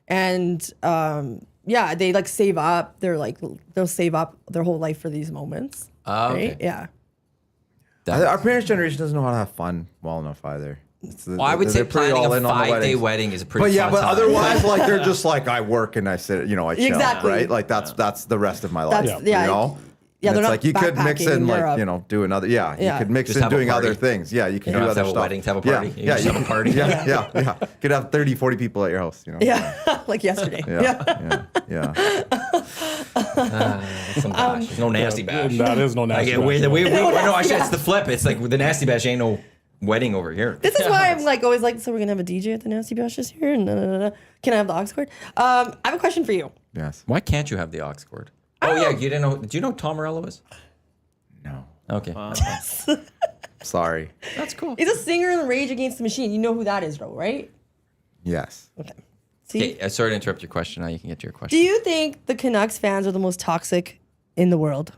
and yeah, they like save up. They'll save up their whole life for these moments. Oh, okay. Right? Yeah. Our parents' generation doesn't know how to have fun well enough either. Well, I would say they're pretty planning all a in on the 5-day weddings. wedding is a pretty But yeah, fun but time. otherwise, like they're just like I work and I sit, I chill, Exactly. right? Like that's the rest of my life. That's yeah. You know? Yeah, And they're it's not like you could mix backpacking in like, Europe. you know, do another. Yeah, Yeah. you could mix Just in have a doing other party. things. Yeah, you can You do don't have other to have a stuff. wedding to have a party. You Yeah, just have a party. Yeah, yeah. You could have 30, 40 people at your house. You know. Yeah, like yesterday. Yeah. That's some bash. There's no nasty bash. That is no nasty. Like, bash. no, actually, it's the flip. It's like the nasty bash ain't no wedding over here. This is why I'm like always like, so we're gonna have a DJ at the Nasty Bash this year, and can I have the aux cord? I have a question for you. Yes. Why can't you have the aux cord? Oh yeah, you didn't know. Did you know who Tom Morello is? No. Okay. Sorry. That's cool. He's a singer in Rage Against the Machine. You know who that is, though, right? Yes. Okay. See, Okay, sorry to interrupt your question. Now you can get to your question. do you think the Canucks fans are the most toxic in the world?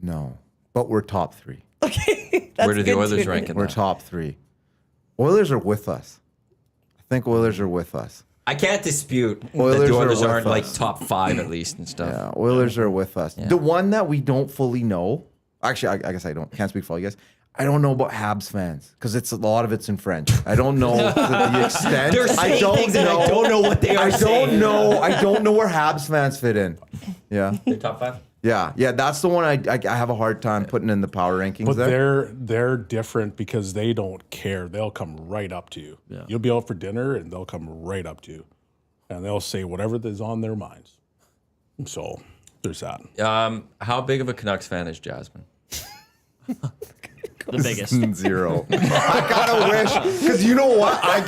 No. But we're top 3. Okay, that's Where do the good Oilers too. rank in We're that? top 3. Oilers are with us. I think Oilers are with us. I can't dispute that Oilers the are Oilers with aren't like us. top 5 at least and stuff. Yeah, Oilers are with us. The one that we don't fully know, actually, I guess I can't speak for all you guys. I don't know about Habs fans because a lot of it's in French. I don't know the extent. They're saying things and I don't know what they are saying. I don't know where Habs fans fit in. Yeah, They're top 5? yeah. That's the one I have a hard time putting in the power rankings. But there. they're different because they don't care. They'll come right up to you. Yeah. You'll be out for dinner and they'll come right up to you, and they'll say whatever is on their minds. So there's that. How big of a Canucks fan is Jasmine? The biggest. 0. I kind of wish, because you know what? I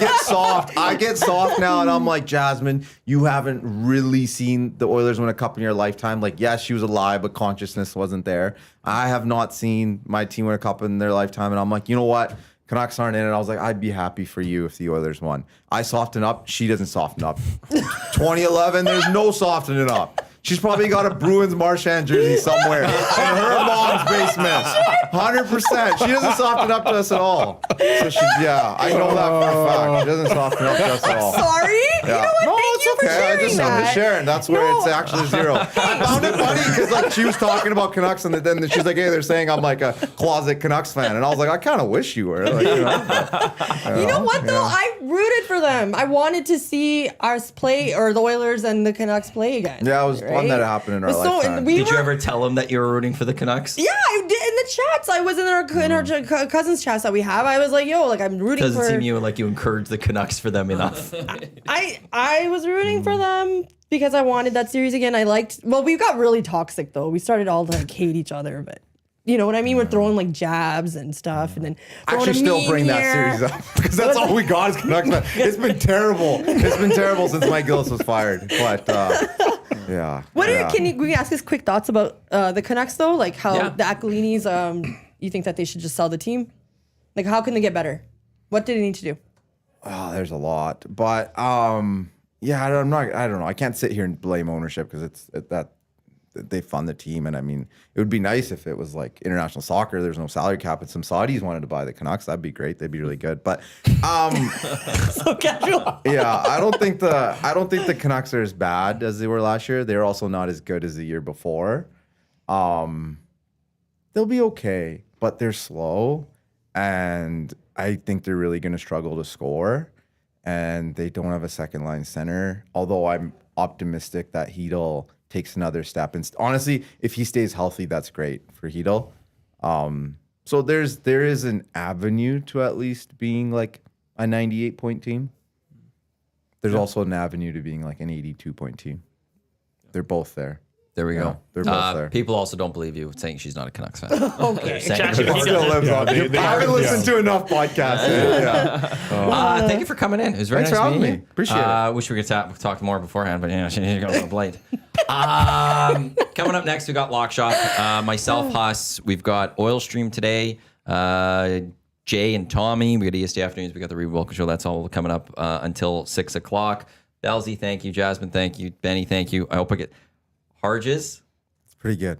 get soft now, and I'm like, Jasmine, you haven't really seen the Oilers win a cup in your lifetime. Like, yes, she was alive, but consciousness wasn't there. I have not seen my team win a cup in their lifetime, and I'm like, you know what? Canucks aren't in it. I was like, I'd be happy for you if the Oilers won. I soften up. She doesn't soften up. 2011, there's no softening up. She's probably got a Bruins Marchand jersey somewhere in her mom's basement. 100%. She doesn't soften up to us at all. So I know that for a fact. She doesn't soften up to us at all. Sorry. Yeah. You know what? No, Thank it's you for okay. sharing I'm that. just sharing. That's where it's actually 0. I found it funny because like she was talking about Canucks and then she's like, hey, they're saying I'm like a closet Canucks fan. And I was like, I kind of wish you were. Like, You know what though? I rooted for them. I wanted to see us play, or the Oilers and the Canucks play again. Yeah, it was fun that it happened in our lifetime. Did you ever tell them that you were rooting for the Canucks? Yeah, I did in the chats. I was in our cousins chats that we have. I was like, yo, like I'm rooting Doesn't for. seem you like you encourage the Canucks for them enough. I was rooting for them because I wanted that series again. We got really toxic though. We started all to like hate each other, but you know what I mean? We're throwing like jabs and stuff, and then I should still bring that series up because that's all we got is Canucks. It's been terrible. It's been terrible since Mike Gillis was fired. But yeah. Can we ask us quick thoughts about the Canucks though? Like how Yeah. the Aquilinis, you think that they should just sell the team? Like how can they get better? What do they need to do? Oh, there's a lot, but I don't know. I can't sit here and blame ownership because they fund the team, and I mean, it would be nice if it was like international soccer. There's no salary cap, and some Saudis wanted to buy the Canucks. That'd be great. They'd be really good. But So casual. yeah, I don't think the Canucks are as bad as they were last year. They're also not as good as the year before. They'll be okay, but they're slow, and I think they're really going to struggle to score. And they don't have a second line center. Although I'm optimistic that Hedl takes another step. And honestly, if he stays healthy, that's great for Hedl. So there is an avenue to at least being like a 98-point team. There's also an avenue to being like an 82-point team. They're both there. There we go. They're both there. People also don't believe you saying she's not a Canucks fan. Okay. Actually, It still lives on. they I haven't are, listened to enough podcasts. Thank you for coming in. It was very Thanks nice for having meeting me. you. Appreciate it. I wish we could talk more beforehand, but she's got a blade. Coming up next, we got Lock Shop. Myself, Huss. We've got Oil Stream today. Jay and Tommy. We got EST Afternoons. We got the Reed Wilkins Show. That's all coming up until 6 o'clock. Belzy, thank you. Jasmine, thank you. Benny, thank you. I hope I get Harjas. Pretty good.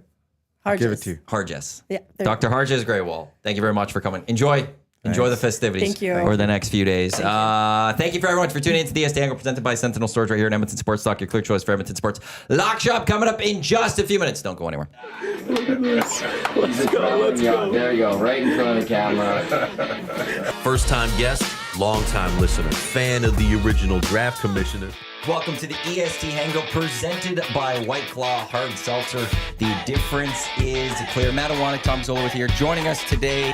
Harjas. Give it to you. Harjas. Yeah, there Dr. Harjas Grewel. Thank you very much for coming. Enjoy the festivities. Thank you. Over the next few days. Thank you for everyone for tuning in to the EST Hangout presented by Sentinel Storage right here in Edmonton Sports Talk, your clear choice for Edmonton Sports. Lock Shop coming up in just a few minutes. Don't go anywhere. Let's go. There you go, right in front of the camera. First time guest, longtime listener, fan of the original draft commissioner. Welcome to the EST Hangout presented by White Claw Hard Seltzer. The difference is clear. Matt Iwanyk, Tom Zola with here. Joining us today,